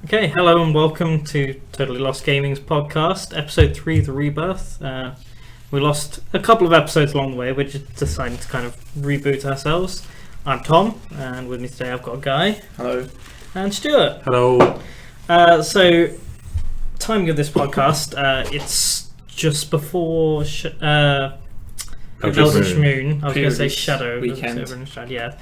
Okay, hello and welcome to Totally Lost Gaming's podcast, episode 3, The Rebirth. We lost a couple of episodes along the way. We're just deciding to kind of reboot ourselves. I'm Tom, and with me today I've got Guy. Hello. And Stuart. Hello. So, timing of this podcast, it's just before Eldritch Moon. I was going to say Shadow. Weekend. Yeah.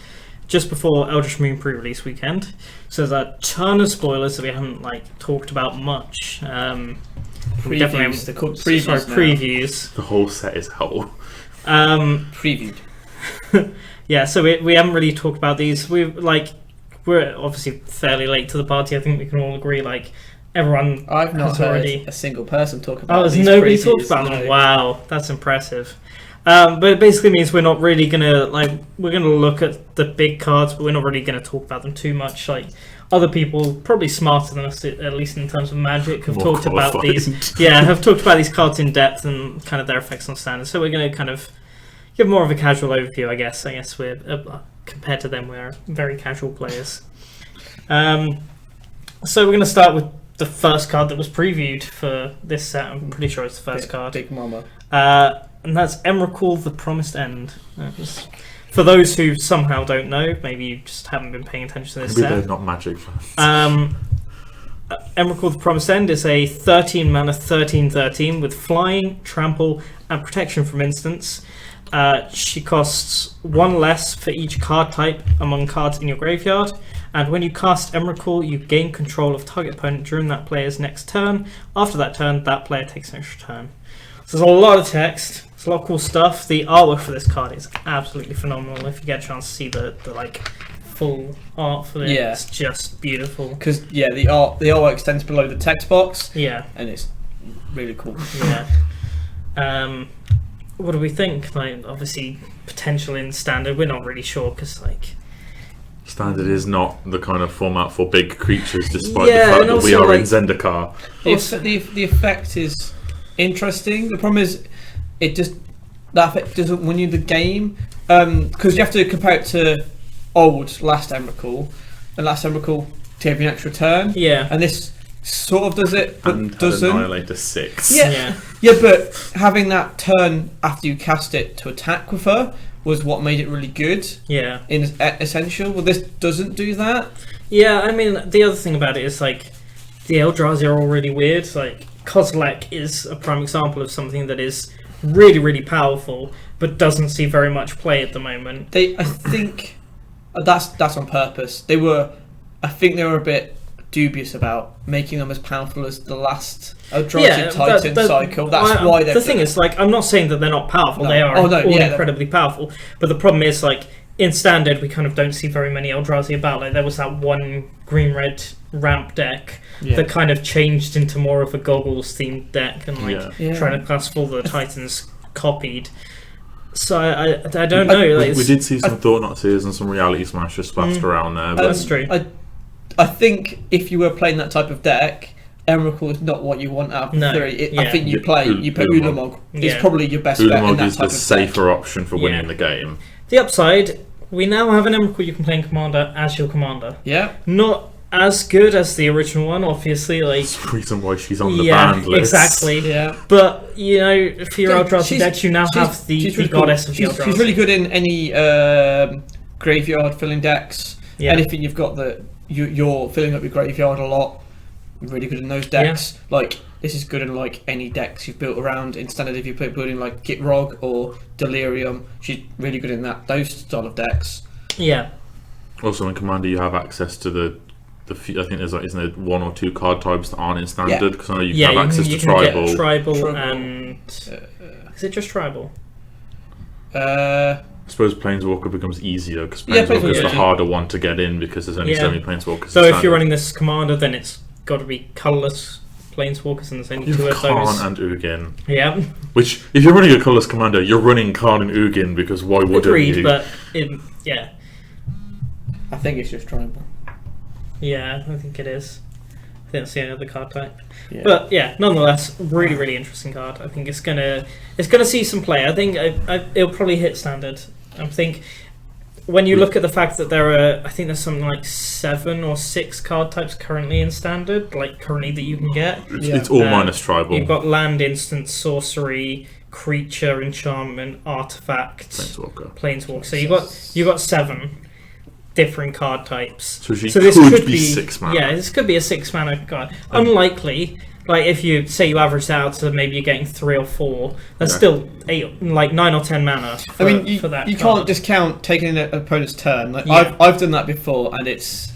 Just before Eldritch Moon pre-release weekend. So there's a ton of spoilers that we haven't talked about much. We definitely They're called previews. Previews. The whole set is hell. Previewed. Yeah, so we haven't really talked about these. We're obviously fairly late to the party. I think we can all agree. Everyone. I've not heard already a single person talk about. Oh, has these nobody previews, talked about no. them? Wow, that's impressive. But it basically means we're not really gonna we're gonna look at the big cards, but we're not really gonna talk about them too much. Other people, probably smarter than us, at least in terms of Magic, have More talked about qualified. these. Yeah, have talked about these cards in depth and kind of their effects on standard. So we're gonna kind of give more of a casual overview, I guess. I guess we're compared to them, we're very casual players. So we're gonna start with the first card that was previewed for this set. I'm pretty sure it's the first card. Big Mama. And that's Emrakul, the Promised End. For those who somehow don't know, maybe you just haven't been paying attention to this Maybe set. they're not Magic fans. Emrakul, the Promised End is a 13 mana 13/13 with flying, trample, and protection from instants. She costs 1 less for each card type among cards in your graveyard, and when you cast Emrakul, you gain control of target opponent during that player's next turn. After that turn, that player takes an extra turn. So there's a lot of text. There's a lot of cool stuff. The artwork for this card is absolutely phenomenal. If you get a chance to see the full art for it, Yeah. it's just beautiful. Because the artwork extends below the text box, Yeah, and it's really cool. yeah. What do we think? Obviously, potential in standard, we're not really sure because Standard is not the kind of format for big creatures, despite Yeah, the fact and that we also, are in Zendikar. The effect is interesting. The problem is, that effect doesn't win you the game because you have to compare it to last Emrakul, and last Emrakul gave you an extra turn. Yeah. And this sort of does it, but And doesn't. Annihilator 6. Yeah. Yeah, but having that turn after you cast it to attack with her was what made it really good. Yeah. In essential, well, this doesn't do that. Yeah, I mean, the other thing about it is the Eldrazi are all really weird. Kozilek is a prime example of something that is really, really powerful, but doesn't see very much play at the moment. I think that's on purpose. I think they were a bit dubious about making them as powerful as the last Eldrazi Titan cycle. That's why they're. The thing is, I'm not saying that they're not powerful. No. They are Oh, no, all yeah, incredibly powerful. But the problem is, in standard, we kind of don't see very many Eldrazi about. There was that one green-red ramp deck that kind of changed into more of a goggles-themed deck, and trying to class all the Titans copied. So I don't know. We did see some Thought Not Seers and some Reality Smashers splashed around there. But That's true. I think if you were playing that type of deck, Emrakul is not what you want out of 3. I think you put Ulamog. It's probably your best bet in Ulamog that is type the of safer option for winning the game. The upside, we now have an Emrakul you can play in Commander as your commander. Yeah. Not as good as the original one, obviously. That's the reason why she's on the banned list. Exactly. Yeah. But, for your Eldrazi decks, you now have the really goddess of the Eldrazi. She's really good in any graveyard filling decks. Yeah. Anything you've got that you're filling up your graveyard a lot. You're really good in those decks. This is good in any decks you've built around. In standard, if you're building Gitrog or Delirium, she's really good in those style of decks. Yeah. Also in Commander, you have access to the I think there's isn't there 1 or 2 card types that aren't in standard because I know you can have access to tribal. Get tribal and is it just tribal? I suppose Planeswalker becomes easier because Planeswalker is the harder one to get in because there's only so many Planeswalkers. So if you're running this commander, then it's got to be colourless Planeswalkers, and there's only 2 of those. Karn and Ugin. Yeah. Which, if you're running a colourless commander, you're running Karn and Ugin because why wouldn't Agreed, you? But I think it's just tribal. Yeah, I think it is. I think that's the only other card type. Yeah. But nonetheless, really, really interesting card. I think it's gonna see some play. I think it'll probably hit standard. I think when you look at the fact that there are, I think there's something like 7 or 6 card types currently in standard, like currently that you can get. It's all minus tribal. You've got land, instant, sorcery, creature, enchantment, artifact, planeswalker. So you got 7 different card types. So this could be 6 mana. Yeah, this could be a 6 mana card. Unlikely. Like if you say you average out to maybe you're getting 3 or 4, that's still 9 or 10 mana. For that you can't discount taking an opponent's turn. Like I've done that before, and it's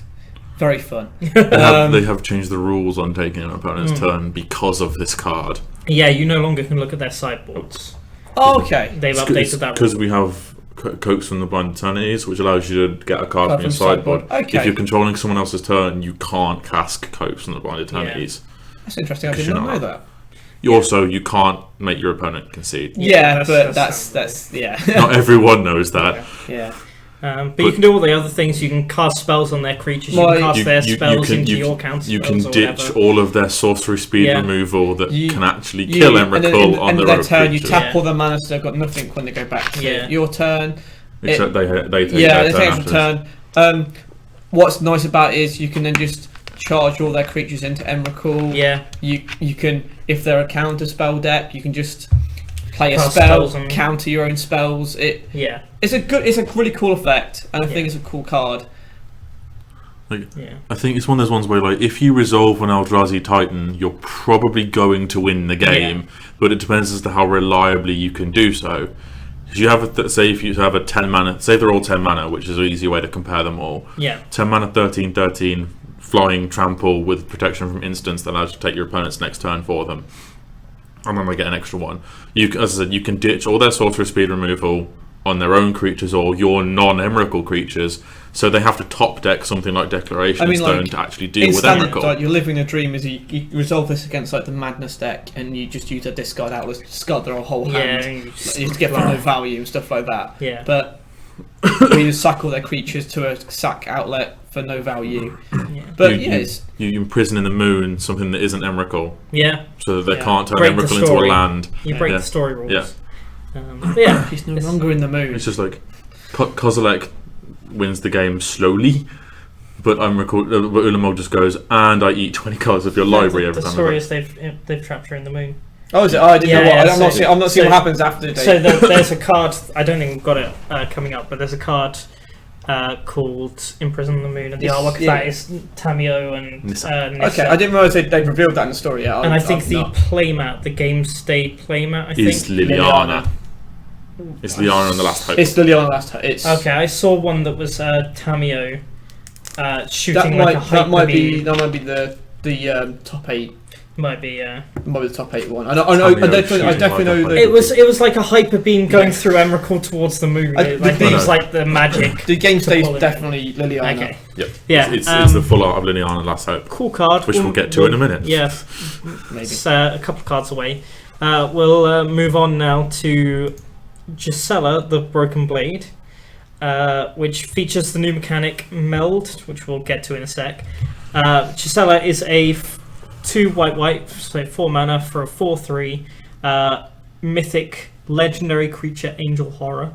very fun. They have changed the rules on taking an opponent's turn because of this card. Yeah, you no longer can look at their sideboards. Oh, okay. They've updated that because we have Coax from the Blind Eternities, which allows you to get a card from your sideboard. Okay. If you're controlling someone else's turn, you can't cast Coax from the Blind Eternities. That's interesting. I did not know that. You can't make your opponent concede. Yeah, but that's Not everyone knows that. Yeah. But you can do all the other things. You can cast spells on their creatures. You can cast their spells into your counter spells. You can ditch all of their sorcery speed removal that can actually kill Emrakul on their turn. creatures. You tap all the mana, so they've got nothing when they go back to your turn. Except they take extra turn. What's nice about it is you can then just charge all their creatures into Emrakul. Yeah. You can, if they're a counter spell deck, you can just play a spell, counter your own spells. It's a really cool effect, and I think it's a cool card. I think it's one of those ones where, like, if you resolve an Eldrazi Titan, you're probably going to win the game, but it depends as to how reliably you can do so. If you have say if you have a 10 mana, say they're all 10 mana, which is an easy way to compare them all. 10 mana, 13/13. Flying trample with protection from instants that allows you to take your opponent's next turn for them, and then they get an extra one. As I said, you can ditch all their sorcery speed removal on their own creatures or your non-Emrakul creatures, so they have to top deck something like Declaration Stone to actually deal with Emrakul. Like, you're living a dream is you resolve this against like the Madness deck, and you just use a discard Atlas, discard their whole hand. You just get for no value and stuff like that. Yeah. But we just sack all their creatures to a sack outlet for no value. But you imprison in the moon something that isn't Emrakul. Yeah. So that they can't turn Emrakul into a land. You break the story rules. He's no longer in the moon. It's just like Kozilek wins the game slowly, but Ulamog just goes, and I eat 20 cards of your library every time. The story is they've trapped her in the moon. Oh, is it? Oh, I didn't know what. I'm not seeing what happens after the day. So there's a card. I don't think we've got it coming up, but there's a card called Imprison the Moon, and the artwork of that is Tamio and Nissa. Okay, I didn't realise they'd revealed that in the story yet. And I think the playmat, the game stay playmat, is Liliana. It's Liliana on the Last Hope. It's Liliana on the Last Hope. Okay, I saw one that was Tamio shooting like a hyper beam. That might be the top 8. Might be the top 8 one. I definitely know that it was like a hyper beam going through Emrakul towards the moon. It was like the magic. The game stays definitely Liliana. Okay. Yep. Yeah. It's the full art of Liliana Last Hope. Cool card, which we'll get to in a minute. Yeah, maybe it's a couple of cards away. We'll move on now to Gisela, the Broken Blade, which features the new mechanic Meld, which we'll get to in a sec. Gisela is a 2 white, so 4 mana for a 4/3 mythic legendary creature Angel Horror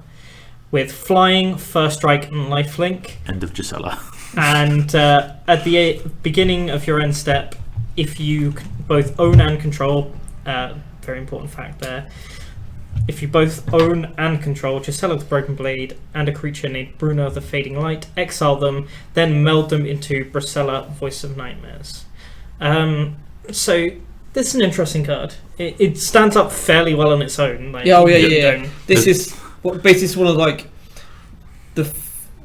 with flying, first strike, and lifelink. End of Gisela. And at the beginning of your end step, if you both own and control, very important fact there, if you both own and control Gisela the Broken Blade and a creature named Bruno the Fading Light, exile them, then meld them into Bracella Voice of Nightmares. So this is an interesting card. It stands up fairly well on its own. Like, This is basically one of like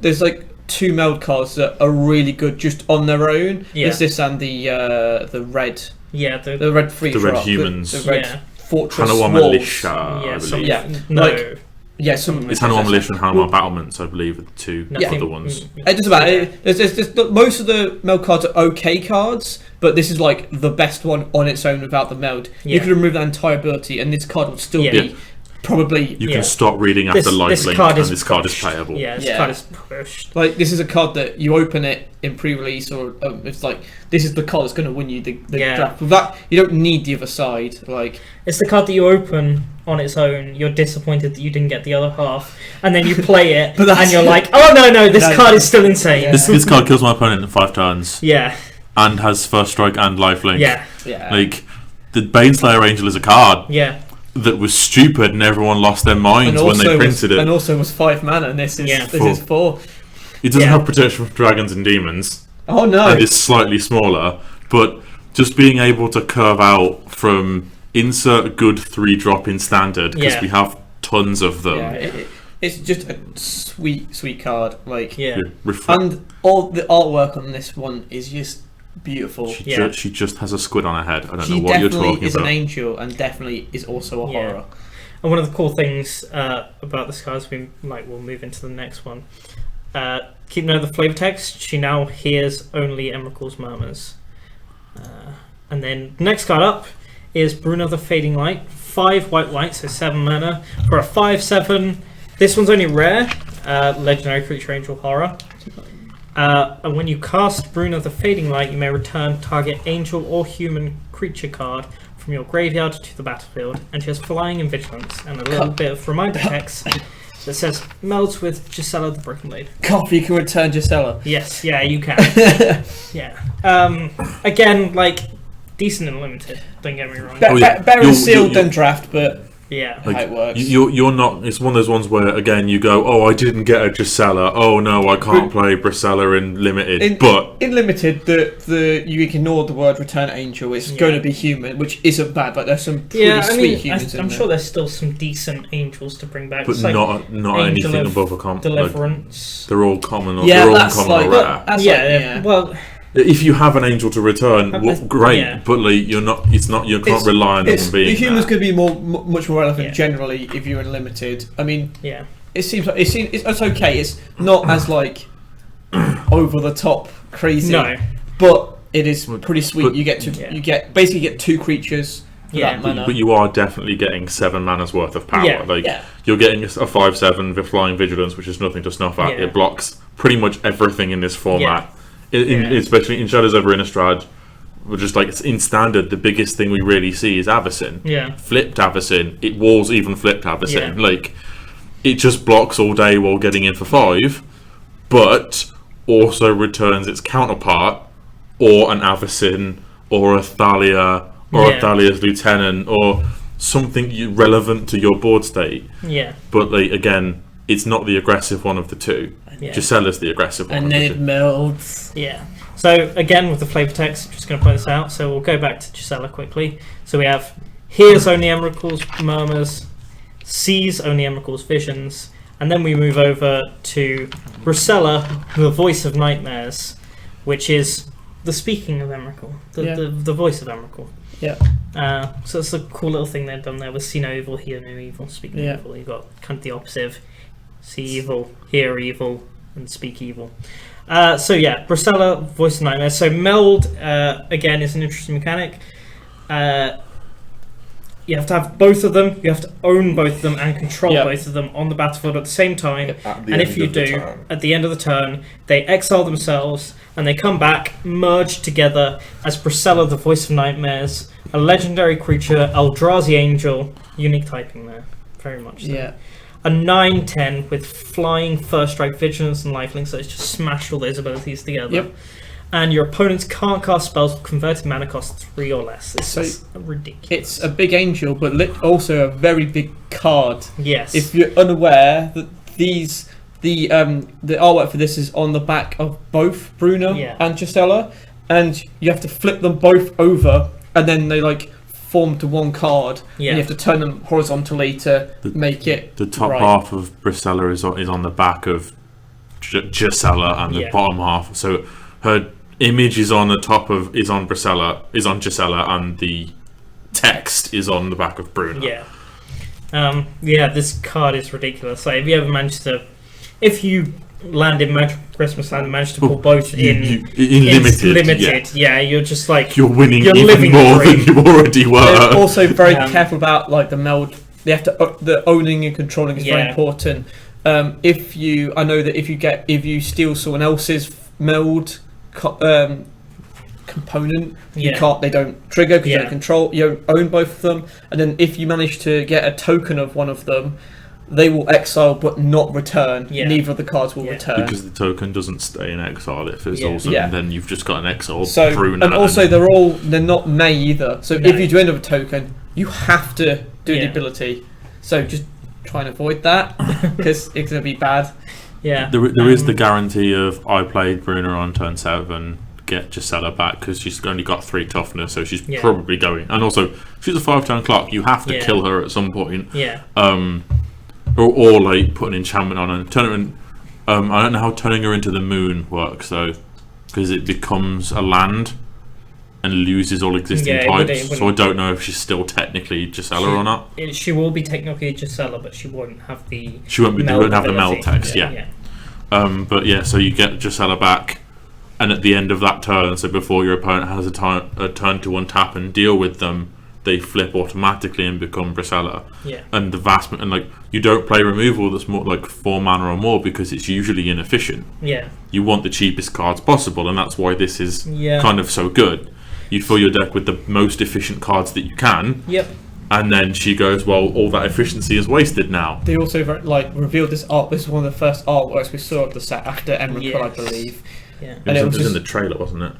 there's like 2 meld cards that are really good just on their own. Yeah. There's this and the red. Yeah, the red free red humans. The red fortress Hanawha walls. Militia, I believe. It's Hanawha Militia and Hanawha Battlements, I believe, are the 2 other ones. It doesn't matter. There's most of the meld cards are okay cards, but this is like the best one on its own without the meld. You could remove that entire ability, and this card would still be probably You can stop reading after This lifelink, card and is this card is pushed. playable. Yeah, this Yeah. card is pushed. like this is a card that you open it in pre-release, or it's like this is the card that's going to win you the Yeah. draft. With that, you don't need the other side. Like It's the card that you open on its own. You're disappointed that you didn't get the other half, and then you play it, But that's- and you're like, "Oh no, this No, card is still insane." Yeah. This card kills my opponent in 5 turns, Yeah, and has first strike and lifelink. yeah, yeah, Like, the Baneslayer Angel is a card yeah, that was stupid, and everyone lost their minds and when they also printed was, it. and also was 5 mana, and this is Yeah. this is 4. It doesn't Yeah. have protection from dragons and demons, Oh no! and it's slightly smaller, but just being able to curve out from insert good 3-drop in standard, because Yeah. we have tons of them. Yeah, it's just a sweet card. Like yeah. and all the artwork on this one is just beautiful. She, Yeah. she just has a squid on her head. I don't She know what you're definitely talking is about. an angel, and definitely is also a Yeah. horror. And one of the cool things about this card is we'll move into the next one. Keep note of the flavor text. She now hears only Emrakul's murmurs. And then the next card up is Bruna the Fading Light. 5 white lights, so 7 mana for a 5/7. This one's only rare. Legendary creature, angel, horror. And when you cast Bruna the Fading Light, you may return target angel or human creature card from your graveyard to the battlefield, and she has flying and vigilance, and a little bit of reminder text that says melds with Gisela the Broken Blade. Coffee can return Gisela. Yes, yeah, you can. Yeah. Again, like, decent and limited, don't get me wrong. Oh, yeah. Better You'll- sealed you'll- than draft, but Yeah. Like, how it works. You're not. It's one of those ones where again you go, oh, I didn't get a Gisela. Oh no, I can't play Brisella in limited. But in limited, the you ignore the word return angel. It's Yeah. going to be human, which isn't bad. Like there's some pretty Yeah, I sweet mean, humans in I'm there. sure there's still some decent angels to bring back. but It's like not Angel anything of above a comp. Like, Deliverance. they're all common. Or, Yeah, they're all that's uncommon like- or rare. That's Yeah, like, yeah. well, If you have an angel to return, great. yeah. But like, you're not. It's not. You can't It's- rely on them It's, being. the humans there. could be much more relevant Yeah. generally if you're in limited. I mean, yeah. it seems like it's okay. It's not as like over the top crazy. No. But it is pretty sweet. But- you get Yeah. you get basically get 2 creatures for Yeah. that mana. But you are definitely getting 7 mana's worth of power. Yeah, Like yeah. you're getting a 5/7 with flying vigilance, which is nothing to snuff at. Yeah. It blocks pretty much everything in this format. Yeah. Especially in Shadows over Innistrad, we're just like it's in standard. The biggest thing we really see is Avacyn. Yeah. Flipped Avacyn. It walls even flipped Avacyn. Yeah. Like it just blocks all day while getting in for 5, but also returns its counterpart, or an Avacyn, or a Thalia, or Yeah. a Thalia's Lieutenant, or something relevant to your board state. Yeah. But like again, it's not the aggressive one of the two. Yeah. Gisela's the aggressive one. And of then the it two. melds. Yeah. So again with the flavor text, just going to point this out. So we'll go back to Gisela quickly. So we have hears only Emrakul's murmurs, sees only Emrakul's visions, and then we move over to Brisella, the voice of nightmares, which is the speaking of Emrakul, the voice of Emrakul. Yeah. So it's a cool little thing they've done there with see no evil, hear no evil, speak no Yeah. evil. You've got kind of the opposite of see evil, hear evil, and speak evil. So yeah, Brisella, voice of nightmares. So meld again is an interesting mechanic. You have to have both of them. You have to own both of them and control Yep. both of them on the battlefield at the same time. At the And end if you of the do, turn. at the end of the turn, they exile themselves and they come back, merge together as Brisella, the voice of nightmares, a legendary creature, Eldrazi Angel, unique typing there, very much so. Yeah. A 9/10 with flying, first strike, vigilance, and lifelink, so it's just smashed all those abilities together. Yep. And your opponents can't cast spells with converted mana cost 3 or less. It's So just ridiculous. It's a big angel, but also a very big card. Yes. If you're unaware that the artwork for this is on the back of both Bruna Yeah. and Gisela, and you have to flip them both over, and then they like form to one card. Yeah. And you have to turn them horizontally to make it. The top right. half of Brisella is on the back of Gisela, and the Yeah. bottom half. So her image is on the top of is on Gisela, and the text is on the back of Bruna. Yeah. Yeah, this card is ridiculous. Like, if you ever managed to... If you land in Christmas Land and managed to pull both in limited, yeah, you're just like... You're winning You're even living more the than dream. you already They're were. also very careful about like the meld they have to the owning and controlling is very Yeah. important. I know that if you steal someone else's meld component, they don't trigger because you don't control, you don't own both of them. And then if you manage to get a token of one of them, they will exile but not return. Yeah. Neither of the cards will return because the token doesn't stay in exile if it's Yeah. also, Yeah. and then you've just got an exile. So Bruna, and also they're not May either. So No. if you do end up a token, you have to do the Yeah. ability. So just try and avoid that because it's going to be bad. Yeah. there is the guarantee of I played Bruna on turn 7, get Gisela back because she's only got 3 toughness, so she's Yeah. probably going. And also, she's a 5-turn clock. You have to Yeah. kill her at some point. Yeah. Or like put an enchantment on her and turn her in. I don't know how turning her into the moon works though, because it becomes a land and loses all existing Yeah, it types. wouldn't- So I don't know if she's still technically Gisela or not. She will be technically Gisela, but she won't have the. She won't have the meld ability. text. Yeah. But yeah, so you get Gisela back, and at the end of that turn, so before your opponent has a turn to untap and deal with them, they flip automatically and become Brisella. Yeah. And the vast and like you don't play removal that's more like 4 mana or more because it's usually inefficient. Yeah. You want the cheapest cards possible, and that's why this is Yeah. kind of so good. You fill your deck with the most efficient cards that you can, Yep. and then she goes, well, all that efficiency is wasted now. They also revealed this art. This is one of the first artworks we saw of the set after Emrakul, I Yes. believe. Yeah. And It was was in just- the trailer, wasn't it?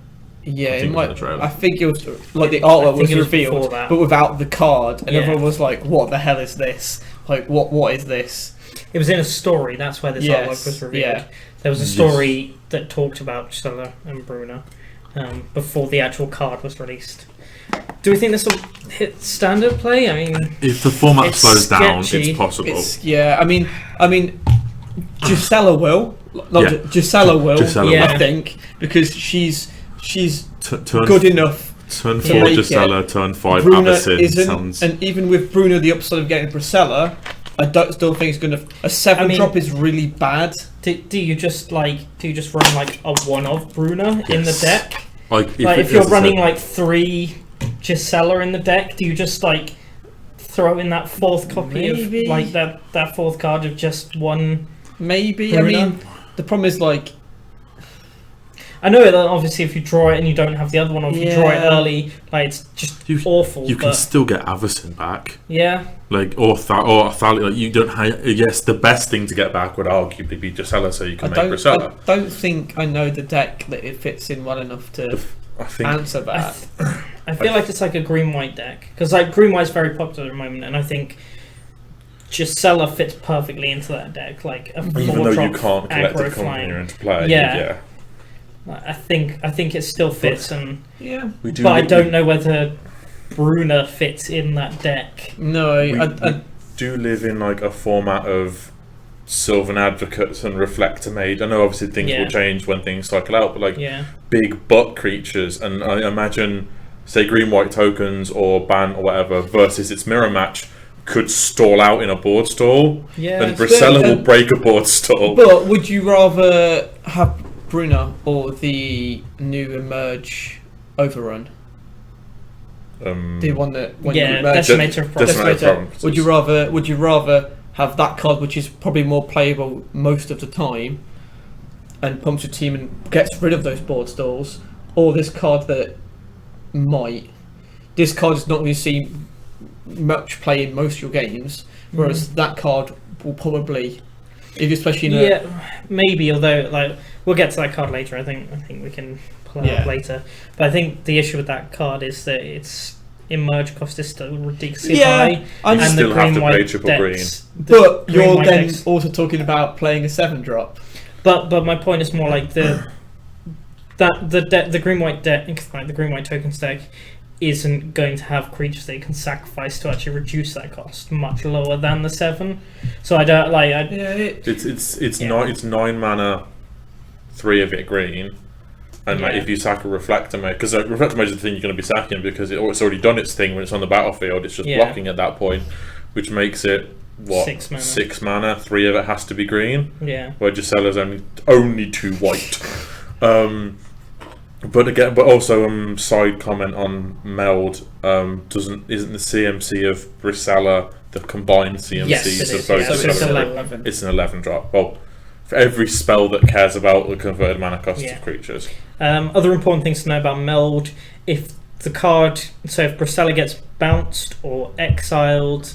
Yeah, I think it it was might. in the trailer. I think it was like the I artwork think was it was before revealed, that. but without the card, and Yeah. everyone was like, "What the hell is this? Like, what is this?" It was in a story. That's why this Yes, artwork was revealed. yeah. There was a Yes. story that talked about Gisela and Bruna before the actual card was released. Do we think this will hit standard play? I mean, If the format It's slows down, sketchy. it's possible. I mean, Gisela will, not Yeah. Gisela will, Gisela will. I think, because she's Turn good enough. Turn to 4 make Gisela, it. turn 5 Bruna Abyssin isn't, sounds. and even with Bruna, the upside of getting Brisella, I still think it's going to. A 7 I mean- drop is really bad. do you just run like a one of Bruna in the Yes. deck? Like If you're running like 3 Gisela in the deck, do you just like throw in that 4th copy Maybe. of like that 4th card of just one? Maybe. Bruna? I mean, the problem is like. I know that obviously if you draw it and you don't have the other one, or if you draw it Yeah. early, like it's just awful. you can but still get Avacyn back, yeah, like or Thalia. Like you don't have. Yes, the best thing to get back would arguably be Gisela, so you can make Brisella. I don't think I know the deck that it fits in well enough to I think answer that. I feel like it's like a green-white deck because like green-white's very popular at the moment, and I think Gisela fits perfectly into that deck. Like a even though you 4-drop can't aggro collective flying. company into play. Yeah. I think it still fits, and Yeah. We do. but I don't know whether Bruna fits in that deck. No, We, I do live in like a format of Sylvan Advocates and Reflector Made. I know obviously things Yeah. will change when things cycle out, but like Yeah, big butt creatures, and I imagine say green white tokens or ban or whatever versus its mirror match could stall out in a board stall, yeah. and Brisella will break a board stall. But would you rather have Bruna or the new Emerge Overrun? The one that when you Yeah, emerge, Decimator of Provinces. Decimator of Decimator. Provinces. Would you rather have that card, which is probably more playable most of the time, and pumps your team and gets rid of those board stalls, or this card that might? This card is not going to see much play in most of your games, whereas that card will probably, if especially in a Yeah, maybe. Although, like, we'll get to that card later. I think we can pull it Yeah. up later. But I think the issue with that card is that its emerge cost is still ridiculously high, I'm You and still the have to green-white play triple decks. But the you're green-white then decks- also talking about playing a 7-drop. But my point is more like the green white deck, like the green white tokens deck, isn't going to have creatures that you can sacrifice to actually reduce that cost much lower than the 7. So I don't like. It's Yeah. it's 9 mana, 3 of it green, and like Yeah. if you sack a Reflector Mage, because Reflector Mage is the thing you're going to be sacking because it's already done its thing when it's on the battlefield. It's just Yeah. blocking at that point, which makes it what 6 mana. 3 of it has to be green. Yeah. Where Gisela's only 2 white. But also side comment on Meld isn't the CMC of Brisella the combined CMC Yes, it of is, both? yeah. So it's 11. It's an 11 drop. Well, for every spell that cares about the converted mana cost Yeah. of creatures. Other important things to know about Meld: if the card, so if Brisella gets bounced or exiled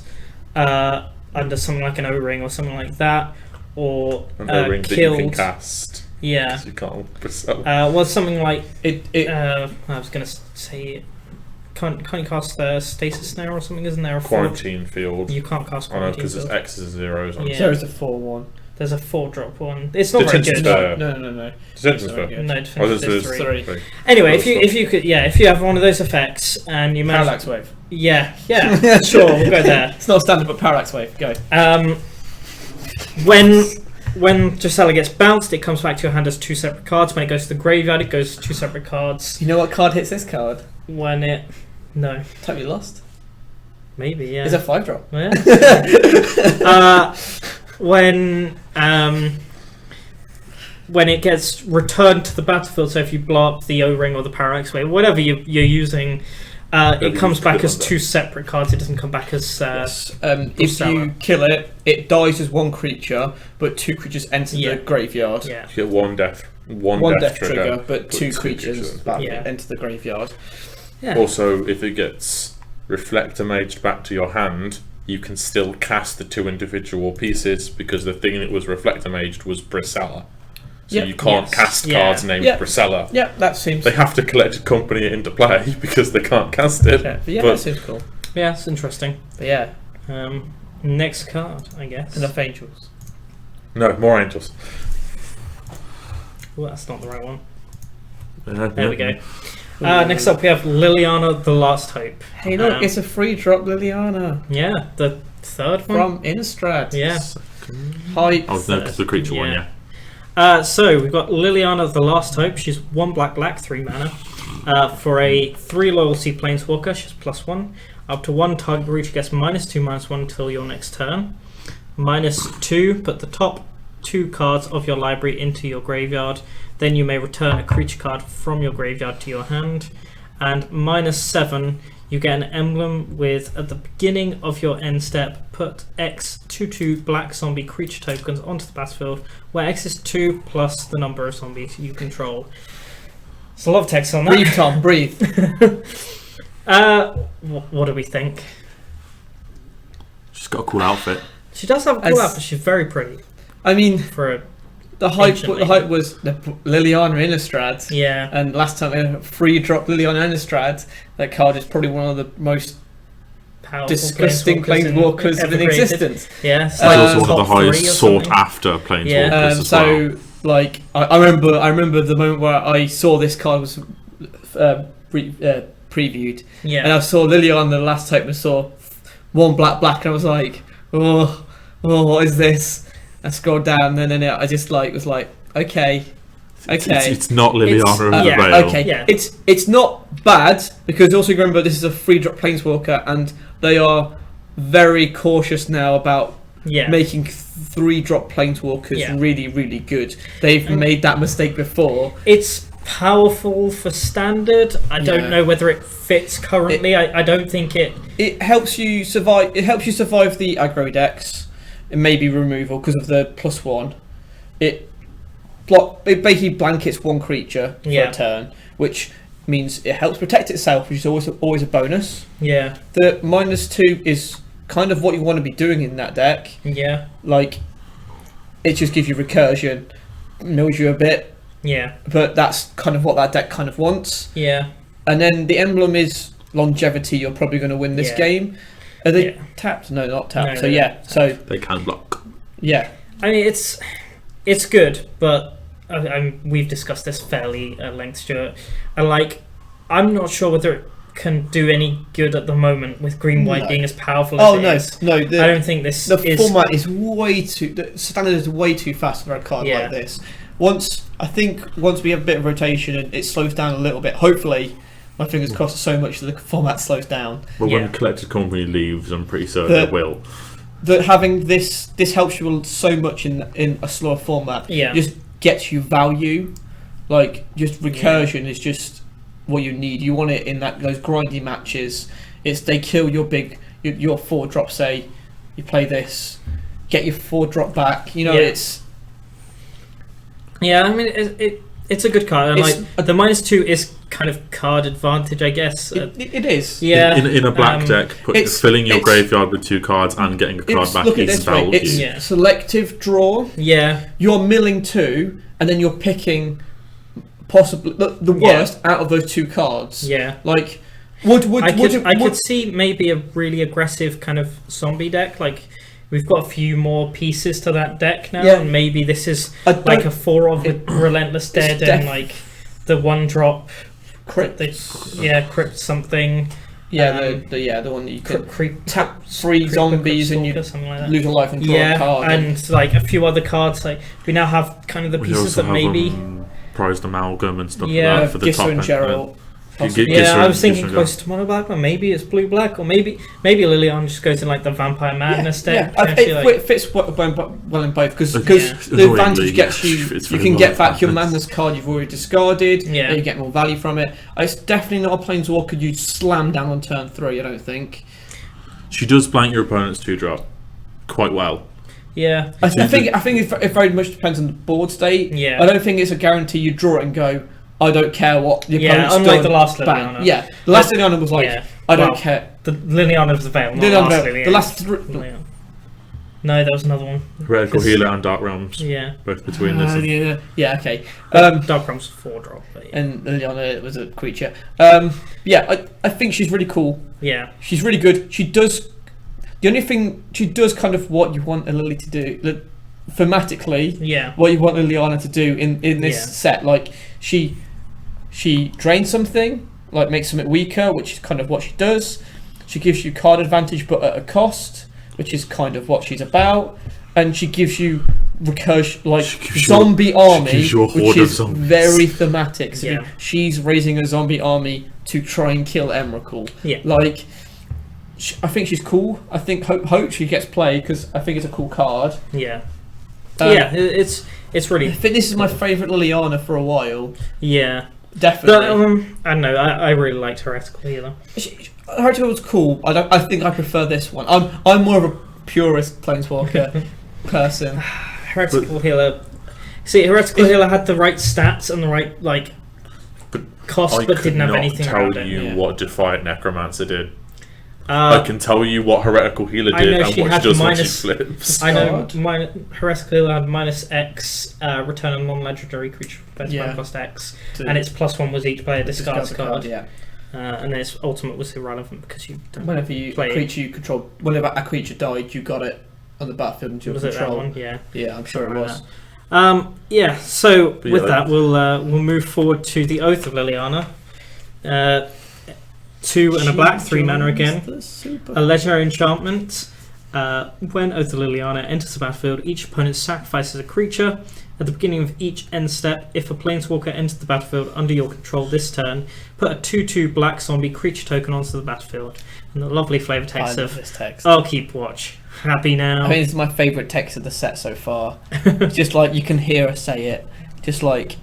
under something like an O-ring or something like that, or An O-ring that you can killed, cast. yeah. 'Cause you can't Brisella. Well, something like It I was going to say, can't you cast Stasis Snare or something? Isn't there a Quarantine field. You can't cast Oh no, Quarantine because there's Field. X's and zeros on Yeah. it. There's a 4/1. There's a 4-drop one. It's not very Detention good. Spare. No. Detention Sorry, Spare. yeah. No, Oh, defense this is is 3. Three. Anyway, if you could, if you have one of those effects and you manage, Parallax Wave. yeah, sure, we'll go there. It's not standard, but Parallax Wave. Go. When Gisela gets bounced, it comes back to your hand as 2 separate cards. When it goes to the graveyard, it goes to 2 separate cards. You know what card hits this card? When it, no, Totally Lost. maybe yeah. It's a 5-drop. Yeah. When it gets returned to the battlefield, so if you blow up the O-ring or the Parallax Wave, whatever you're using, it comes back as 2 separate cards. It doesn't come back as Yes. If you kill it, it dies as 1 creature, but 2 creatures enter the graveyard. yeah. You get one death Trigger, but 2 creatures Yeah. enter the graveyard. Yeah. Also, if it gets Reflector Maged back to your hand, you can still cast the 2 individual pieces because the thing that was Reflector Maged was Brisella. So Yep. you can't Yes. cast Yeah. cards named Yep. Brisella. Yeah, that seems. They have to collect company it into play because they can't cast it. Yeah, but But that seems cool. Yeah, it's interesting. But yeah, Next card, I guess. enough angels. no, more angels. Well, that's not the right one. There There we go. Next up, we have Liliana, the Last Hope. Hey, look, it's a free drop Liliana Yeah, the 3rd one. from Innistrad. Yeah. Hype. Oh, no, it's the creature one, Yeah. yeah. So we've got Liliana, the Last Hope. She's 1 black, 3 mana. For a 3 loyalty planeswalker, she's +1. Up to 1 target creature gets -2/-1 until your next turn. -2, put the top 2 cards of your library into your graveyard. Then you may return a creature card from your graveyard to your hand. And -7, you get an emblem with, at the beginning of your end step, put X 2/2 black zombie creature tokens onto the battlefield, where X is 2 plus the number of zombies you control. There's a lot of text on that. Breathe, Tom, breathe. What do we think? She's got a cool outfit. She does have a cool outfit. She's very pretty I mean, for a the hype Ancient was the Liliana Innistrad. yeah. And last time, a free drop Liliana Innistrad. That card is probably one of the most Powerful disgusting planeswalkers ever in created. existence. Yeah, It's also one of the top 3 or highest sought something. after planeswalkers as So, well. like, I remember the moment where I saw this card was previewed, and Yeah, I saw Liliana the last time. I saw 1 black, and I was like, oh, what is this? I scrolled down, and then I just was like, okay. It's not Liliana of the yeah, Veil. Okay, Yeah. it's not bad because also remember this is a free drop planeswalker and they are very cautious now about yeah. making 3 drop planeswalkers Yeah. really, really good. They've made that mistake before. It's powerful for standard. I don't Yeah. know whether it fits currently. I don't think it. It helps you survive. It helps you survive the aggro decks. It may be removal because of the +1. It basically blankets 1 creature for Yeah. a turn, which means it helps protect itself, which is always a bonus. Yeah, The -2 is kind of what you want to be doing in that deck. yeah, Like, it just gives you recursion, mills you a bit, yeah, but that's kind of what that deck kind of wants. yeah. And then the emblem is longevity. You're probably going to win this Yeah. game. Are they Yeah. tapped? No, not tapped. No, So no, yeah, so They can block. yeah, I mean, it's good, but we've discussed this fairly at length, Stuart. And I'm not sure whether it can do any good at the moment with green white No. being as powerful as Oh it no, is. no. I don't think The is format is way too. The standard is way too fast for a card Yeah. like this. Once we have a bit of rotation and it slows down a little bit, hopefully, my fingers crossed so much that the format slows down. But Yeah. when Collected Company leaves, I'm pretty certain The- it will. That having this helps you so much in a slower format. Yeah. Just gets you value Like just recursion is just what you need. You want it in those grindy matches. It's they kill your 4-drop. Say you play this, get your 4-drop back. You know, it's. Yeah, I mean it's a good card, and like the -2 is kind of card advantage, I guess. It is. Yeah. In a black deck, filling your graveyard with 2 cards and getting a card back is value. It's selective draw. Yeah. You're milling 2, and then you're picking possibly the worst out of those 2 cards. Yeah. Like, I could see maybe a really aggressive kind of zombie deck. Like, we've got a few more pieces to that deck now, and maybe this is like a 4 of with Relentless Dead and like the 1-drop crypt. Crypt something. Yeah, the one that you can tap 3 Crypt zombies and you like lose a life and draw a card. And like a few other cards. Like we now have kind of the pieces that maybe prized amalgam and stuff like that for the top end. Geralt. I was thinking close to mono black, or maybe it's blue black, or maybe Liliana just goes in like the Vampire Madness deck. It fits well in both because the advantage gets you can get back your Madness card you've already discarded. Yeah, and you get more value from it. It's definitely not a Planeswalker you'd slam down on turn 3. I don't think. She does blank your opponent's 2-drop quite well. Yeah, I think it very much depends on the board state. Yeah, I don't think it's a guarantee you draw it and go, I don't care what the opponent's done. Unlike the last Liliana. Yeah, the last Liliana was like, I don't care. The Liliana of the Veil, not the last Liliana. No, there was another one. Heretical Healer and Dark Realms. Yeah. Both between this. Okay. Dark Realms 4-drop. And Liliana was a creature. I think she's really cool. Yeah. She's really good. She does. The only thing she does kind of what you want a Lily to do, like, thematically. Yeah. What you want Liliana to do in this set, like she drains something, like makes something weaker, which is kind of what she does. She gives you card advantage, but at a cost, which is kind of what she's about. And she gives you recursion, like zombie army, which is very thematic. So she's raising a zombie army to try and kill Emrakul. Yeah. Like, I think she's cool. I think hope she gets played because I think it's a cool card. Yeah. It's really. I think this is my favourite Liliana for a while. Yeah. Definitely. I don't know. I really liked Heretical Healer. Heretical was cool. I think I prefer this one. I'm more of a purist Planeswalker person. Heretical Healer. See, Heretical Healer had the right stats and the right cost, but didn't have anything around it. I could not tell you what Defiant Necromancer did. I can tell you what Heretical Healer did and what she does when she flips. I know Heretical Healer had -X return a non-legendary creature for cost X, and its +1 was each player discards card. And then its ultimate was irrelevant because you don't whenever a creature you control, whenever a creature died, you got it on the battlefield into your control. Was it that one? Yeah, I'm sure it was. So with that, we'll move forward to the Oath of Liliana. 2 and a black, 3 mana again. A legendary enchantment. When Oath of Liliana enters the battlefield, each opponent sacrifices a creature. At the beginning of each end step, if a Planeswalker enters the battlefield under your control this turn, put a 2/2 black zombie creature token onto the battlefield. And the lovely flavour text of this text. I'll keep watch. Happy now. I mean, it's my favourite text of the set so far. Just like you can hear her say it. Just like.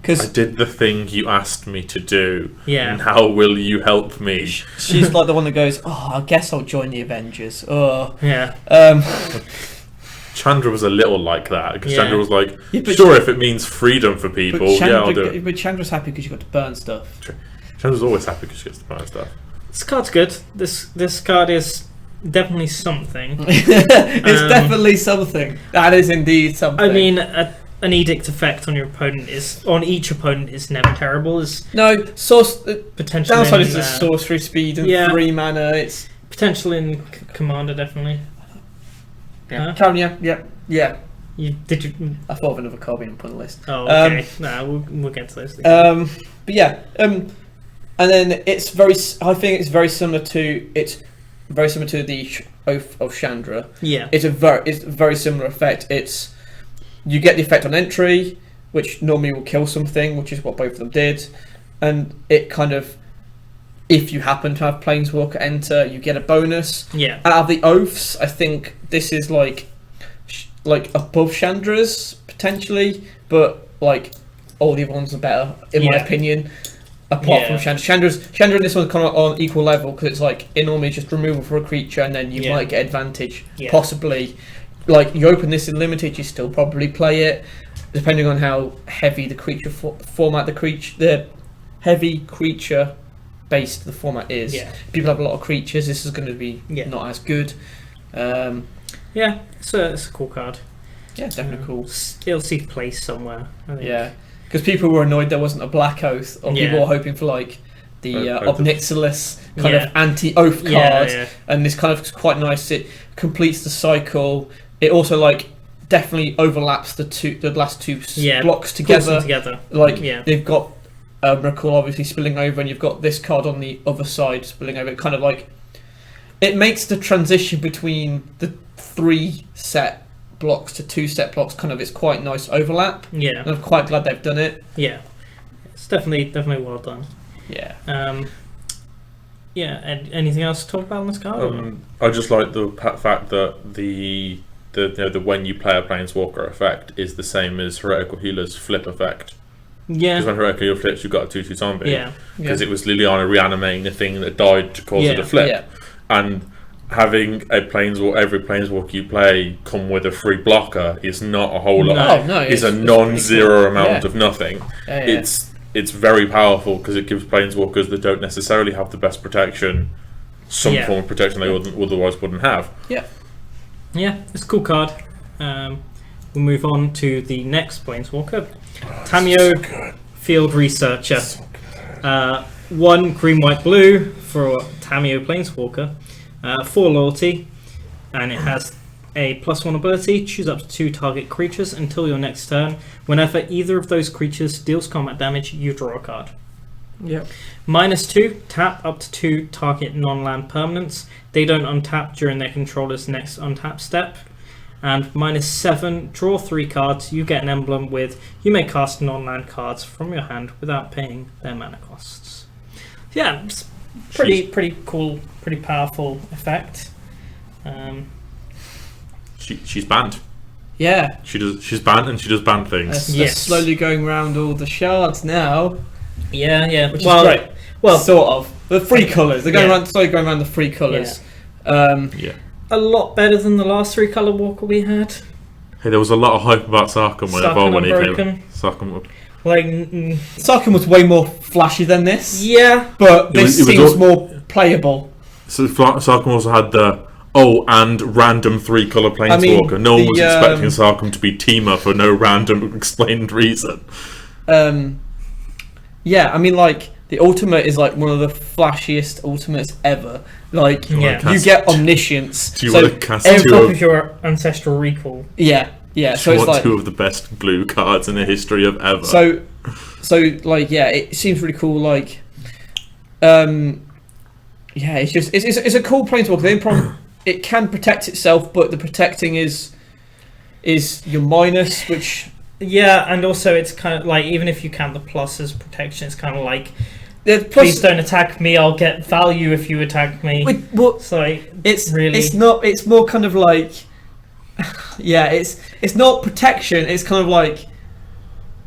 I did the thing you asked me to do. Yeah. Now will you help me? She's like the one that goes, I guess I'll join the Avengers. Oh. Yeah. Chandra was a little like that because Chandra was like, sure, if it means freedom for people, I'll do it. But Chandra's happy because you got to burn stuff. Chandra's always happy because she gets to burn stuff. This card's good. This card is definitely something. It's definitely something. That is indeed something. I mean, an edict effect on each opponent is never terrible. Potential downside is the sorcery speed and 3 mana. It's potential in Commander, definitely. Yeah. I thought of another card being put on the list. Oh, okay. We'll get to those things. And then it's very. I think it's very similar to the Oath of Chandra. Yeah. It's a very similar effect. It's you get the effect on entry, which normally will kill something, which is what both of them did, and it kind of. If you happen to have Planeswalker enter, you get a bonus. Yeah. Out of the oaths, I think this is like above Chandra's potentially, but like all the other ones are better, in my Yeah. opinion. Apart from Chandra. Chandra in this one's kind of on equal level because it's like it normally just removal for a creature and then you Yeah. might get advantage, Yeah. possibly. Like you open this in limited, you still probably play it, depending on how heavy the creature format the heavy creature based the format is. Yeah. If people have a lot of creatures, this is going to be not as good. Yeah, it's a cool card. Yeah, definitely cool. It'll see place somewhere. I think. Yeah, because people were annoyed there wasn't a Black Oath, or Yeah. people were hoping for like the Oath of- Obnixilis kind Yeah. of anti-oath card, Yeah. and this kind of is quite nice. It completes the cycle. It also like definitely overlaps the last two blocks Puts them together. together. Like Yeah. they've got Miracle obviously spilling over, and you've got this card on the other side spilling over. It kind of like it makes the transition between the 3 set blocks to 2 set blocks kind of it's quite nice overlap. Yeah. And I'm quite glad they've done it. Yeah. It's definitely well done. Yeah. Yeah. And anything else to talk about on this card? I just like the fact that the when you play a Planeswalker effect is the same as Heretical Healer's flip effect. Yeah. Because when Heretical Healer flips, you've got a 2/2 zombie. Yeah. Because it was Liliana reanimating the thing that died to cause it to flip. Yeah. And having every Planeswalker you play come with a free blocker is not a whole lot. No. Oh, no, It's a it's non-zero pretty cool. amount Yeah. of nothing. Yeah. It's very powerful because it gives Planeswalkers that don't necessarily have the best protection some Yeah. form of protection they otherwise wouldn't have. Yeah, it's a cool card. We'll move on to the next Planeswalker. Tamio, Field Researcher. 1 green, white, blue for Tamio Planeswalker. 4 loyalty, and it has a +1 ability. Choose up to 2 target creatures until your next turn. Whenever either of those creatures deals combat damage, you draw a card. Yep. -2, tap up to 2 target non-land permanents. They don't untap during their controller's next untap step. And -7, draw 3 cards. You get an emblem with you may cast non-land cards from your hand without paying their mana costs. Yeah, it's pretty cool, pretty powerful effect. She's banned. Yeah. She's banned and she does ban things. They're Yes. slowly going around all the shards now, Yeah. which Well, is great. Well, Sort of. The 3 colours. They're Yeah. slowly going around the 3 colours. Yeah. a lot better than the last 3 color walker we had. Hey, there was a lot of hype about Sarkhan when he Unbroken. came. Sarkhan. Like, Sarkhan was way more flashy than this, yeah, but It was- this it was seems all- more playable. So Sarkhan also had the and random 3-color Planeswalker. No one was expecting Sarkhan to be Teamer for no random explained reason. Yeah, I mean, like, the ultimate is like one of the flashiest ultimates ever. Like, Yeah. you get omniscience. Do you so want to cast every- two top of, of your ancestral recall. Yeah. So you it's want like 2 of the best blue cards in the history of ever? so like yeah, it seems really cool. Like, yeah, it's just it's a cool Planeswalker. The only problem, it can protect itself, but the protecting is your minus, which Yeah, and also it's kind of like, even if you count the plus as protection, it's kind of like, the please don't attack me, I'll get value if you attack me. What So like, it's really- it's not. It's more kind of like yeah. It's not protection. It's kind of like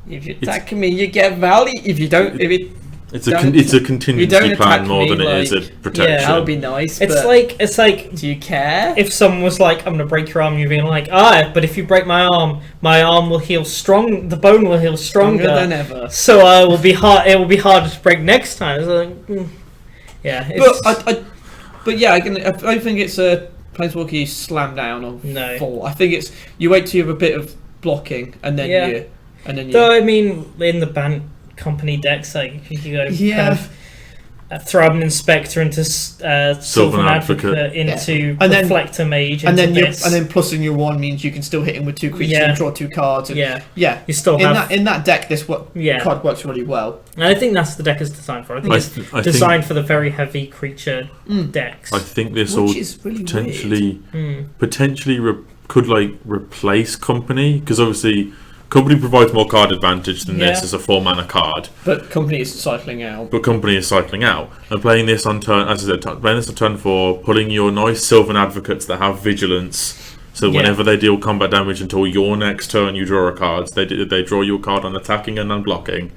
if you attack me, you get value. If you don't, if it it's don't- a you contingency don't plan attack more me, than it is a like, protection. that would be nice. it's but like do you care? if someone was like, I'm gonna break your arm, you're being like, but if you break my arm will heal strong. The bone will heal stronger, Stronger than ever. So it will be hard. It will be harder to break next time. It's like, yeah, it's, But yeah, I don't think it's a Planeswalker you slam down on No. full. I think it's you wait till you have a bit of blocking and then Yeah. you. Though I mean, in the band company decks, like you go Yeah. kind of Throbn Inspector into Sylvan Advocate into And then- Reflector Mage, and into then this. plussing your 1 means you can still hit him with 2 creatures Yeah. and draw 2 cards. And yeah, yeah. you still In have. that deck, this Yeah. card works really well. And I think that's the deck is designed for. I think it's designed for the very heavy creature decks. I think this Which all is really potentially could like replace Company, because obviously Company provides more card advantage than this Yeah. as a 4-mana card. But company is cycling out. But Company is cycling out, and playing this on turn, as I said, playing this on turn 4, pulling your nice Sylvan Advocates that have Vigilance So whenever they deal combat damage until your next turn, you draw a card. They draw you a card on attacking and unblocking.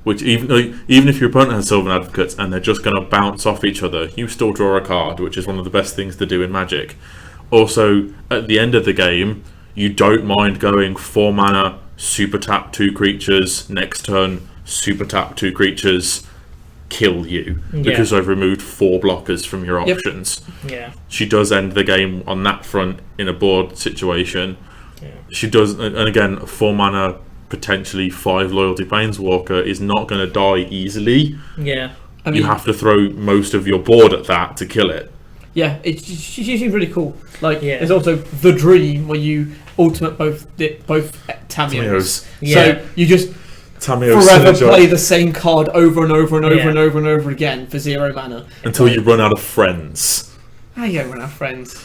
Which even if your opponent has Sylvan Advocates and they're just going to bounce off each other, you still draw a card, which is one of the best things to do in Magic. Also, at the end of the game, you don't mind going 4 mana, super tap 2 creatures, next turn, super tap 2 creatures, kill you. Because I've removed 4 blockers from your options. Yeah. She does end the game on that front in a board situation. Yeah. She does, and again, 4 mana, potentially 5 loyalty Planeswalker is not going to die easily. Yeah. I mean, you have to throw most of your board at that to kill it. Yeah, she seems really cool. Like, Yeah. there's also the Dream where you ultimate both Tamios. Yeah. So you just Tamios forever synergize play the same card over and over and over Yeah. and over and over again for 0 mana. until you run out of friends. How you don't run out of friends?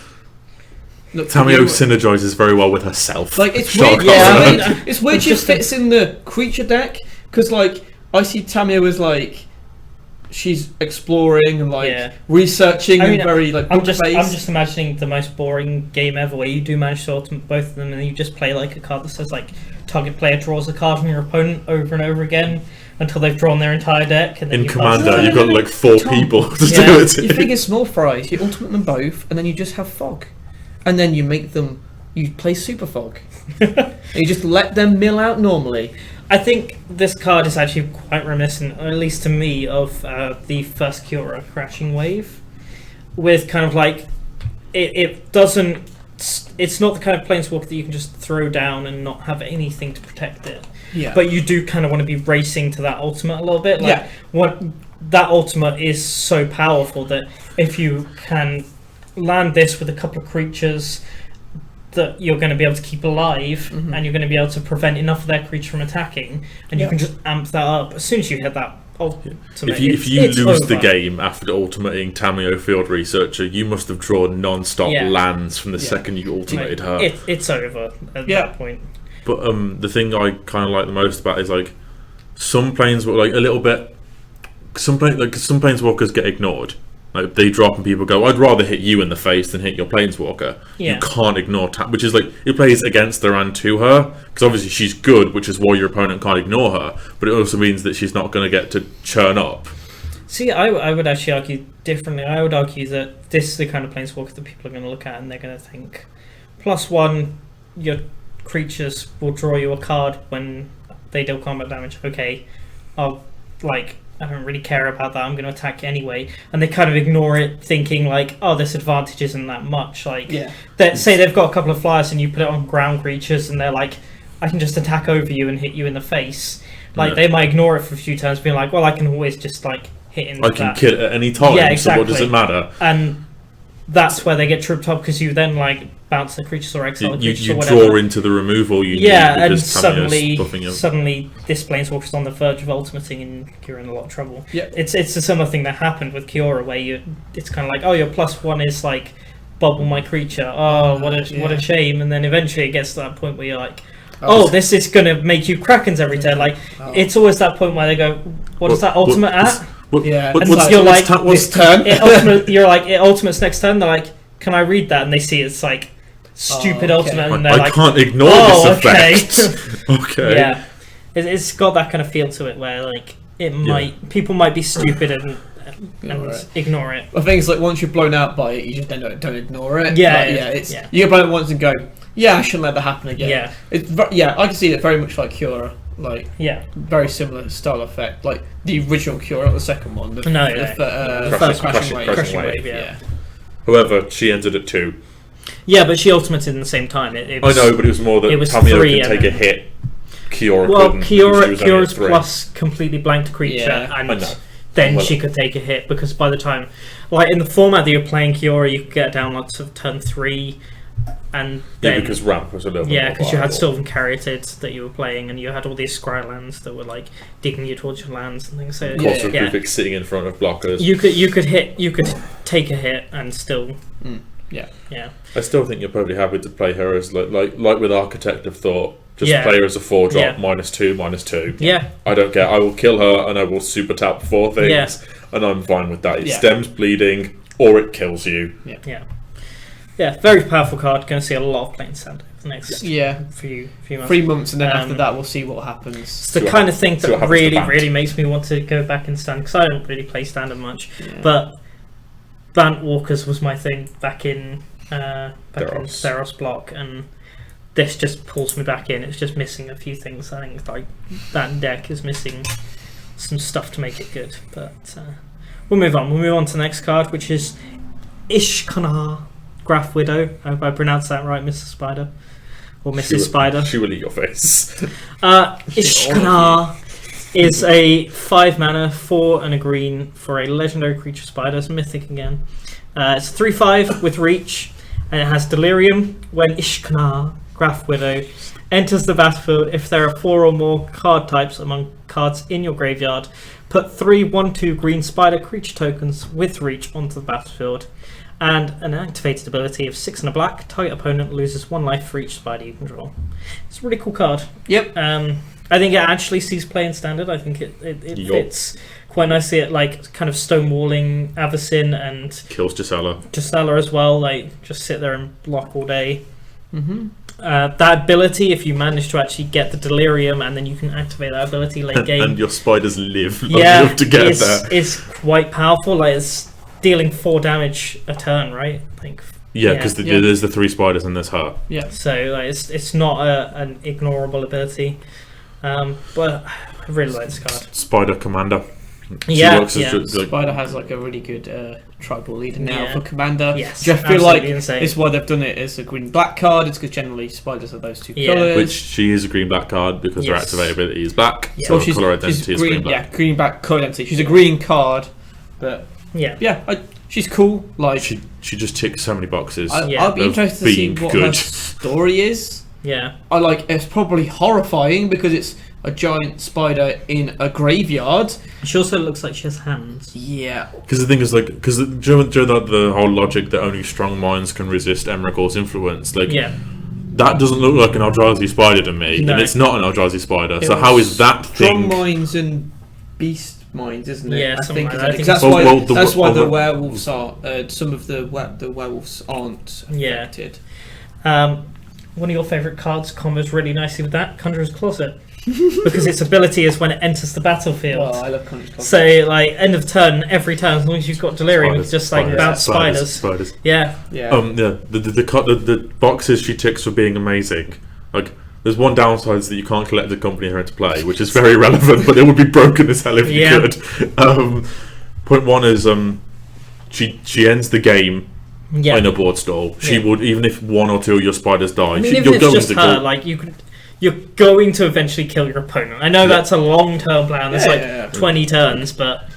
Look, Tamio you- synergizes very well with herself. Like, it's Shark weird. Yeah, Armor. I mean, it's weird. She Just fits in the creature deck because, like, I see Tamio as like she's exploring and like Yeah. researching I mean, and very like I'm just book-based. imagining the most boring game ever where you do manage to ultimate both of them and then you just play like a card that says like target player draws a card from your opponent over and over again until they've drawn their entire deck. And then In you Commander, pass- you've got like 4 people to Yeah. do it. You figure small fries, you ultimate them both, and then you just have fog, and then you make them. You play super fog. And you just let them mill out normally. I think this card is actually quite reminiscent, or at least to me, of the first Kiora Crashing Wave, with kind of like it doesn't. It's not the kind of planeswalker that you can just throw down and not have anything to protect it. Yeah. But you do kind of want to be racing to that ultimate a little bit. Like, Yeah. What that ultimate is so powerful that if you can land this with a couple of creatures that you're going to be able to keep alive, and you're going to be able to prevent enough of their creature from attacking, and you can just amp that up as soon as you hit that ultimate. If you it's lose the over. game after ultimating Tamio Field Researcher, you must have drawn non-stop Yeah. lands from the Yeah. second you ultimated her. It's over at Yeah. that point. But the thing I kind of like the most about it is like some planes were like a little bit. Some planeswalkers get ignored. Like they drop and people go, I'd rather hit you in the face than hit your planeswalker. Yeah. You can't ignore which is like it plays against her and to her because obviously she's good, which is why your opponent can't ignore her. But it also means that she's not going to get to churn up. See, I would actually argue differently. I would argue that this is the kind of planeswalker that people are going to look at and they're going to think, +1, your creatures will draw you a card when they deal combat damage. Okay, I don't really care about that. I'm going to attack anyway, and they kind of ignore it, thinking like, "Oh, this advantage isn't that much." Like, say they've got a couple of flyers and you put it on ground creatures, and they're like, "I can just attack over you and hit you in the face." Like they might ignore it for a few turns, being like, "Well, I can always just like hit in." I can kill it at any time. Yeah, exactly. So what does it matter? And that's where they get tripped up because you then like bounce the creatures or exile the creatures You or whatever. draw into the removal you need And because Tamio's buffing you. suddenly this planeswalker's on the verge of ultimating and you're in a lot of trouble. Yeah. It's a similar thing that happened with Kiora where it's kind of like, oh, your +1 is like bubble my creature. Oh, what a shame. And then eventually it gets to that point where you're like, oh, this is going to make you Krakens every turn. Like, it's always that point where they go, what is that ultimate at? And so you're like, this turn. You're like, it ultimates next turn. They're like, can I read that? And they see it's like stupid ultimate, and they're I like, can't ignore this effect. Okay. Yeah, it's got that kind of feel to it where like people might be stupid and ignore it. Well, things like once you're blown out by it, you just don't ignore it. Yeah, you get blown out once and go, I shouldn't let that happen again. Yeah, I can see it very much like Kiora, like very similar style effect, like the original Kiora, not the second one. The first Crashing Wave. Yeah. However, she ended at 2. Yeah, but she ultimated in the same time. It was, I know, but it was more that it was Tamio 3 can take a hit. Kiora well, couldn't. Because she was only Kiora's at 3. plus completely blanked creature, and I know. then she could take a hit because by the time, like in the format that you're playing Kiora, you could get down lots of turn 3, and then because ramp was a little bit more because you had viable. Sylvan Caryatid that you were playing, and you had all these scry lands that were like digging you towards your lands and things. So Prefix sitting in front of blockers. you could take a hit and still. Yeah. I still think you're probably happy to play her as like with Architect of Thought. Just play her as a 4-drop, -2/-2. Yeah. I don't care. I will kill her and I will super tap 4 things, and I'm fine with that. It stems bleeding or it kills you. Yeah. Yeah, very powerful card. Going to see a lot of playing standard the next few months. 3 months, and then after that, we'll see what happens. It's the kind of thing that really makes me want to go back in standard, because I don't really play standard much. Yeah. But Bant Walkers was my thing back in Theros block, and this just pulls me back in. It's just missing a few things. I think like that deck is missing some stuff to make it good. But we'll move on. We'll move on to the next card, which is Ishkanar Graf Widow. I hope I pronounced that right, Mr. Spider. Or Mrs. Spider. She will eat your face. Ishkanar is a 5 mana, 4 and a green for a legendary creature spider. It's mythic again. It's 3/5 with reach, and it has Delirium. When Ishkanar Graf Widow enters the battlefield, if there are 4 or more card types among cards in your graveyard, put 3 1/2 green spider creature tokens with reach onto the battlefield. And an activated ability of 6 and a black. Target opponent loses 1 life for each spider you control. It's a really cool card. Yep. I think it actually sees play in standard. I think it fits quite nicely at like kind of stonewalling Avacyn and kills Gisela as well. Like just sit there and block all day. Mm-hmm. That ability, if you manage to actually get the Delirium and then you can activate that ability late game, and your spiders live enough to get there, it's quite powerful. Like it's dealing 4 damage a turn, right? I think. Because there's the 3 spiders and there's her. Yeah. So like, it's not an ignorable ability, but I really like this card. Spider Commander. Spider has like a really good tribal leader now for Commander. Yes, I feel like it's why they've done it as a green-black card. It's because generally spiders are those 2 colours. Which she is a green-black card because her activated ability is black. Yeah. So her colour identity is green-black. Yeah, green-black colour identity. She's a green card, but she's cool. Like she just ticks so many boxes. I'd be interested to see what her story is. Yeah, it's probably horrifying because it's a giant spider in a graveyard. She also looks like she has hands. Yeah. Because the thing is, like, during the whole logic that only strong minds can resist Emrakul's influence, like, that doesn't look like an Eldrazi spider to me, and it's not an Eldrazi spider. So how is that strong minds and beast minds, isn't it? Yeah, I think that. That's why the werewolves are. Some of the werewolves aren't affected. One of your favourite cards combos really nicely with that, Conjurer's Closet. Because its ability is when it enters the battlefield. Oh, I love Conjurer's Closet. So, like, end of turn, every turn, as long as you've got Delirium, it's just like about spiders. Yeah. The boxes she ticks for being amazing. Like, there's one downside is that you can't collect the company her into play, which is very relevant, but it would be broken as hell if you could. Point 1 is she ends the game in a board stall. She would, even if 1 or 2 of your spiders die. I mean, even if it's just her, like, you're going to eventually kill your opponent. I know that's a long-term plan. There's 20 turns, but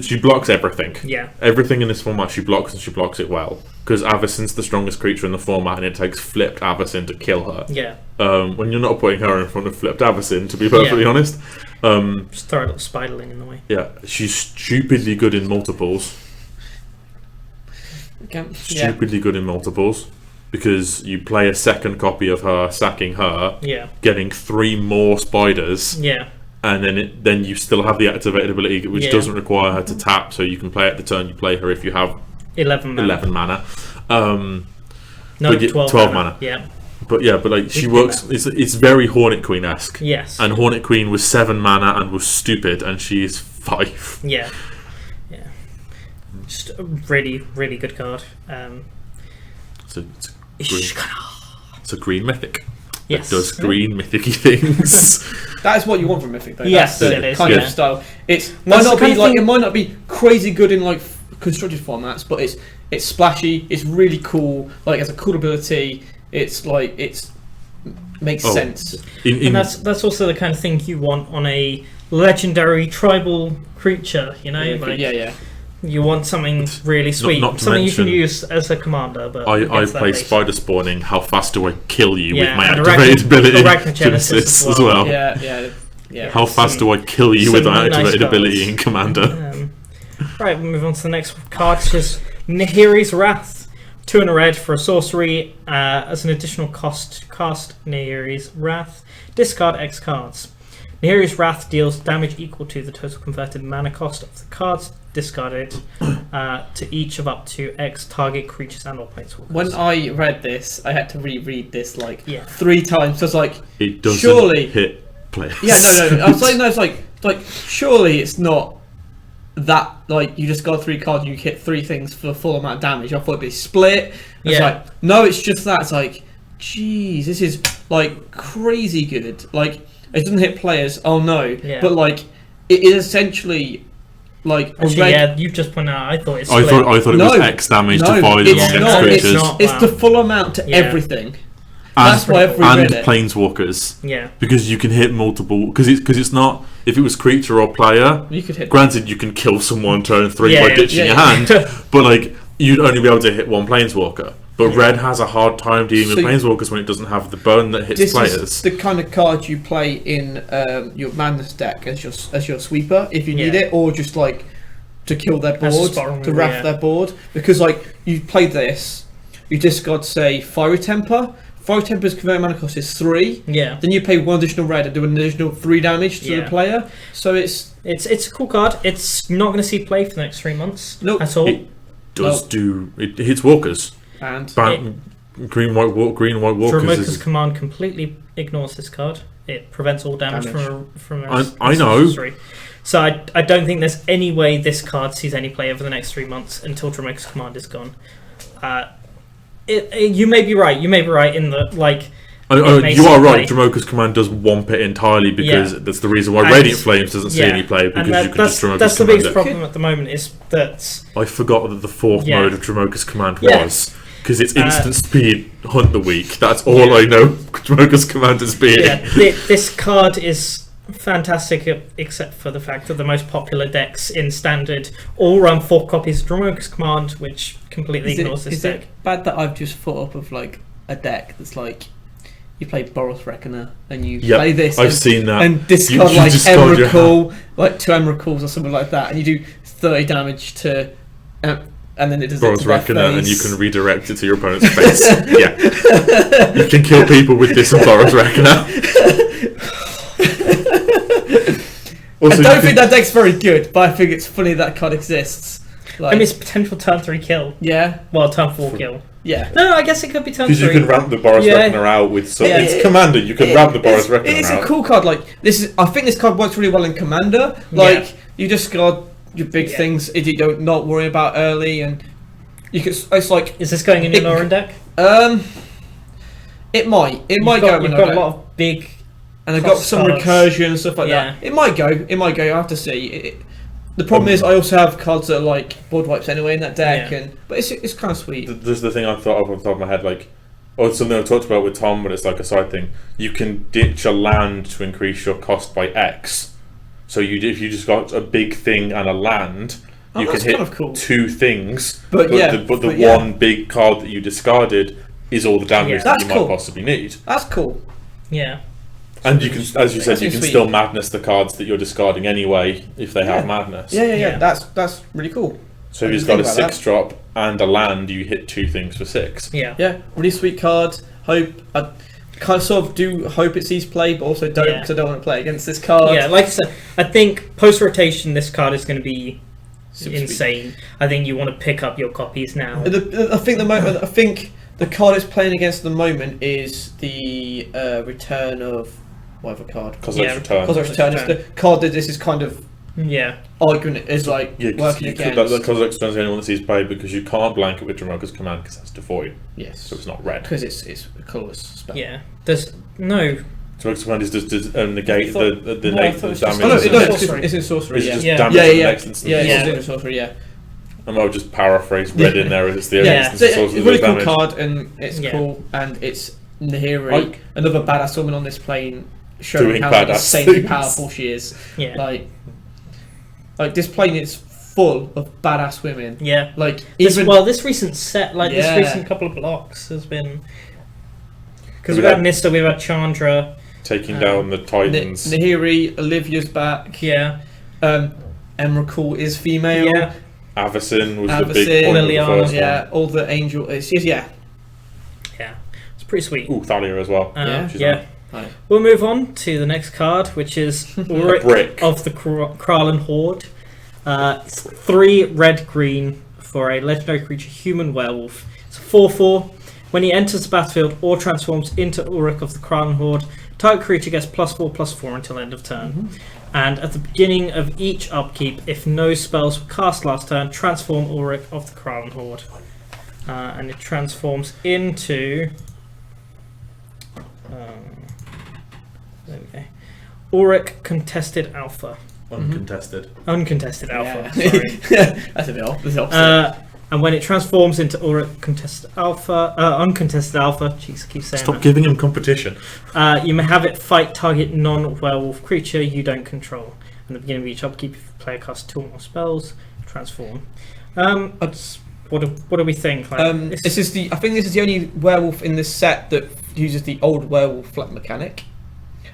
she blocks everything. Yeah, everything in this format she blocks, and she blocks it well. Because Avacyn's the strongest creature in the format, and it takes flipped Avacyn to kill her. Yeah. When you're not putting her in front of flipped Avacyn, to be perfectly honest. Just throw a little spiderling in the way. Yeah, she's stupidly good in multiples. Stupidly good in multiples. Because you play a second copy of her, sacking her, getting 3 more spiders, and then you still have the activated ability, which doesn't require her to tap, so you can play at the turn you play her if you have 11 mana. 12 mana. Yeah. But like she works. It's very Hornet Queen-esque. Yes. And Hornet Queen was 7 mana and was stupid, and she is 5. Yeah. Yeah. Just a really, really good card. It's a green mythic. Yes. It does green mythic-y things. That is what you want from mythic, though. Yes, that's it is. Kind of style. It might not be crazy good in like constructed formats, but it's splashy. It's really cool. Like, it's a cool ability. It's like makes sense. And that's also the kind of thing you want on a legendary tribal creature. You know, You want something really sweet, something you can use as a commander. But I play spider spawning. How fast do I kill you with my activated ability Genesis as well? Yeah. How fast do I kill you with my activated ability in Commander? Right, we'll move on to the next card, which is Nahiri's Wrath. 2 and a red for a sorcery. As an additional cost, cast Nahiri's Wrath. Discard X cards. Nahiri's Wrath deals damage equal to the total converted mana cost of the cards discarded to each of up to X target creatures and/or planeswalkers. When I read this, I had to reread this like Yeah. 3 times. So I was like, It doesn't surely hit players. Yeah, no. I was like, no, it's like surely it's not that like you just got 3 cards and you hit 3 things for the full amount of damage. I thought it'd be split. It's Yeah. like, no, it's just that. It's like, geez, this is like crazy good. Like it doesn't hit players. Oh no, Yeah. but like it is essentially like a Actually, red. yeah, you've just pointed out. I thought it's I split. thought it No. was X damage No, to 5 it's against not. creatures. It's not. It's Wow. the full amount to Yeah. everything. And, That's why every and read it. planeswalkers. Yeah. Because you can hit multiple. Because it's not. If it was creature or player, You could hit. granted you can kill someone turn 3 Yeah, by yeah, ditching your hand, but like you'd only be able to hit one planeswalker. But Yeah. red has a hard time dealing with So- planeswalkers when it doesn't have the burn that hits This players. is the kind of card you play in your madness deck as your sweeper if you need Yeah. it, or just like to kill their As a board, spot to remover, wrath yeah. their board. Because like you play this, you discard say Fiery Temper. Fiery Temper's converted mana cost is 3. Yeah. Then you pay 1 additional red and do an additional 3 damage to Yeah. the player. So it's It's a cool card. It's not going to see play for the next 3 months Nope. at all. It does do. It hits walkers. and Green white walkers. Dromoka's Is, command completely ignores this card. It prevents all damage. from I know. sorcery. So I don't think there's any way this card sees any play over the next 3 months until Dromoka's command is gone. You may be right. You may be right in the like. It you are may right. see Dromoka's command does womp it entirely because Yeah. that's the reason why And- Radiant Flames doesn't see any play because and you can just Dromoka's that's the command biggest it. problem at the moment is that I forgot that the 4th Yeah. mode of Dromoka's command Yeah. was because it's instant speed hunt the weak. That's all I know. Dromoka's command is being. this card is fantastic except for the fact that the most popular decks in standard all run 4 copies of Dromoka's command, which completely ignores this is deck. it bad that I've just thought up of like a deck that's like you play Boros Reckoner and you Yep, play this I've and, seen that. and discard You like discard your Emrakul, like 2 Emrakuls or something like that, and you do 30 damage to and then it does it Boros to their Reckoner, and you face. can redirect it to your opponent's face. Yeah, you can kill people with this and Boros Reckoner. Also, I don't think that deck's very good, but I think it's funny that card exists. Like, I mean, it's potential turn 3 kill. yeah, Well, turn 4 kill. yeah. No, I guess it could be turn 3. because you can ramp the Boros Yeah. Reckoner out with some. Yeah. It's Commander. You can ramp the Boros Reckoner It's out. a cool card. Like this is, I think this card works really well in Commander. Like you discard your big Yeah. things if you don't not worry about early, and you can. It's like Is this going in your Lauren deck? it might You've go. got, in you've my got a deck. lot of big. And they've got cost some cards. recursion and stuff like Yeah. that. It might go. I have to see. The problem is I also have cards that are like board wipes anyway in that deck, Yeah. but it's kind of sweet. This is the thing I thought of on the top of my head, like, or it's something I talked about with Tom, but it's like a side thing. You can ditch a land to increase your cost by X. So if you just got a big thing and a land, you can that's hit kind of cool. 2 things. But yeah, the but yeah. one big card that you discarded is all the damage Yeah. that That's you cool. might possibly need. That's cool. Yeah. And you can, as you said, That's you can sweet. still madness the cards that you're discarding anyway if they have madness. Yeah. Yeah. That's really cool. So I if you've didn't got a think about 6-drop and a land, you hit 2 things for 6. Yeah. Yeah, really sweet card. I kind of sort of do hope it sees play, but also don't Yeah. because I don't want to play against this card. Yeah, like I said, I think post rotation this card is going to be Super sweet. insane. I think you want to pick up your copies now. I think the card it's playing against at the moment is the return of whatever card. Kozilek's Return. Kozilek's Return is the card that this is kind of Yeah. arguing is like Yeah, working because against. Kozilek's Return is the only one that sees play because you can't blanket with Dromoka's command because that's devoid, Yes, so it's not red. because it's a colourless spell. Yeah. There's no. Dromoka's command is just to negate I thought- the no, I damage. thought it was Oh no, It's it in does. sorcery. It's in sorcery. It's Yeah. just Yeah. damage Yeah, in the yeah, next instance. yeah, Yeah. it's in sorcery. Yeah. And I'll just paraphrase red in there as it's the only Yeah. instance So of it's a sorcery really with cool damage. card, and it's Yeah. cool, and it's Nahiri, another badass woman on this plane, showing Doing how badass insanely things. powerful she is. Yeah. Like this plane is full of badass women. Yeah. Like This, even this recent set, like Yeah. this recent couple of blocks, has been. Because We we've had had- Nista, we've had Chandra. Taking down the Titans. Nahiri, Olivia's back. Yeah. Emrakul is female. Yeah. Avacyn was the Avacyn, big point of the Liliana, first Yeah, all the angel is yeah. Yeah. It's pretty sweet. one. Ooh, Thalia as well. Yeah. She's Yeah. nice. Right. We'll move on to the next card, which is Rick Brick. of the Kralin Horde. It's 3 red-green for a legendary creature, human werewolf. It's a 4/4. When he enters the battlefield or transforms into Ulrich of the Crown Horde, target creature gets +4/+4 until end of turn. And at the beginning of each upkeep, if no spells were cast last turn, transform Ulrich of the Crown Horde. And it transforms into... there we go. Ulrich Contested Alpha. Uncontested. Uncontested Alpha, Yeah. sorry. That's a bit off. That's opposite. And when it transforms into Ulrich Uncontested Alpha, jeez, I keep saying Stop that. giving him competition. You may have it fight target non-werewolf creature you don't control. At the beginning of each upkeep, if the player casts 2 or more spells, transform. What do we think? Like, I think this is the only werewolf in this set that uses the old werewolf flip mechanic.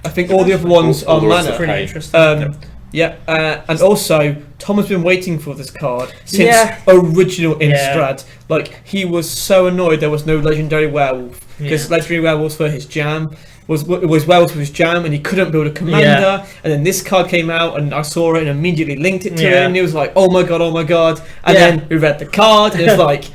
I think all the other ones are All the rest mana. are pretty Hey. interesting. And also Tom has been waiting for this card since Yeah. original Yeah. Innistrad. Like, he was so annoyed there was no legendary werewolf because Yeah. legendary werewolves were his jam. Was werewolves for his jam, and he couldn't build a commander. Yeah. And then this card came out, and I saw it and immediately linked it to Yeah. it, and he was like, "Oh my god, oh my god!" And Yeah. then we read the card, and it's like,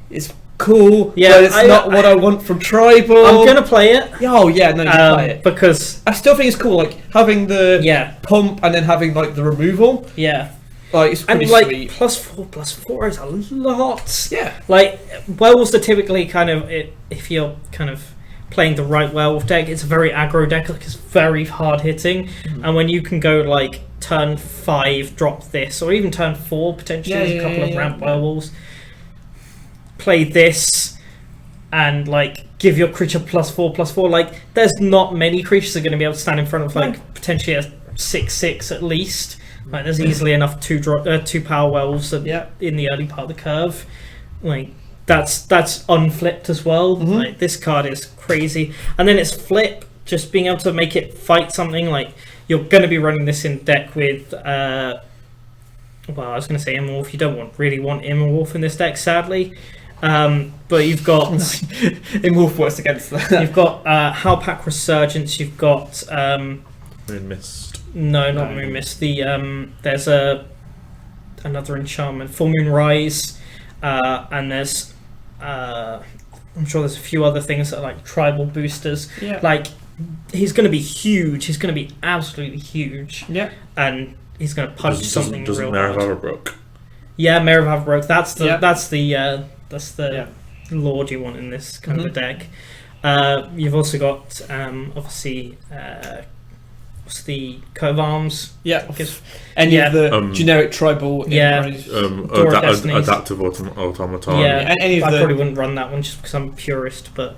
it's cool, Yeah, but it's not what I want from tribal. I'm gonna play it Oh yeah, no, you can play it. because I still think it's cool, like having the yeah, pump and then having like the removal. yeah, Like, it's pretty and like sweet. +4/+4 is a lot. Yeah. Like werewolves are typically kind of if you're kind of playing the right werewolf deck, it's a very aggro deck. Like, it's very hard hitting, and when you can go like turn 5, drop this, or even turn 4 potentially, Yeah, with yeah, a couple yeah, of yeah. ramp werewolves, play this, and like give your creature +4/+4. Like, there's not many creatures that are going to be able to stand in front of like potentially a 6/6 at least. Like, there's easily enough 2 power werewolves in the early part of the curve. Like, that's unflipped as well. Like, this card is crazy, and then it's flip. Just being able to make it fight something, like, you're going to be running this in deck with. Well, I was going to say Immorph. You don't really want Immorph in this deck, sadly. But you've got Immorph works against that. you've got Howlpack Resurgence. You've got Moon Mist. no, not Moon Mist. There's another enchantment, Full Moon Rise, and there's I'm sure there's a few other things that are like tribal boosters. Yeah. Like, he's going to be huge. He's going to be absolutely huge, Yeah. and he's going to punch something Doesn't real Mare of hard. Avabrook. Yeah, Mare of Avabrook. That's the Yeah. that's the Yeah. lord you want in this kind of a Mhm. deck. You've also got obviously what's the Coat of Arms? Yeah. Because- Any yeah. of the generic tribal Yeah. imageries. Door of Destinies. Adaptive Automaton. Yeah, any of I the- probably wouldn't run that one just because I'm a purist, but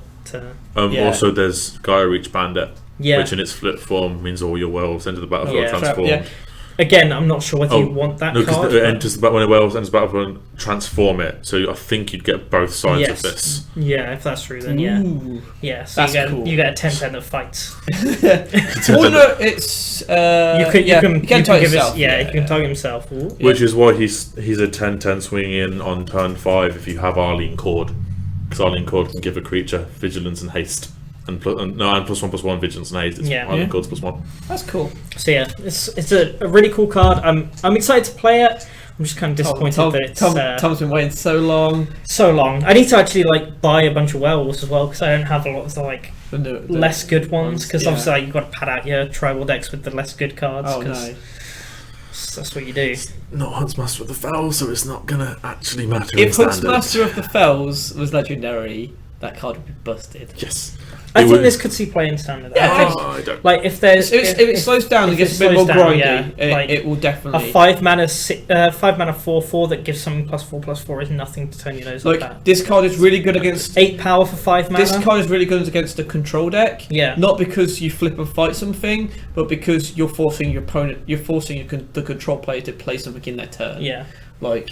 Yeah. Also, there's Gaia Reach Bandit, yeah. which in its flip form means all your werewolves enter the battlefield Yeah. transform. Yeah. Again, I'm not sure whether you Oh, want that No, because card. it but- enters when a werewolf enters the battlefield, transform it. So I think you'd get both sides Yes. of this. Yeah, if that's true, then yeah. Ooh. Yeah, so That's you get cool. you get a 10/10 that fights. Oh no, it's you can target give yourself. It, yeah, you can target himself. Ooh. Which is why he's a 10/10 swinging in on turn 5 if you have Arlene Cord. Because Arlene Cord can give a creature vigilance and haste. And +1/+1 vigilance and haste. It's Yeah. Arlene Yeah. Cord's +1. That's cool. So yeah, it's a really cool card. I'm excited to play it. I'm just kind of disappointed that it's Tom's been waiting so long. so long. I need to actually like buy a bunch of werewolves as well because I don't have a lot of the like The less good ones. Because yeah. obviously like, you've got to pad out your tribal decks with the less good cards. Oh 'cause no. that's what you do. Not Huntsmaster of the Fell, so it's not going to actually matter If in standard. Huntsmaster of the Fells was legendary, that card would be busted. Yes. I It think would- this could see play in standard. Yeah, I think, I don't. like if there's If it slows down and if gets it a bit more slows down, grindy, yeah, like, it will a definitely. 5-mana 4/4 that gives something +4/+4 is nothing to turn your nose like Like, that. this card is really good against. 8 power for 5 mana. This card is really good against a control deck. Yeah. Not because you flip and fight something, but because you're forcing your opponent, you're forcing the control player to play something in their turn. Yeah. Like,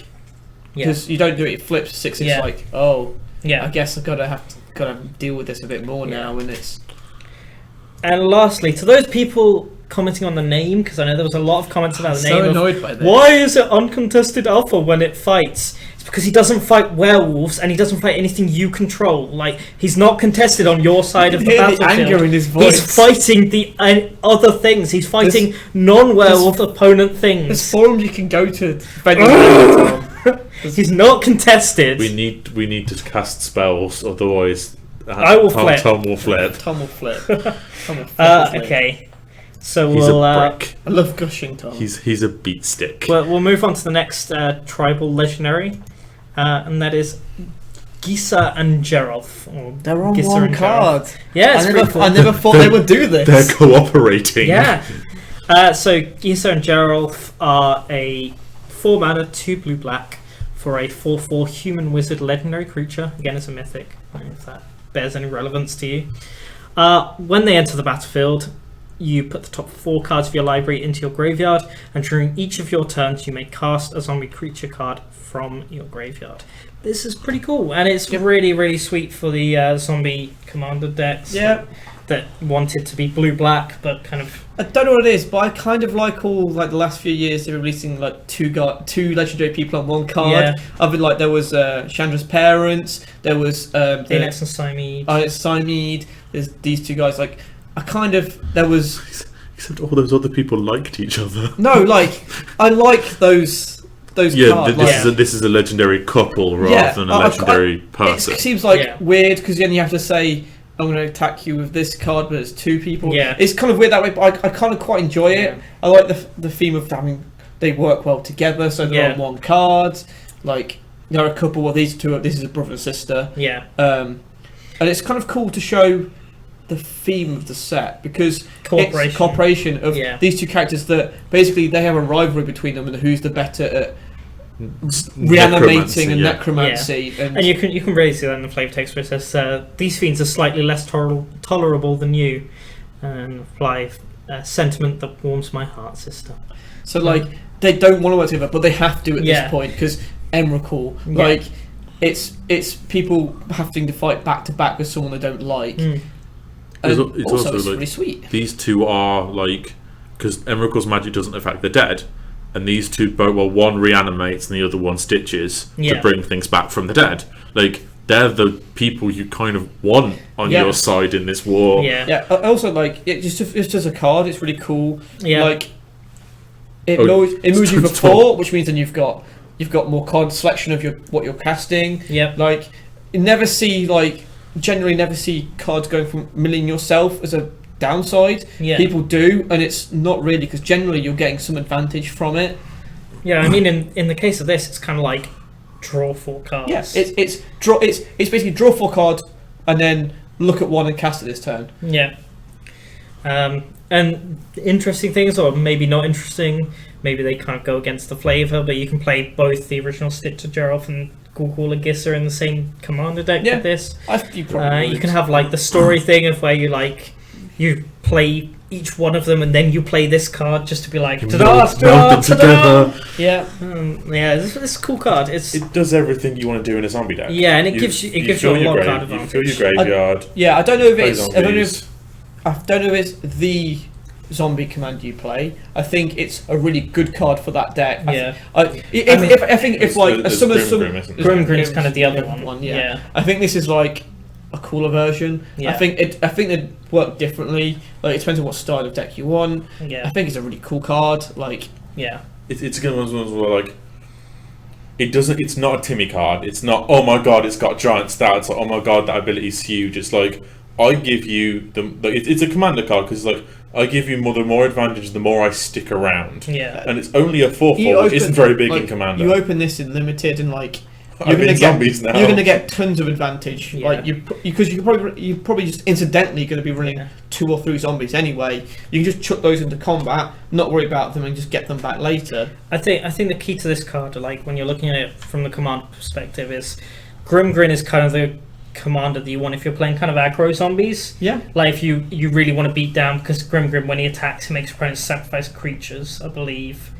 Yeah. because you don't do it, it flips 6. It's Yeah. like, oh, I Yeah. guess I've gotta deal with this a bit more Yeah. now, and it's. And lastly, to those people commenting on the name, because I know there was a lot of comments about the So name. annoyed by this. Why is it uncontested alpha when it fights? It's because he doesn't fight werewolves and he doesn't fight anything you control. Like, he's not contested on your side of the Hear the battlefield. anger in his voice. He's fighting the other things. He's fighting non-werewolf opponent things. There's forums you can go to. Defend him, Tom. He's not contested. We need to cast spells, otherwise I will flip. Tom will flip. Tom will flip. Tom will flip. Okay, so He's we'll a brick. I love gushing, Tom. He's a beat stick. we'll move on to the next tribal legendary, and that is Gisa and Geralf. Or They're on Gisa one and Geralf. card. Yeah, it's pretty cool. I never thought they would do this. They're cooperating. Yeah. So Gisa and Geralf are a 4 mana, 2 blue black for a 4/4 human wizard legendary creature. Again, it's a mythic, if that bears any relevance to you. When they enter the battlefield, you put the top 4 cards of your library into your graveyard, and during each of your turns, you may cast a zombie creature card from your graveyard. This is pretty cool, and it's really, really sweet for the zombie commander decks. Yeah. That wanted to be blue-black, but kind of... I don't know what it is, but I kind of like all like the last few years they're releasing like two legendary people on one card. Yeah. I've been like there was Chandra's parents, there was Phoenix and Siamese. Siamede. There's these two guys. Like I kind of there was Except all those other people liked each other. no like I like those Yeah, cards. this is a legendary couple rather than a legendary person. It seems like weird because then you have to say I'm going to attack you with this card, but it's 2 people. Yeah. It's kind of weird that way, but I kind of quite enjoy it. Yeah. I like the theme of having they work well together, so they're on one card. Like there are a couple. Well, these two. This is a brother and sister. Yeah. And it's kind of cool to show the theme of the set because it's cooperation of these two characters that basically they have a rivalry between them and who's the better at reanimating and necromancy. Yeah. And you can really see that in the flavor text where it says these fiends are slightly less tolerable than you, and apply a sentiment that warms my heart, sister. So like they don't want to work together, but they have to at this point because Emrakul, like it's people having to fight back to back with someone they don't like. And it's also it's like, really sweet. These two are like, because Emrakul's magic doesn't affect the dead, and these two both, well, one reanimates and the other one stitches to bring things back from the dead. Like they're the people you kind of want on your side in this war. Yeah. Also, like it's just a card. It's really cool. Yeah. Like it moves you for 4, which means then you've got more card selection of what you're casting. Yeah. Like generally never see cards going from milling yourself as a downside. Yeah. People do, and it's not really because generally you're getting some advantage from it. Yeah, I mean, in the case of this, it's kind of like draw 4 cards. Yeah, it's basically draw 4 cards and then look at one and cast it this turn. Yeah. And interesting things, or maybe not interesting, maybe they kind of go against the flavour, but you can play both the original Stitch to Geralf and Gulgul and Gissa in the same commander deck with this. You can have like the story thing of where you play each one of them and then you play this card just to be like, ta-da, ta-da, ta-da! Yeah. This is a cool card. It does everything you want to do in a zombie deck. Yeah, and it gives you a lot of card advantage. You fill your graveyard. I don't know if it's the zombie command you play. I think it's a really good card for that deck. Yeah. I think if like some Grimgrim's kind of the other one. Yeah. I think this is like a cooler version. Yeah. I think they'd work differently. Like it depends on what style of deck you want. Yeah. I think it's a really cool card. Like it's one of those ones where like it's not a Timmy card. It's not, oh my god, it's got giant stats. Like, oh my god, that ability's huge. It's like, I give you it's a commander card because it's like, I give you the more advantage the more I stick around. Yeah. And it's only a 4/4, which isn't very big in commander. You open this in limited and like you're going to get tons of advantage. Yeah. Like because you're probably just incidentally going to be running 2 or 3 zombies anyway. You can just chuck those into combat, not worry about them, and just get them back later. I think the key to this card, like when you're looking at it from the command perspective, is Grimgrin is kind of the commander that you want if you're playing kind of aggro zombies. Yeah. Like if you really want to beat down, because Grimgrim, when he attacks, he makes opponents sacrifice creatures, I believe.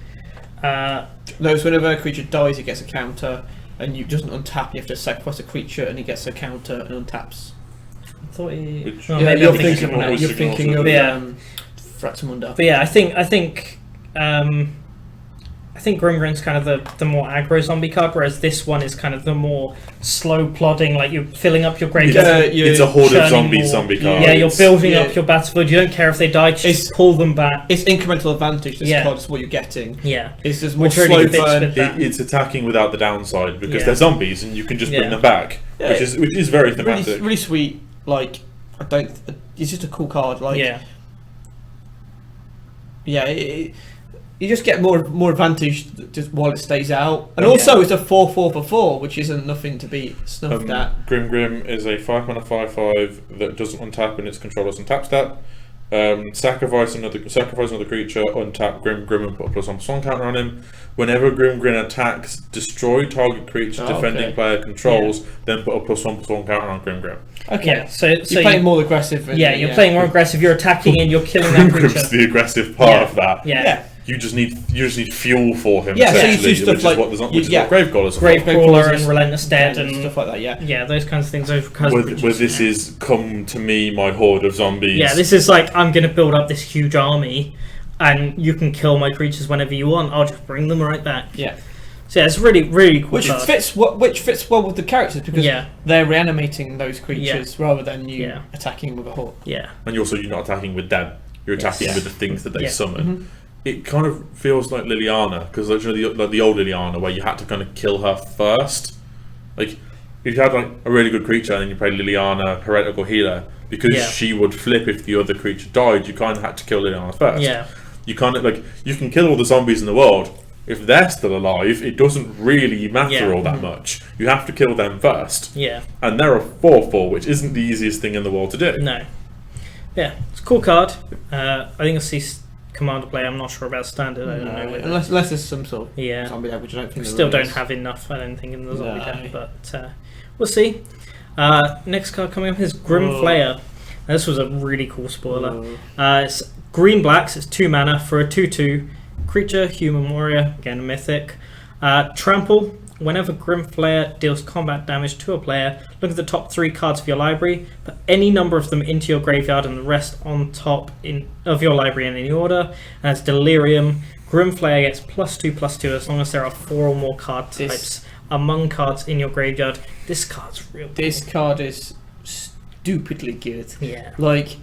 No, so whenever a creature dies, he gets a counter, and you doesn't untap. You have to sacrifice a creature, and he gets a counter and untaps. I thought you're thinking of Fraxamunda. But yeah, I think Grimgrim's kind of the more aggro zombie card, whereas this one is kind of the more slow plodding, like you're filling up your graveyard. It's a horde of zombie card. Yeah, you're building up your battlefield. You don't care if they die, just pull them back. It's incremental advantage, this card is what you're getting. Yeah. It's just more slow burn. It's attacking without the downside, because they're zombies and you can just bring them back, which is very thematic. Really sweet, like, it's just a cool card, like... You just get more advantage just while it stays out, and also it's a 4/4 for 4, which isn't nothing to be snuffed at. Grim is a 5-mana 5/5 that doesn't untap in its controller's untap step. Sacrifice another creature, untap Grim, and put a +1/+1 counter on him. Whenever Grim attacks, destroy target creature defending player controls, then put a +1/+1 counter on Grim. Okay, so you're playing more aggressive. You're playing more aggressive. You're attacking and you're killing that creature. Grim's the aggressive part of that. Yeah. You just need fuel for him. Yeah, so you do stuff like what Gravecrawlers are. Gravecrawler and Relentless Dead and stuff like that. Yeah, those kinds of things. Where this is come to me, my horde of zombies. Yeah, this is like I'm going to build up this huge army, and you can kill my creatures whenever you want. I'll just bring them right back. Yeah. So yeah, it's really really cool. Which fits well with the characters, because they're reanimating those creatures rather than you attacking with a horde. Yeah. And you're not attacking with them. You're attacking with the things that they summon. Mm-hmm. It kind of feels like Liliana, because like the old Liliana, where you had to kind of kill her first. Like if you had like a really good creature and then you played Liliana, Heretical Healer, because she would flip if the other creature died. You kind of had to kill Liliana first. Yeah. You kind of like you can kill all the zombies in the world. If they're still alive, it doesn't really matter all that much. You have to kill them first. Yeah. And they're a 4/4, which isn't the easiest thing in the world to do. No. Yeah, it's a cool card. I think I'll see Commander play. I'm not sure about Standard. I don't know. Unless there's some sort of zombie deck, which I don't think still don't have enough, I don't think, in the zombie deck. But we'll see. Next card coming up is Grim Flayer. Now, this was a really cool spoiler. It's green blacks. It's 2 mana for a 2/2 creature, human warrior. Again, a mythic. Trample. Whenever Grim Flayer deals combat damage to a player, look at the top 3 cards of your library, put any number of them into your graveyard and the rest on top of your library in any order. And it's Delirium. Grim Flayer gets +2/+2 as long as there are 4 or more card types among cards in your graveyard. This card's real. This card is stupidly good. Yeah. Like,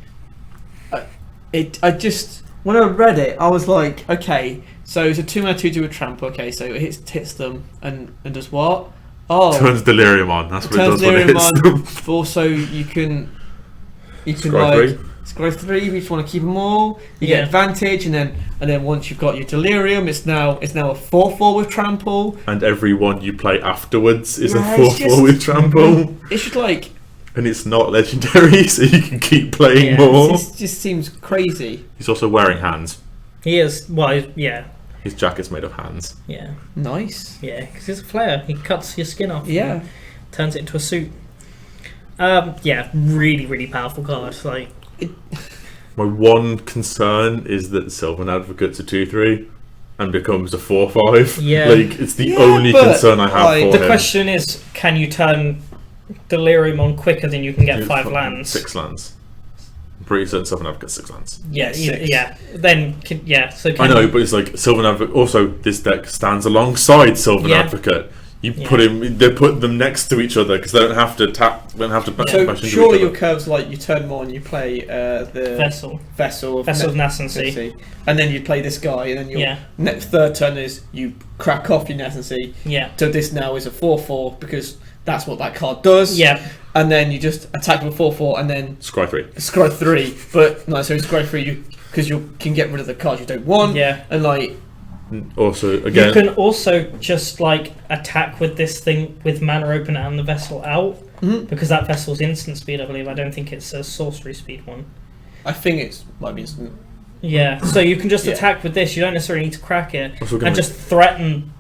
I just, when I read it, I was like, okay, so it's a 2-mana 2/2 with trample. Okay, so it hits them and does what? Oh, turns Delirium on. That's what it does when it hits them. But also you can scry 3. You just want to keep them all. You get advantage, and then once you've got your Delirium, it's now a 4/4 with trample. And every one you play afterwards is a 4/4 with trample. It's just like. And it's not legendary, so you can keep playing more. It just seems crazy. He's also wearing hands. He is. Well, yeah. His jacket's made of hands. Yeah. Nice. Yeah, because he's a Flayer. He cuts your skin off. Yeah. Turns it into a suit. Yeah, really, really powerful card. Like, my one concern is that Sylvan Advocate's a 2/3 and becomes a 4/5. Yeah. Like, it's the only concern I have for him. The question is, can you turn Delirium on quicker than you can get 5 lands? 6 lands. I'm pretty certain Sylvan Advocate's 6 lands. Yeah, yeah. Then, I know, but it's like Sylvan Advocate. Also, this deck stands alongside Sylvan Advocate. You they put them next to each other because they don't have to tap. They don't have to bash into each other. Surely your curves, like, you turn them on, you play the Vessel of Nascency, and then you play this guy, and then your next third turn is you crack off your Nascency. Yeah. So this now is a 4/4 because that's what that card does. Yeah. And then you just attack with 4/4 and then scry 3. Scry 3, but no, so scry 3 because you can get rid of the cards you don't want. Yeah. And like. Also, again, you can also just like attack with this thing with mana opener and the vessel out, because that vessel's instant speed, I believe. I don't think it's a sorcery speed one. I think it might be instant. Yeah, so you can just attack with this. You don't necessarily need to crack it, and just threaten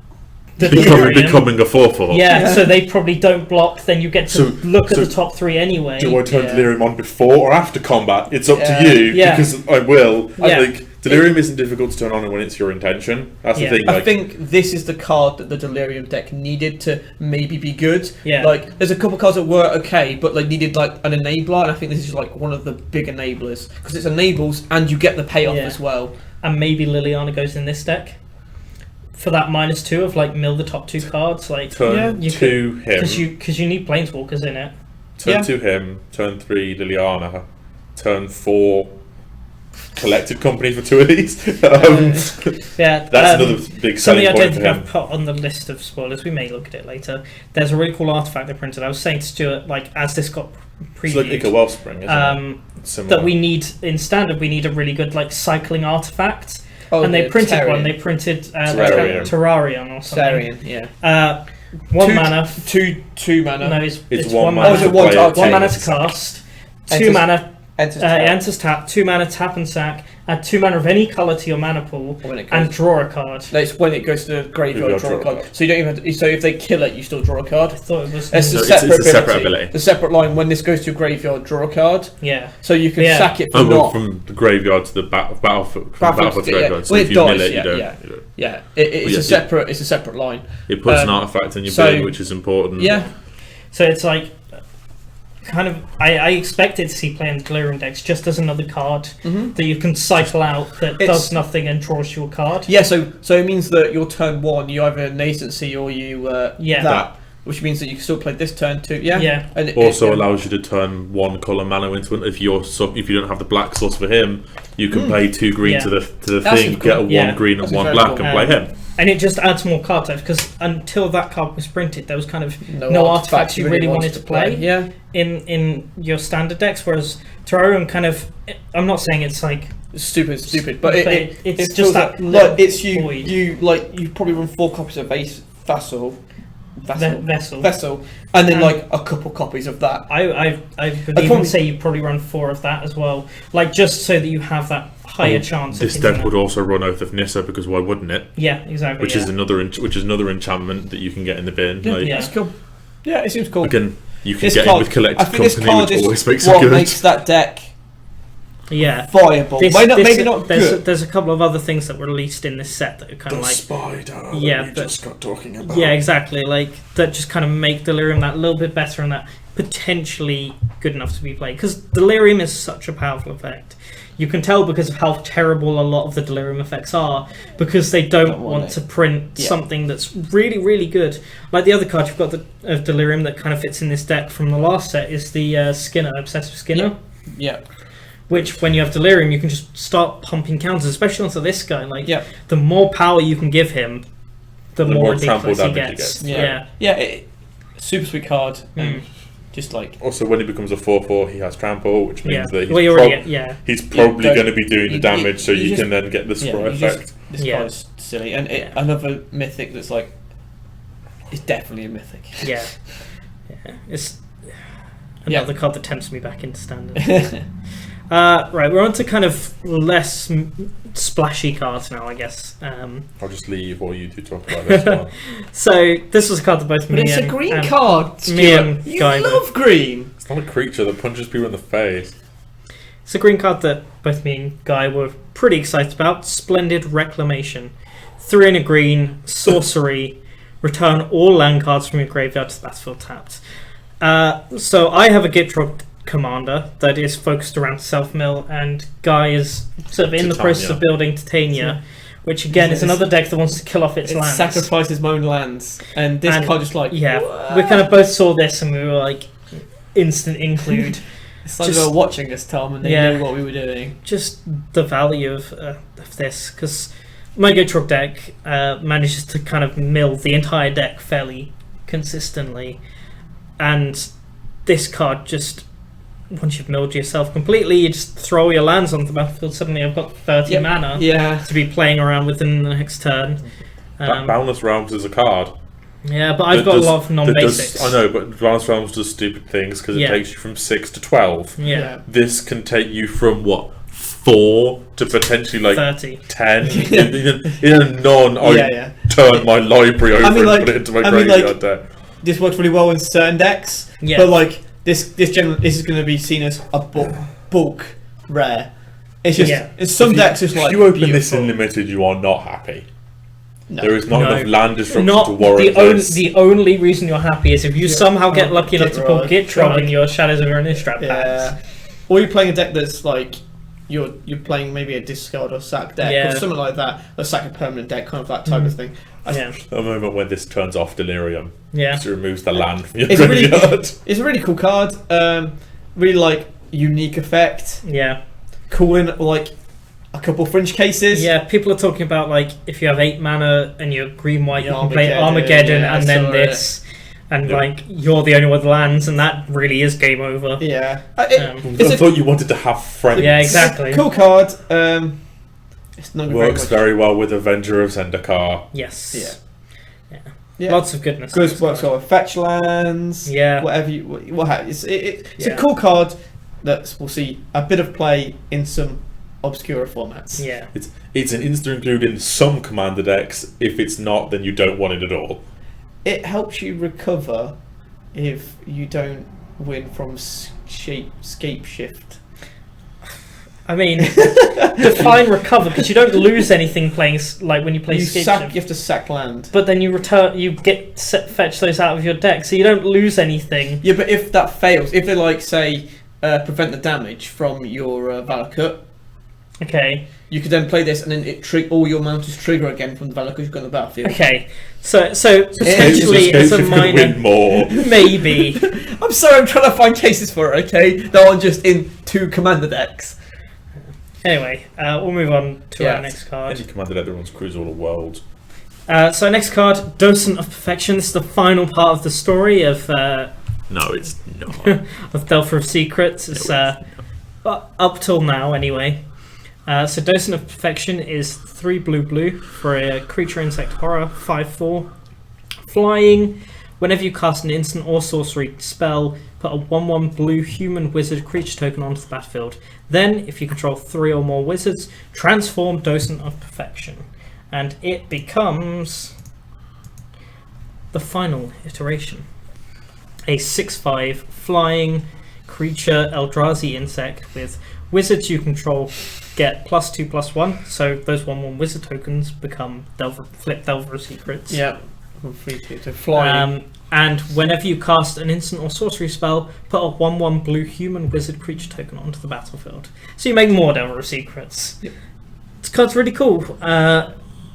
the becoming a 4/4. Yeah, so they probably don't block. Then you get to look at the top 3 anyway. Do I turn Delirium on before or after combat? It's up to you because I will. I think Delirium isn't difficult to turn on when it's your intention. That's the thing. I think this is the card that the Delirium deck needed to maybe be good. Yeah. Like, there's a couple cards that were okay, but like needed like an enabler, and I think this is like one of the big enablers because it enables and you get the payoff as well. And maybe Liliana goes in this deck for that -2 of like mill the top 2 cards. Like turn 2 him because you need Planeswalkers in it. Turn 2 him. Turn 3 Liliana. Turn 4 Collected Company for 2 of these. Yeah, that's another big selling something I point don't for think him. I've put on the list of spoilers. We may look at it later. There's a really cool artifact they printed. I was saying to Stuart, like as this got It's like previewed, Ica Wellspring, isn't it? that we need in standard. We need a really good like cycling artifact. Oh, And they printed Tarion. one. They printed Terrarium. Terrarium or something. Tarion, yeah. 1 mana. Two mana. No, it's It's 1 1 mana. mana. Oh, is it to one play to- it. 1 mana to cast. 2 Enters- mana. Enters It tap. enters tap. 2 mana tap and sack. Add 2 mana of any color to your mana pool When it and goes, draw a card. it's when it goes to the graveyard, draw a card. So you don't even have to, so if they kill it, you still draw a card. I thought it was. It's No, a it's separate a separate ability. The separate line, when this goes to your graveyard, draw a card. Yeah. So you can Yeah. sack it for Oh, well, not. from the graveyard to the battlefield Battlefield, to yeah. graveyard. So Well, if it you mill does, it, yeah, you don't. yeah. You don't. Yeah, it's yeah, a separate. It's a separate line. It puts an artifact in your so- bin, which is important. Yeah, So it's like, kind of, I expected to see play in the Delirium decks just as another card that you can cycle out that It's- does nothing and draws you a card. yeah. So it means that your turn 1, you either nascency or you Yeah. that, which means that you can still play this turn too. Yeah, Yeah. And it Also it- allows you to turn 1 colour mana into it. If if you don't have the black source for him, you can pay 2 green Yeah. to the That's thing, cool. get a 1 Yeah. green and That's 1 very black, cool. and play him. And it just adds more card types because until that card was printed, there was kind of no, no artifacts you really wanted to play Yeah, in your standard decks. Whereas Terrarium kind of, I'm not saying it's like it's stupid, but it's it just feels that like, little it's you. void. You probably run 4 copies of Vessel, Vessel. and then like a couple copies of that. I would I'd even probably- say you probably run 4 of that as well, like just so that you have that higher chance. This of deck hitting would that. also run Oath of Nissa, because why wouldn't it? Yeah, exactly. Which yeah. is another enchantment that you can get in the bin. Yeah, Like, Yeah. it's cool. Yeah, it seems cool. Again, you can This get card- in with Collected I think this Company, card which is always makes it what good. makes that deck Yeah. viable. Maybe not good. There's a couple of other things that were released in this set that are kind of like spider Yeah, that we but- just got talking about. yeah, exactly, like that just kind of make Delirium that little bit better and that potentially good enough to be played because Delirium is such a powerful effect. You can tell because of how terrible a lot of the Delirium effects are because they don't want to print something that's really, really good. Like the other card you've got of Delirium that kind of fits in this deck from the last set is the Skinner, Obsessive Skinner. Yeah. Which, when you have Delirium, you can just start pumping counters, especially onto this guy. Like, Yeah. the more power you can give him, the more more trample ridiculous he damage he gets. gets. Yeah. Yeah. Super sweet card. Mm. Just like Also, when he becomes a 4/4, he has trample, which means that Well, you he's, already get, he's probably don't- going to be doing the you- damage, so you you just- can then get the sprawl you just- effect. this Yeah. card is silly, and Yeah. another mythic that's like it's definitely a mythic. yeah. It's another card that tempts me back into standard. Right, we're on to kind of less splashy cards now, I guess. I'll just leave while you two talk about this one. So, this was a card that both But me it's and... a green and card. me Stuart. and You Guy love green. It's not a creature that punches people in the face. It's a green card that both me and Guy were pretty excited about. Splendid Reclamation. 3 and a green, sorcery. Return all land cards from your graveyard to the battlefield tapped. So I have a Gitrog commander that is focused around self-mill, and Guy is sort of in the process of building Titania, which again is another deck that wants to kill off its It lands. sacrifices my own lands, and this And- card just like Yeah, what? we kind of both saw this and we were like, instant include. It's like just- they were watching this, Tom, and they Yeah. knew what we were doing. Just the value of this, because my Gitrog deck manages to kind of mill the entire deck fairly consistently, and this card just, once you've milled yourself completely, you just throw your lands onto the battlefield. Suddenly I've got 30 mana to be playing around with in the next turn. Boundless Realms is a card. Yeah, but I've got a lot of non-basics. I know, but Boundless Realms does stupid things because it takes you from 6 to 12. Yeah. This can take you from, 4 to potentially 30. 10. in a I turn my library over and put it into my graveyard deck. This works really well in certain decks, but like this is going to be seen as a bulk rare, It's just it's some decks just like if you open this beautiful. in limited, you are not happy. No. There is not enough land disruption Not to warrant this. the only reason you're happy is if you somehow get lucky enough to pull Gitrog in your Shadows of Innistrad packs. Or you're playing a deck that's like you're playing maybe a discard or sack deck or something like that, a sack a permanent deck, kind of that type of thing. A moment when this turns off Delirium. Yeah. It removes the land from your It's graveyard. It's a really cool card. Really like unique effect. Yeah. Cool in like a couple fringe cases. Yeah, people are talking about like if you have 8 mana and you're green white, you can play Armageddon, Armageddon and then this. And like you're the only one with lands, and that really is game over. Yeah. I thought you wanted to have friends. Yeah, exactly. Cool card. It's not Works very well with Avenger of Zendikar. Yes. Yeah. Lots of goodness. Good works well with fetch lands. Yeah. Whatever you what have it's a cool card that will see a bit of play in some obscure formats. Yeah. It's an instant include in some commander decks. If it's not, then you don't want it at all. It helps you recover if you don't win from scape shift. I mean, define recover because you don't lose anything playing like when you play Scape Shift. You have to sack land. But then you fetch those out of your deck, so you don't lose anything. Yeah, but if that fails, if they like say prevent the damage from your Valakut, okay, you could then play this and then all your mountains trigger again from the Valakut you've got on the battlefield. Okay, so potentially Escape as a Shift could minor, win more. maybe. I'm sorry, I'm trying to find cases for it. Okay, that aren't just in 2 commander decks. Anyway, we'll move on to our next card. Any commander deck that runs Cruise All the World. So next card, Docent of Perfection. This is the final part of the story of No, it's not. of Delver of Secrets. It's up till now anyway. So Docent of Perfection is 3 blue for a creature insect horror, 5/4. Flying. Whenever you cast an instant or sorcery spell, put a 1/1 blue human wizard creature token onto the battlefield. Then, if you control 3 or more wizards, transform Docent of Perfection. And it becomes the final iteration. A 6/5 flying creature Eldrazi insect with wizards you control get +2/+1. So those 1/1 wizard tokens become flip Delver of Secrets. Yeah. Free to fly. And whenever you cast an instant or sorcery spell, put a 1/1 blue human wizard creature token onto the battlefield. So you make more Delver of Secrets. Yep. This card's really cool. Yeah,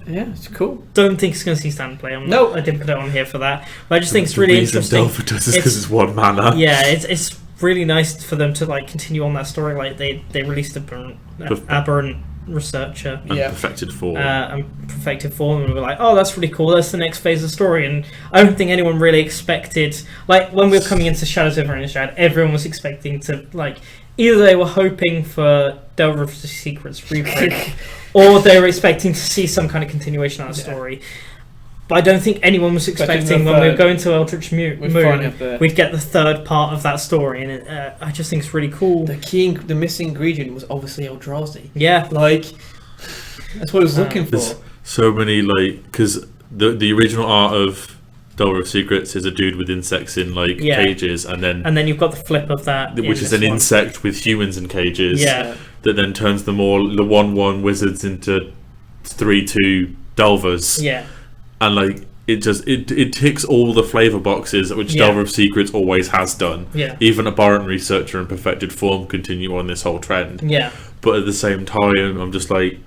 it's cool. Don't think it's going to see standard play. No. I didn't put it on here for that. But I just think it's really interesting. Delver does this because it's 1 mana. Yeah, it's really nice for them to like continue on that story. Like they released Aberrant Researcher And Perfected Form. and Perfected Form, and we were like, oh, that's really cool. That's the next phase of the story. And I don't think anyone really expected, like when we were coming into Shadows of Innistrad, everyone was expecting to like either they were hoping for Delver of Secrets reprint, or they were expecting to see some kind of continuation of that story. But I don't think anyone was expecting when we were going to Eldritch Moon, we'd get the third part of that story, and I just think it's really cool. The missing ingredient was obviously Eldrazi. Yeah, like that's what I was looking for. There's so many because the original art of Delver of Secrets is a dude with insects in cages, and then you've got the flip of that, which is an insect with humans in cages. Yeah, that then turns the 1/1 wizards into 3/2 Delvers. Yeah. And it ticks all the flavor boxes which Delver of Secrets always has done. Yeah. Even Abhorrent Researcher and Perfected Form continue on this whole trend. Yeah. But at the same time, I'm just like,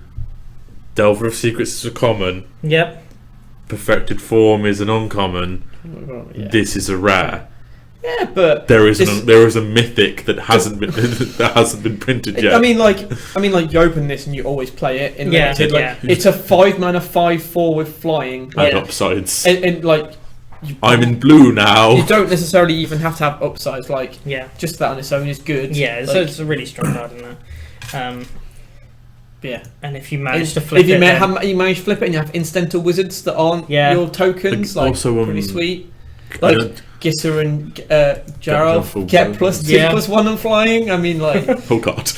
Delver of Secrets is a common. Yep. Perfected Form is an uncommon. Yeah. This is a rare. Yeah, but there is a mythic that hasn't been printed yet. I mean, you open this and you always play it. In limited, it's a 5 mana 5/4 with flying and upsides. And I'm in blue now. You don't necessarily even have to have upsides. Just that on its own is good. Yeah, so it's a really strong card in there. Yeah, and if you manage to flip you manage to flip it, and you have incidental wizards that aren't your tokens. Also, pretty sweet. Gisser and Jarov get +2/+1 on flying. I mean, oh god.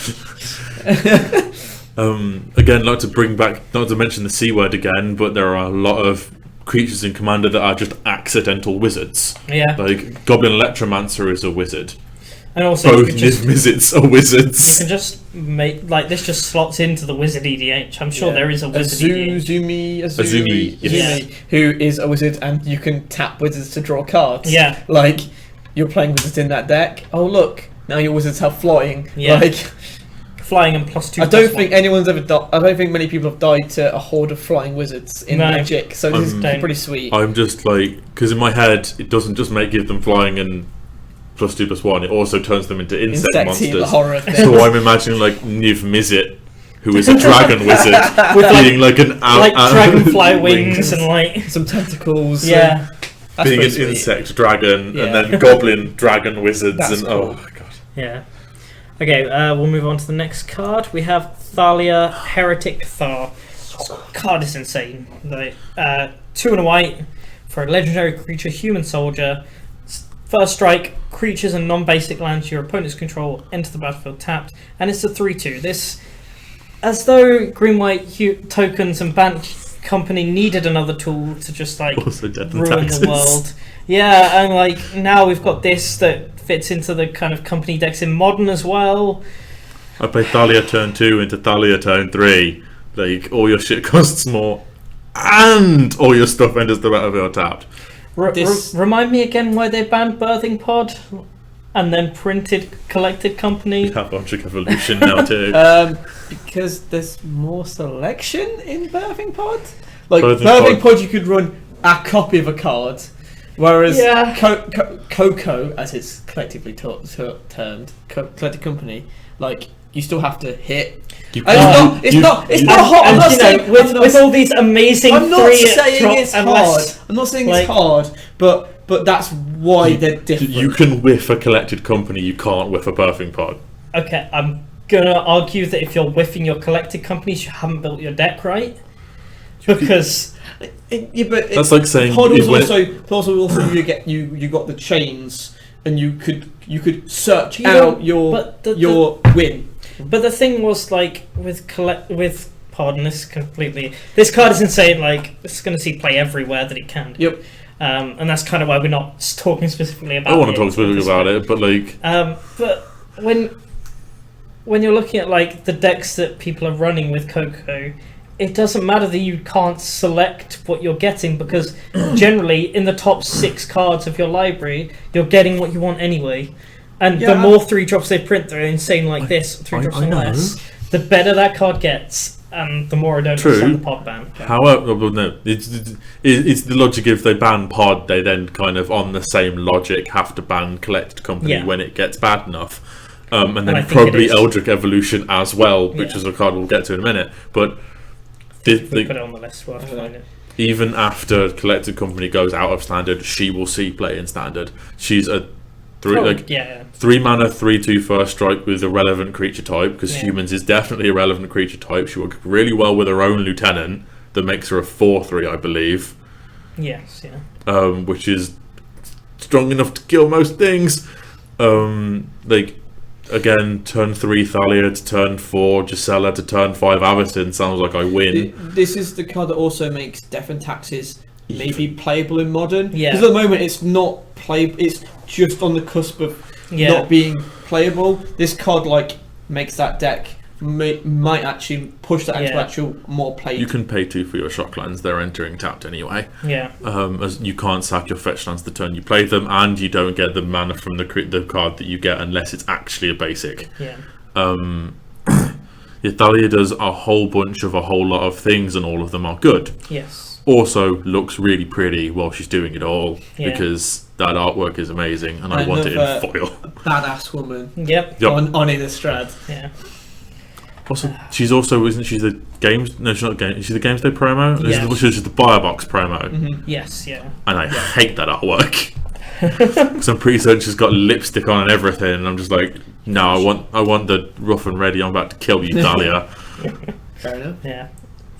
Again, like to bring back, not to mention the C word again, but there are a lot of creatures in Commander that are just accidental wizards. Yeah. Like Goblin Electromancer is a wizard. And also, you Both could just, Niv-Mizzets are you wizards. can just make like this. Just slots into the wizard EDH. I'm sure there is a wizard EDH. Azumi, yes. Azumi, who is a wizard, and you can tap wizards to draw cards. Yeah. Like, you're playing wizards in that deck. Oh, look, now your wizards have flying. Yeah. Like, Flying and +2. I don't think anyone's ever died. I don't think many people have died to a horde of flying wizards in No. Magic. So this is Don't. pretty sweet. I'm just like, because in my head, it doesn't just give them flying and +2/+1, it also turns them into insect Insecty, monsters. the horror thing. So I'm imagining like Niv-Mizzet, who is a dragon wizard, With being like an dragonfly wings and like Some tentacles. yeah. That's being pretty an sweet. insect dragon, Yeah. and then goblin dragon wizards, That's and cool. oh my god. Yeah. Okay, we'll move on to the next card. We have Thalia, Heretic Thar. Card is insane. Like, 2 and a white for a legendary creature, human soldier. First strike, creatures and non-basic lands your opponents control enter the battlefield tapped, and it's a 3/2. This, as though green-white tokens and Bant Company needed another tool to just like Also death and ruin taxes. the world. Yeah, and like now we've got this that fits into the kind of company decks in Modern as well. I play Thalia turn 2 into Thalia turn 3. Like, all your shit costs more, and all your stuff enters the battlefield tapped. Remind me again why they banned Birthing Pod and then printed Collected Company. We have Object Evolution now too. Because there's more selection in Birthing Pod. Like Birthing Birthing Pod- Pod, you could run a copy of a card, whereas Yeah. Coco, as it's collectively termed, Collected Company, like you still have to hit. You It's not hard. I'm And not you saying know, with all these amazing I'm not three saying drop it's hard. unless I'm not saying like- it's hard, but that's why they're different. You can whiff a Collected Company, you can't whiff a Birthing Pod. okay, I'm gonna argue that if you're whiffing your Collected Companies, you haven't built your deck right. Because Yeah, but That's like saying Pod was it went- also you got the chains, and you could search You out don't- your but your win. But the thing was, like, with Pod, and this card is insane. Like, it's going to see play everywhere that it can. Yep. And that's kind of why we're not talking specifically about. I want to talk specifically about it, but like, But when you're looking at like the decks that people are running with Coco, it doesn't matter that you can't select what you're getting, because generally in the top 6 cards of your library, you're getting what you want anyway. And Yeah. the more 3-drops they print that are insane like this, 3-drops I or know. less, the better that card gets, and the more I don't True. understand the pod ban. however, well, no, it's the logic if they ban Pod, they then kind of on the same logic have to ban Collected Company Yeah. when it gets bad enough. And I then think probably it is. Eldritch Evolution as well, which Yeah. is a card we'll get to in a minute. But If we put it on the list, we'll have to find it. even after Collected Company goes out of Standard, she will see play in Standard. She's a Yeah. 3 mana, 3/2 first strike with a relevant creature type, because Yeah. humans is definitely a relevant creature type. She works really well with her own lieutenant that makes her a 4/3, I believe, Yes, yeah. which is strong enough to kill most things. Like, again, turn 3 Thalia to turn 4 Gisela to turn 5 Aviton sounds like I win. This is the card that also makes Death and Taxes maybe playable in Modern. Yeah. Because at the moment it's not playable. It's just on the cusp of Yeah. not being playable. This card like makes that deck might actually push that into Yeah. actual more play. You can pay 2 for your shocklands, they're entering tapped anyway. Yeah. As you can't sack your fetch lands the turn you play them, and you don't get the mana from the card that you get unless it's actually a basic. Yeah. Yeah, Thalia does a whole bunch of a whole lot of things, and all of them are good. Yes. Also, looks really pretty while she's doing it all, Yeah. because that artwork is amazing, and I want it in Another- foil. Badass woman Yep. Yep. on Innistrad. Yeah. Also, she's also isn't she the games? No, she's not game. She's the Games Day promo. Yeah. She's the Buy-a-Box promo, Yes. Yeah. and I hate that artwork. Because I'm pretty certain she's got lipstick on and everything, and I'm just like, no, I want the rough and ready. I'm about to kill you, Thalia. Fair enough. Yeah.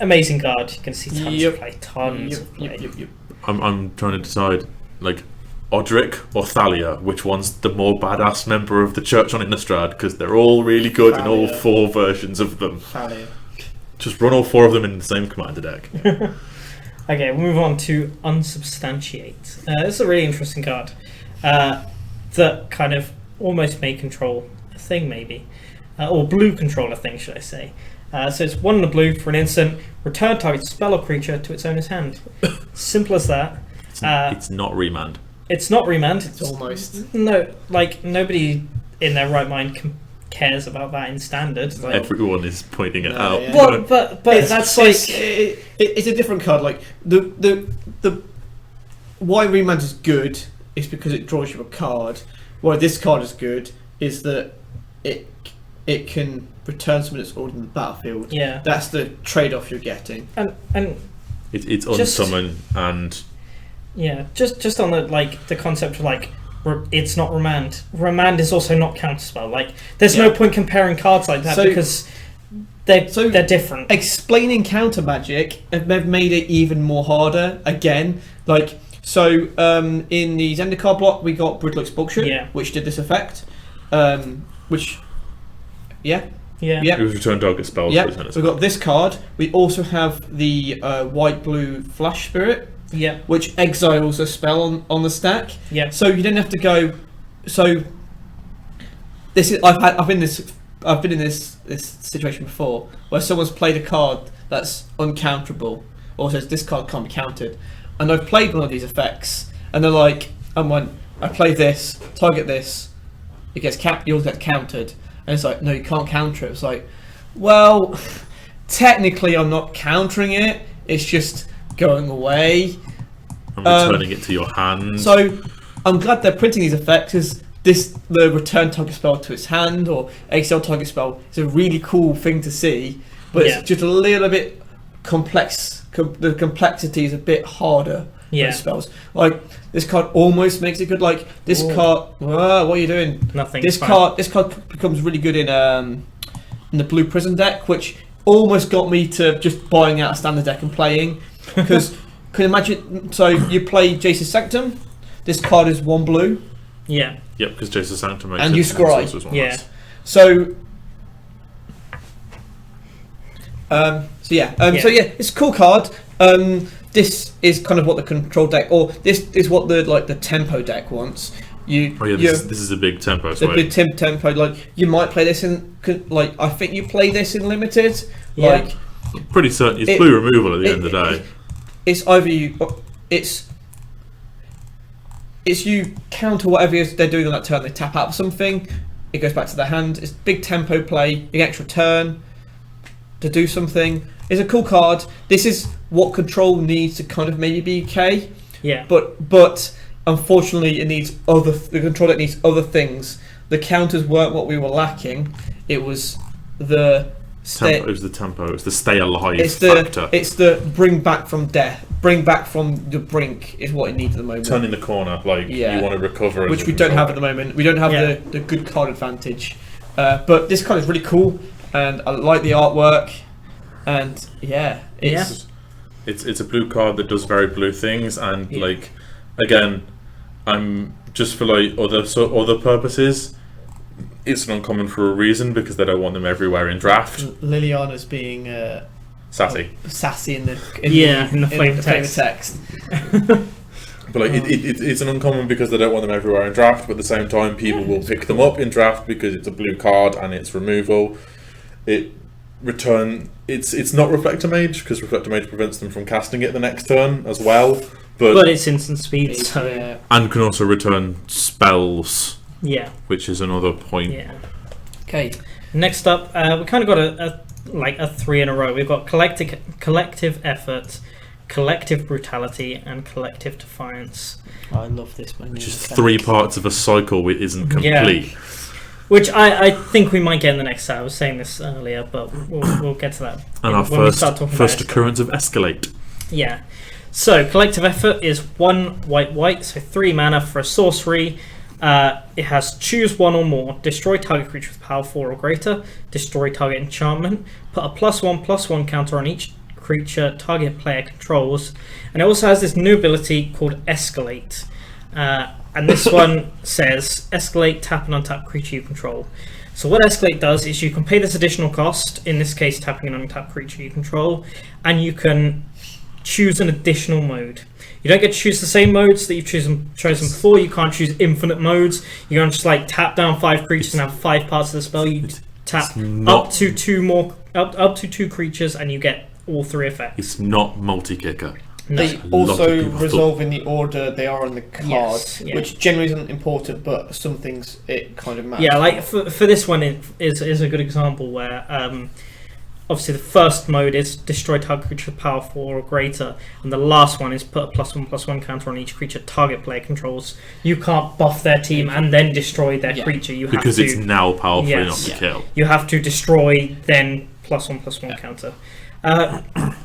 Amazing card. You can see tons Yep. of play. Tons of play. Yep. I'm trying to decide, like, Odric or Thalia, which one's the more badass member of the Church on Innistrad, because they're all really good in all Thalia. 4 versions of them. Thalia. Just run all 4 of them in the same commander deck. Okay, we'll move on to Unsubstantiate. This is a really interesting card that kind of almost may control a thing, maybe. Or blue control a thing, should I say. So it's 1 in the blue for an instant. Return target spell or creature to its owner's hand. Simple as that. It's not remand. It's not remand. It's almost. No, like, nobody in their right mind cares about that in standard. Like, Everyone is pointing it out. Yeah. well, but that's like... It's a different card. Like, the why remand is good is because it draws you a card. Why this card is good is that it can return something that's already in the battlefield. Yeah. That's the trade-off you're getting. And It's Just- unsummon and yeah, just on the concept of like it's not remand. Remand is also not counterspell. Like there's no point comparing cards like that So- because they're different. Explaining counter magic, they've made it even more harder again. Like, so in the Zendikar block, we got Brutal Expulsion, Yeah. which did this effect. Which, yeah. it was return target spells. Yeah, return we've got this card. We also have the white-blue Flash Spirit, Yeah, which exiles a spell on the stack. yeah, So you don't have to go. So this is I've been in this situation before where someone's played a card that's uncounterable or says this card can't be countered, and I've played one of these effects, and they're like, I play this, target this, it gets yours gets countered, and it's like, no, you can't counter it. It's like, well, technically I'm not countering it. It's just going away. I'm returning it to your hand. So I'm glad they're printing these effects, because the return target spell to its hand or exile target spell is a really cool thing to see, but Yeah. it's just a little bit complex. The complexity is a bit harder. Yeah. Those spells, like this card, almost makes it good. Like this Ooh. card, what are you doing? nothing. This card becomes really good in the blue prison deck, which almost got me to just buying out a standard deck and playing, because can you imagine? So you play Jace's Sanctum. This card is 1 blue. Yeah, Yep, because Jason Sanctum makes And it you scry. sorcerer's one Yeah. less. So it's a cool card. This is kind of what the control deck, or this is what the tempo deck wants. Oh yeah, this is a big tempo the swing. big tempo. Like you might play this in, like I think you play this in limited. Yeah. Like Pretty certain it's It- blue removal at the end of the day. it's either it's you counter whatever they're doing on that turn. They tap out something, it goes back to their hand. It's big tempo play. You get extra turn to do something. It's a cool card. This is what control needs to kind of maybe be okay, yeah, but unfortunately the control deck needs other things. The counters weren't what we were lacking. It was the It was the tempo. It's the stay alive it's factor. the bring back from death, bring back from the brink is what it needs at the moment. Turning the corner, like Yeah. you want to recover. as Which a we don't control have at the moment. We don't have Yeah. the good card advantage. But this card is really cool, and I like the artwork. And yeah, it's It's a blue card that does very blue things, and Yeah. like again, I'm just for like other purposes. It's an uncommon for a reason, because they don't want them everywhere in draft. Liliana's being Sassy, sassy in the flavor text. text. but like it's an uncommon because they don't want them everywhere in draft. But at the same time, people will pick them up in draft because it's a blue card and it's removal. It's not Reflector Mage, because Reflector Mage prevents them from casting it the next turn as well. but it's instant speed, so Yeah. And can also return spells, yeah, which is another point. yeah. Okay. Next up, we kind of got a 3 in a row. We've got collective effort, collective brutality, and collective defiance. I love this one. Which is 3 parts of a cycle which isn't complete. Which I think we might get in the next set. I was saying this earlier, but we'll get to that. And our when we start talking about first it. occurrence of Escalate. Yeah. So, collective effort is 1 white, so 3 mana for a sorcery. It has choose 1 or more, destroy target creature with power 4 or greater, destroy target enchantment, put a +1/+1 counter on each creature target player controls, and it also has this new ability called Escalate. And this one says, escalate, tap and untap creature you control. So what Escalate does is you can pay this additional cost, in this case tapping an untapped creature you control, and you can choose an additional mode. You don't get to choose the same modes that you've chosen before. You can't choose infinite modes. You can't just like tap down 5 creatures and have 5 parts of the spell. You tap up to 2 creatures and you get all 3 effects. It's not multi-kicker. No. They also resolve in the order they are on the card, which generally isn't important, but some things it kind of matters. Yeah, like for this one, it is a good example where obviously the first mode is destroy target creature with power 4 or greater, and the last one is put a +1/+1 counter on each creature target player controls. You can't buff their team and then destroy their creature. You have because to, it's now powerful enough to kill. You have to destroy, then +1/+1 counter.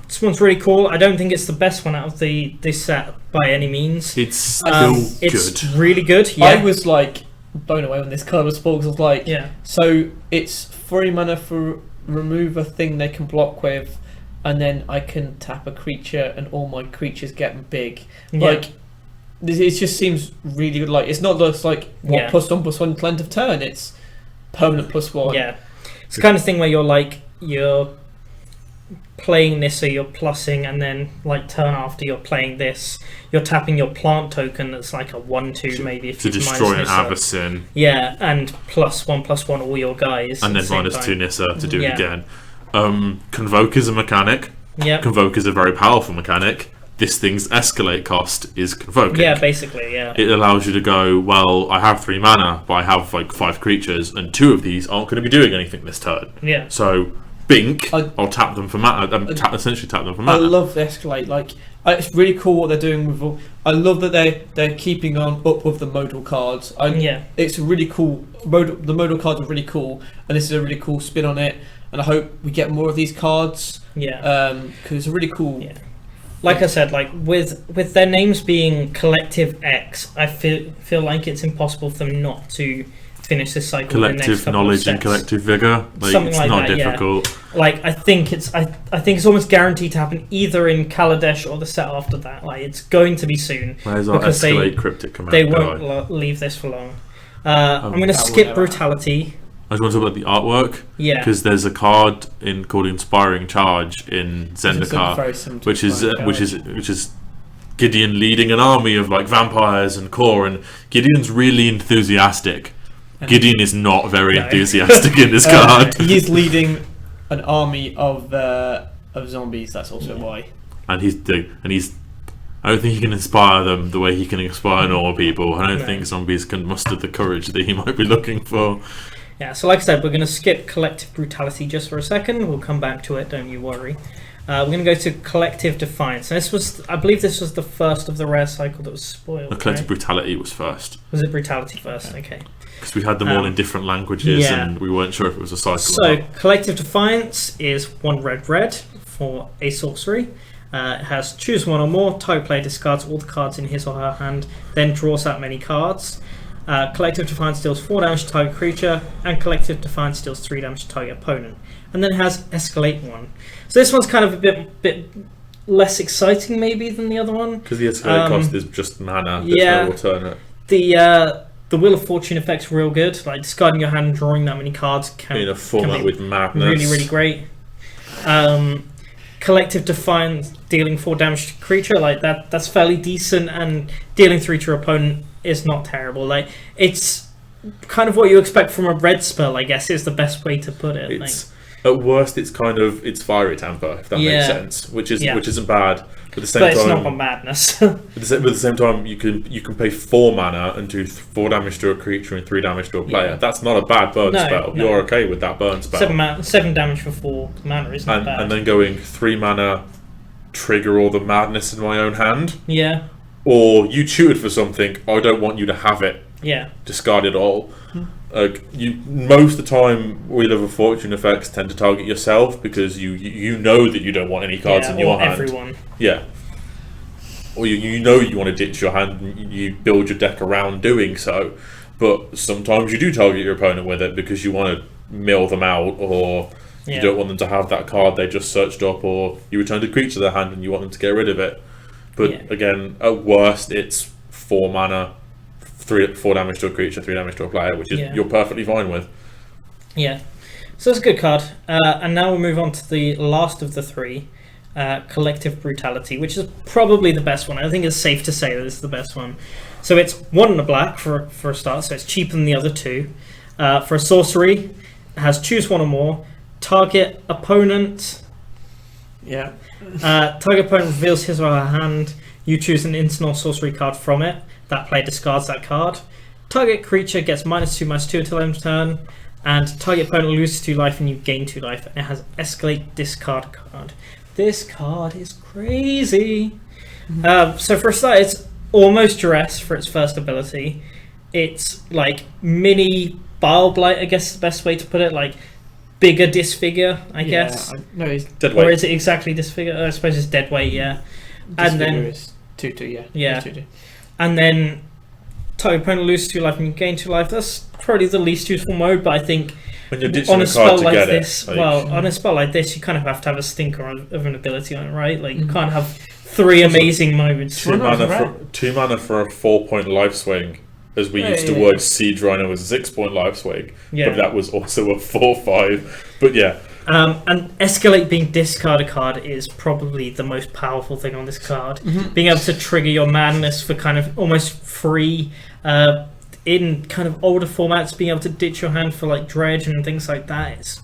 This one's really cool. I don't think it's the best one out of this set by any means. It's still good. It's really good. Yeah. I was like blown away when this card was spoiled. I was like, so it's 3 mana for remove a thing they can block with, and then I can tap a creature and all my creatures get big. Like, it just seems really good. Like, it's not just like +1/+1 length of turn. It's permanent +1. Yeah, it's the kind of thing where you're playing this, so you're plussing, and then like turn after you're playing this, you're tapping your plant token that's like a 1/2 maybe if to you destroy an Nissa. Avacyn. Yeah, and +1/+1 all your guys. And then -2 Nissa to do it again. Convoke is a mechanic. Yeah. Convoke is a very powerful mechanic. This thing's escalate cost is convoking. Yeah, basically, yeah. It allows you to go, well, I have 3 mana, but I have like 5 creatures, and 2 of these aren't going to be doing anything this turn. Yeah. So Bink, I'll tap them for mana. Essentially tap them for mana. I love the escalate. Like, it's really cool what they're doing with. I love that they're keeping on up with the modal cards. It's really cool. The modal cards are really cool, and this is a really cool spin on it. And I hope we get more of these cards. Yeah. Because it's a really cool. Yeah. Like I said, like with their names being Collective X, I feel like it's impossible for them not to finish this cycle. Collective knowledge and collective vigor. Like, something it's like not that, difficult. Yeah. Like I think it's almost guaranteed to happen either in Kaladesh or the set after that. Like it's going to be soon. Where's our escalate cryptic command? They won't leave this for long. I'm going to skip brutality. I just want to talk about the artwork. Yeah. Because there's a card called Inspiring Charge in Zendikar, which is Gideon leading an army of like vampires and core, and Gideon's really enthusiastic. Gideon is not very enthusiastic in this card. He is leading an army of zombies. That's also why. And he's. I don't think he can inspire them the way he can inspire normal people. I don't think zombies can muster the courage that he might be looking for. Yeah, so like I said, we're going to skip Collective Brutality just for a second. We'll come back to it, don't you worry. We're going to go to Collective Defiance. And I believe this was the first of the rare cycle that was spoiled. The Collective Brutality was first. Was it Brutality first? Okay. Because we had them all in different languages and we weren't sure if it was a cycle. So, Collective Defiance is 1 red for a sorcery. It has choose 1 or more, target player discards all the cards in his or her hand, then draws out many cards. Collective Defiance deals 4 damage to target creature, and Collective Defiance deals 3 damage to target opponent. And then it has Escalate 1. So this one's kind of a bit less exciting maybe than the other one. Because the Escalate cost is just mana, there's no alternate. The Wheel of Fortune effect's real good, like discarding your hand and drawing that many cards in a format with madness. Really, really great. Collective Defiance dealing 4 damage to creature, like that's fairly decent, and dealing 3 to your opponent is not terrible. Like it's kind of what you expect from a red spell, I guess, is the best way to put it. At worst, it's fiery temper, if that makes sense, which isn't bad. But at the same time, it's not on madness. But at the same time, you can pay 4 mana and do 4 damage to a creature and 3 damage to a player. That's not a bad burn spell. No. You're okay with that burn spell. 7 damage for 4 mana isn't bad. And then going 3 mana, trigger all the madness in my own hand. Yeah. Or you tutored for something. I don't want you to have it. Yeah. Discard it all. Most of the time, Wheel of Fortune effects tend to target yourself because you know that you don't want any cards in your hand. Everyone. Yeah. Or you know you want to ditch your hand and you build your deck around doing so. But sometimes you do target your opponent with it because you want to mill them out, or you don't want them to have that card they just searched up, or you returned a creature to their hand and you want them to get rid of it. But again, at worst, it's 4 mana. 4 damage to a creature, 3 damage to a player, which is you're perfectly fine with. Yeah, so it's a good card. And now we'll move on to the last of the 3, Collective Brutality, which is probably the best one. I think it's safe to say that it's the best one. So it's 1 and a black for a start, so it's cheaper than the other 2. For a sorcery, it has choose 1 or more. Target opponent. Yeah. Target opponent reveals his or her hand. You choose an instant or sorcery card from it. That player discards that card. Target creature gets -2/-2 until end of turn. And target opponent loses 2 life and you gain 2 life. And it has escalate discard card. This card is crazy. So for a start, it's almost duress for its first ability. It's like mini Bile Blight, I guess is the best way to put it. Like bigger Disfigure, I guess. No, it's Dead weight. Or is it exactly Disfigure? I suppose it's Dead Weight, yeah. And then is 2/2, yeah. Yeah. It's 2/2. And then target opponent loses 2 life and you gain 2 life. That's probably the least useful mode, but I think When you're ditching on a a spell card to like get this, it. on a spell like this, you kind of have to have a stinker of an ability on it, right? Like you can't have 3 amazing modes. Two mana for a 4-point life swing, as we used to word Siege Rhino as a 6-point life swing, but that was also a 4/5. But yeah. And Escalate being discard a card is probably the most powerful thing on this card. Being able to trigger your madness for kind of almost free in kind of older formats, being able to ditch your hand for like dredge and things like that, it's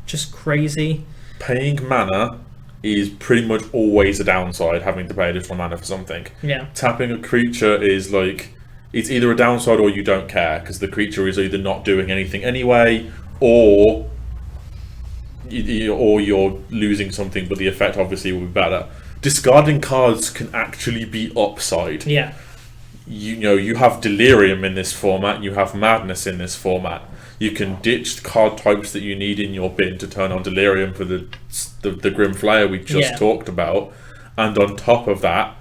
just crazy. Paying mana is pretty much always a downside, having to pay additional mana for something. Yeah. Tapping a creature is like, it's either a downside or you don't care, because the creature is either not doing anything anyway, or you're losing something, but the effect obviously will be better. Discarding cards can actually be upside. Yeah. You know, you have Delirium in this format, you have Madness in this format. You can ditch card types that you need in your bin to turn on Delirium for the Grim Flayer we just talked about, and on top of that,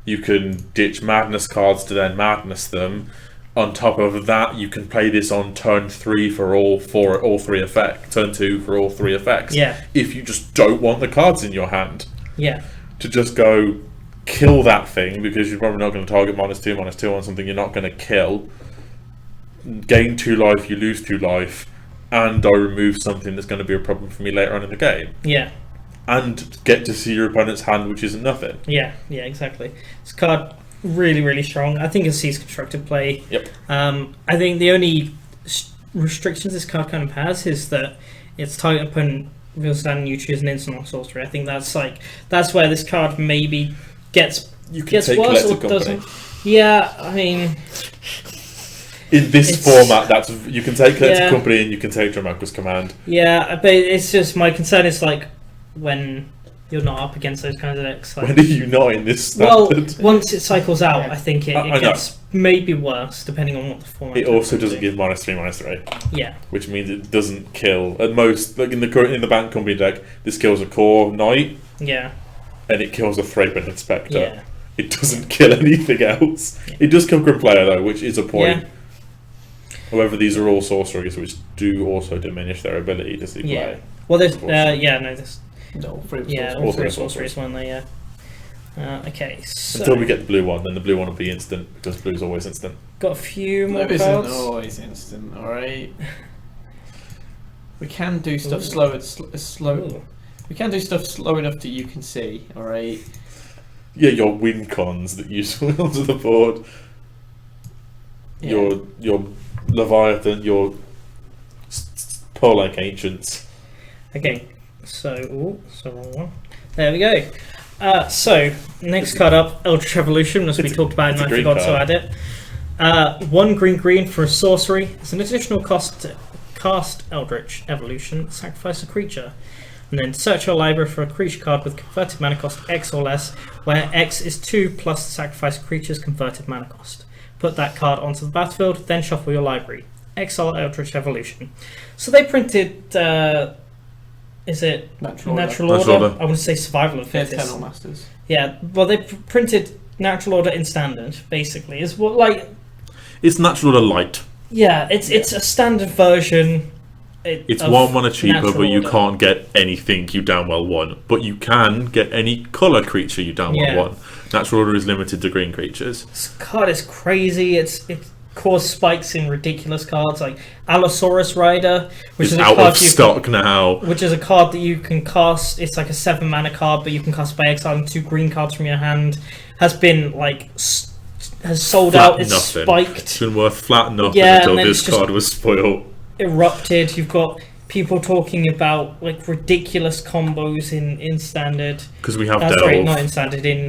you can ditch Madness cards to then Madness them. On top of that, you can play this on turn 3 for all 3 effects, turn 2 for all 3 effects. Yeah. If you just don't want the cards in your hand. Yeah. To just go kill that thing, because you're probably not going to target -2/-2 on something you're not going to kill. Gain 2 life, you lose 2 life, and I remove something that's going to be a problem for me later on in the game. Yeah. And get to see your opponent's hand, which isn't nothing. Yeah, exactly. This card really, really strong. I think it sees constructed play. Yep. I think the only restrictions this card kind of has is that its target opponent reveals down and you choose an instant or sorcery. I think that's where this card maybe gets take worse or Collective doesn't. Company. Yeah, I mean, in this format, you can take Collective Yeah. Company and you can take Dramaticus Command. yeah, but it's just my concern is like when you're not up against those kinds of decks. Like, When are you not in this well, standard? once it cycles out, Yeah. I think it I know. gets maybe worse depending on what the format. It also turns doesn't into. give -3/-3, Yeah, which means it doesn't kill. At most, like in the Bank Company deck, this kills a core knight yeah, and it kills a Thraben Inspector. yeah. It doesn't kill anything else. It does kill Grim Player though, which is a point. Yeah. However, these are all sorceries, which do also diminish their ability to see Yeah. play. Well, there's Unfortunately. there's No, all Also three sorcerers. sorceries one there. Yeah. Okay, so Until we get the blue one, then the blue one will be instant, because blue's always instant. got a few more No, isn't cards. always instant. All right. We can do stuff slow. Ooh. We can do stuff slow enough that you can see. All right. Yeah, your win cons that you swing onto the board. Yeah. Your Leviathan, your Pearl Lake Ancients. Okay, so wrong one. There we go. So next card up, Eldritch Evolution, as we talked about, and it's a I green forgot to card. add it. 1 green for a sorcery. It's an additional cost to cast Eldritch Evolution. Sacrifice a creature, and then search your library for a creature card with converted mana cost X or less, where X is 2 plus the sacrifice creature's converted mana cost. Put that card onto the battlefield, then shuffle your library. Exile Eldritch Evolution. So they printed. Is it Natural Natural Natural Order? Order. I want to say Survival of the They're Fittest. Eternal Masters. Yeah, well, they printed Natural Order in Standard, basically. Is what like It's Natural Order Light. yeah, it's a standard version. It's of 1 mana cheaper, Natural but you Order. can't get anything you damn well want. But you can get any colour creature you damn Yeah. well want. Natural Order is limited to green creatures. This card is crazy. It's cause spikes in ridiculous cards like Allosaurus Rider, which It's is a out card of stock now. which is a card that you can cast. It's like a 7 mana card, but you can cast by exiling 2 green cards from your hand. Has been like has sold Flat out. It's nothing. spiked, It's been worth flat nothing Yeah, until and then this it's just- card was spoiled. erupted. You've got people talking about like ridiculous combos in standard. Because we have Sorry, Delve. not in standard, in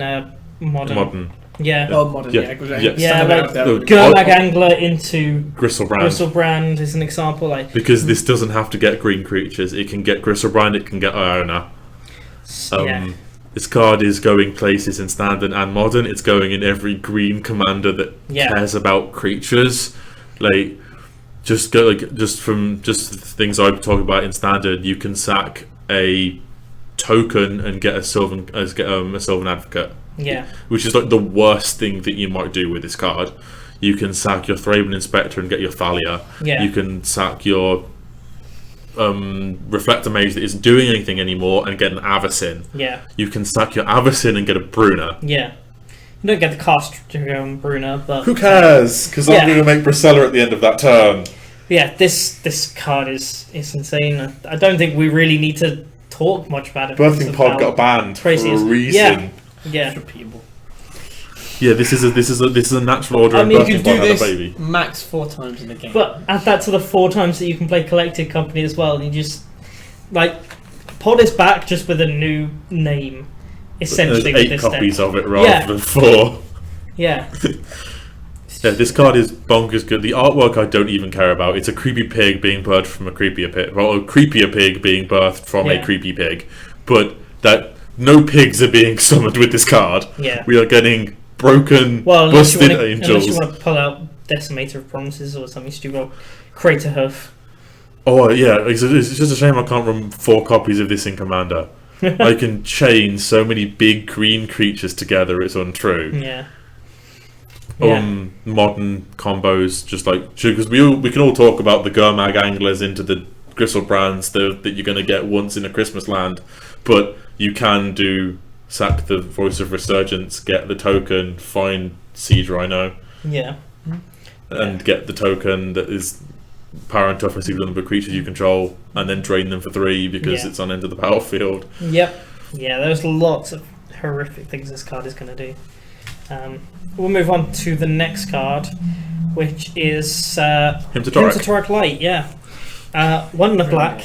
modern. Modern. Yeah. Oh, modern, Yeah. yeah. Yeah, like Look, Gurlag Angler into Gristlebrand. Gristlebrand is an example. Like Because this doesn't have to get green creatures. It can get Gristlebrand, it can get Iona. yeah, This card is going places in standard and modern. It's going in every green commander that Yeah. cares about creatures. Like just things I talk about in standard, you can sack a token and get a Sylvan Advocate, yeah, which is like the worst thing that you might do with this card. You can sack your Thraben Inspector and get your Thalia. yeah, You can sack your Reflector Mage that isn't doing anything anymore and get an Avacyn. yeah, You can sack your Avacyn and get a Bruna. yeah. You don't get the cast Bruna, but Who cares? Because Yeah. I'm going to make Bracella at the end of that turn. yeah, this card is insane. I don't think we really need to talk much about it. Birthing It's Pod about got banned for crazy a as- reason. Yeah, Yeah, this is a natural order. I and mean, you Birthing can do Pod had a this baby. max 4 times in the game. but add that to the 4 times that you can play Collected Company as well. And you just like Pod is back just with a new name, essentially. There's with 8 this copies deck. of it rather Yeah. than 4. Yeah, Yeah, this card is bonkers good. The artwork I don't even care about. It's a creepy pig being birthed from a creepier pig. Well, a creepier pig being birthed from a Yeah. creepy pig. But that no pigs are being summoned with this card. yeah. We are getting broken, Well, unless you busted want angels. to pull out Decimator of Promises or something stupid, or Crater Hoof. Oh yeah, it's just a shame I can't run 4 copies of this in Commander. I can chain so many big green creatures together, it's untrue. Yeah. Yeah. Modern combos, just like because we can all talk about the Gurmag Anglers into the Gristlebrands that you're going to get once in a Christmas land, but you can do sack the Voice of Resurgence, get the token, find Siege Rhino, Yeah. and get the token that is power and toughness equal to the number of creatures you control, and then drain them for 3 because Yeah. it's on end of the battlefield. Yep. Yeah, there's lots of horrific things this card is going to do. We'll move on to the next card, which is Hymn to Torek. Torek Light. Yeah. 1 and a black.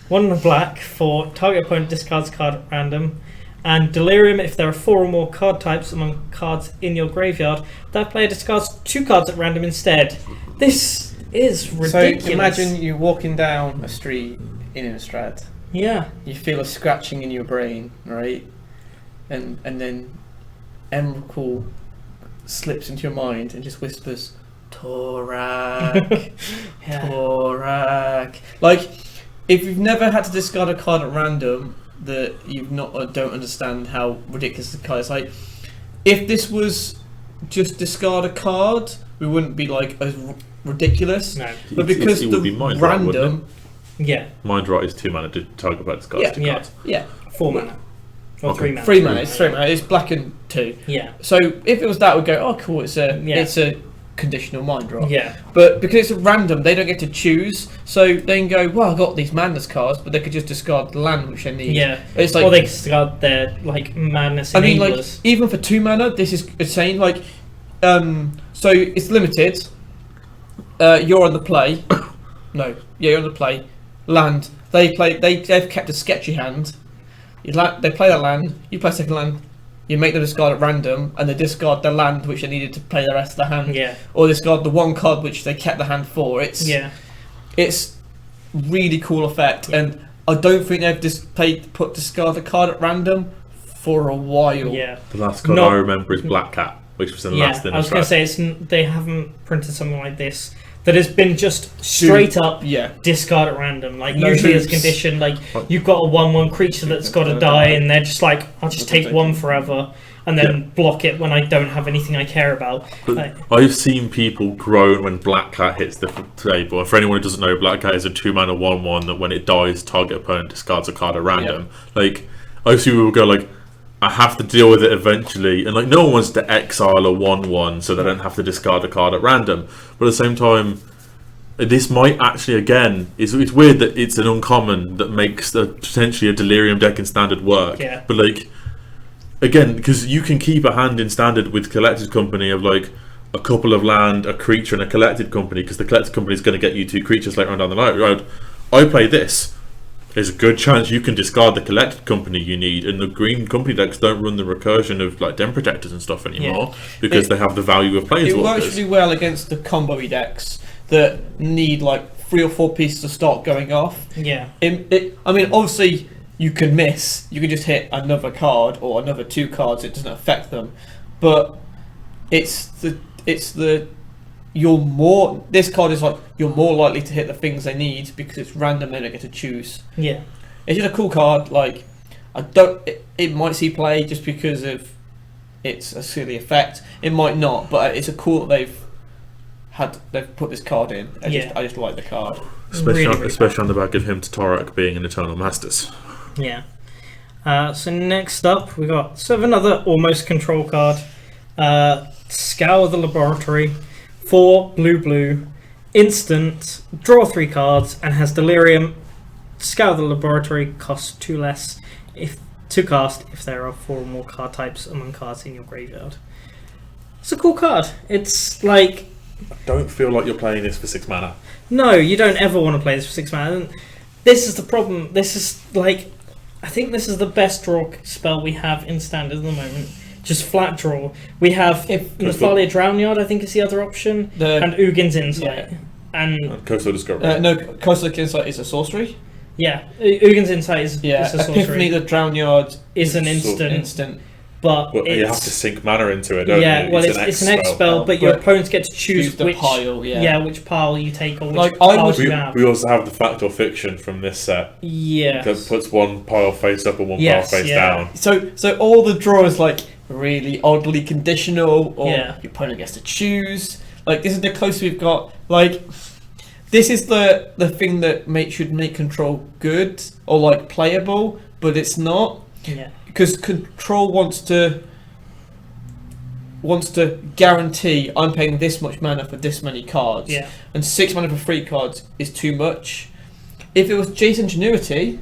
1 and a black for target opponent discards card at random. And Delirium if there are 4 or more card types among cards in your graveyard. That player discards 2 cards at random instead. This is ridiculous. So imagine you walking down a street in Innistrad. Yeah. You feel a scratching in your brain, right? And then Emrakul slips into your mind and just whispers, Torak, Yeah. Torak. Like, if you've never had to discard a card at random, that you've not or don't understand how ridiculous the card is. Like, if this was just discard a card, we wouldn't be like as ridiculous. No. But because it the would be Mind Rot, wouldn't random, Yeah. Mind Rot is 2 mana to target by discards Yeah. 2 Yeah. cards. yeah, 4 mana. Or Okay. 3 mana. 3 mana. It's 3 mana. It's black and 2. Yeah. So if it was that, we'd go, oh, cool. It's a Yeah. it's a conditional mind drop. Yeah. But because it's random, they don't get to choose. So they can go, well, I got these madness cards, but they could just discard the land which they need. Yeah. It's like, Or they discard their like madness I mean, like enablers. even for 2 mana, this is insane. Like, so it's limited. You're on the play. No, yeah, you're on the play. Land. They've kept a sketchy hand. They play that land. You play second land. You make them discard at random, and they discard the land which they needed to play the rest of the hand. Yeah. Or discard the 1 card which they kept the hand for. Yeah. It's really cool effect, and I don't think they've put discard a card at random for a while. Yeah. The last card Not- I remember is Black Cat, which was the last in I was the going to track. say they haven't printed something like this that has been just straight up Yeah. discard at random. Like No usually as hoops. condition, like you've got a 1/1 creature that's got to die, and they're just like, I'll just take 1 forever and then block it when I don't have anything I care about. But Like, I've seen people groan when Black Cat hits the table. For anyone who doesn't know, Black Cat is a 2 mana 1/1 that when it dies, target opponent discards a card at random. Like, I've seen people go like, I have to deal with it eventually, and like no one wants to exile a 1/1 so they don't have to discard a card at random. But at the same time, this might actually, again, it's weird that it's an uncommon that makes potentially a Delirium deck in Standard work. Yeah. But like, again, because you can keep a hand in Standard with Collected Company of like a couple of land, a creature, and a Collected Company, because the Collected Company is going to get you 2 creatures later on down the road. I play this. There's a good chance you can discard the Collected Company you need, and the green company decks don't run the recursion of like Den Protectors and stuff anymore because they have the value of Planeswalkers. It works really well against the combo-y decks that need like 3 or 4 pieces to start going off. Yeah. I mean, obviously you can miss. You can just hit another card or another 2 cards. It doesn't affect them, but it's the this card is like you're more likely to hit the things they need because it's random. They don't get to choose. Yeah. It's just a cool card. Like it might see play just because of it's a silly effect. It might not, but it's a cool that they've put this card in. I just like the card, especially on the back of him to Torek being an Eternal Masters. Yeah. So next up we got another almost control card. Scour the Laboratory. 4 blue, instant, draw 3 cards, and has Delirium. Scour the Laboratory costs 2 less to cast if there are 4 or more card types among cards in your graveyard. It's a cool card. It's like, I don't feel like you're playing this for 6 mana. No, you don't ever want to play this for 6 mana. And this is the problem. This is like, I think this is the best draw spell we have in Standard at the moment. Just flat draw. We have Nephalia Drownyard, I think is the other option, and Ugin's Insight. Yeah. And Coastal Discovery. No, Coastal Insight is a sorcery. Yeah, Ugin's Insight is a sorcery. Epiphany the Drownyard is an instant. But you have to sink mana into it, don't you? It's an X spell, but your opponents get to choose the which pile, which pile you take or which piles you have. We also have the Fact or Fiction from this set. Yeah. That puts one pile face up and one pile face down. So all the draws like really oddly conditional, or your opponent gets to choose. Like this is the closest we've got. Like this is the thing that should make control good or like playable, but it's not. Yeah. Because control wants to guarantee I'm paying this much mana for this many cards, and 6 mana for 3 cards is too much. If it was Jace Ingenuity,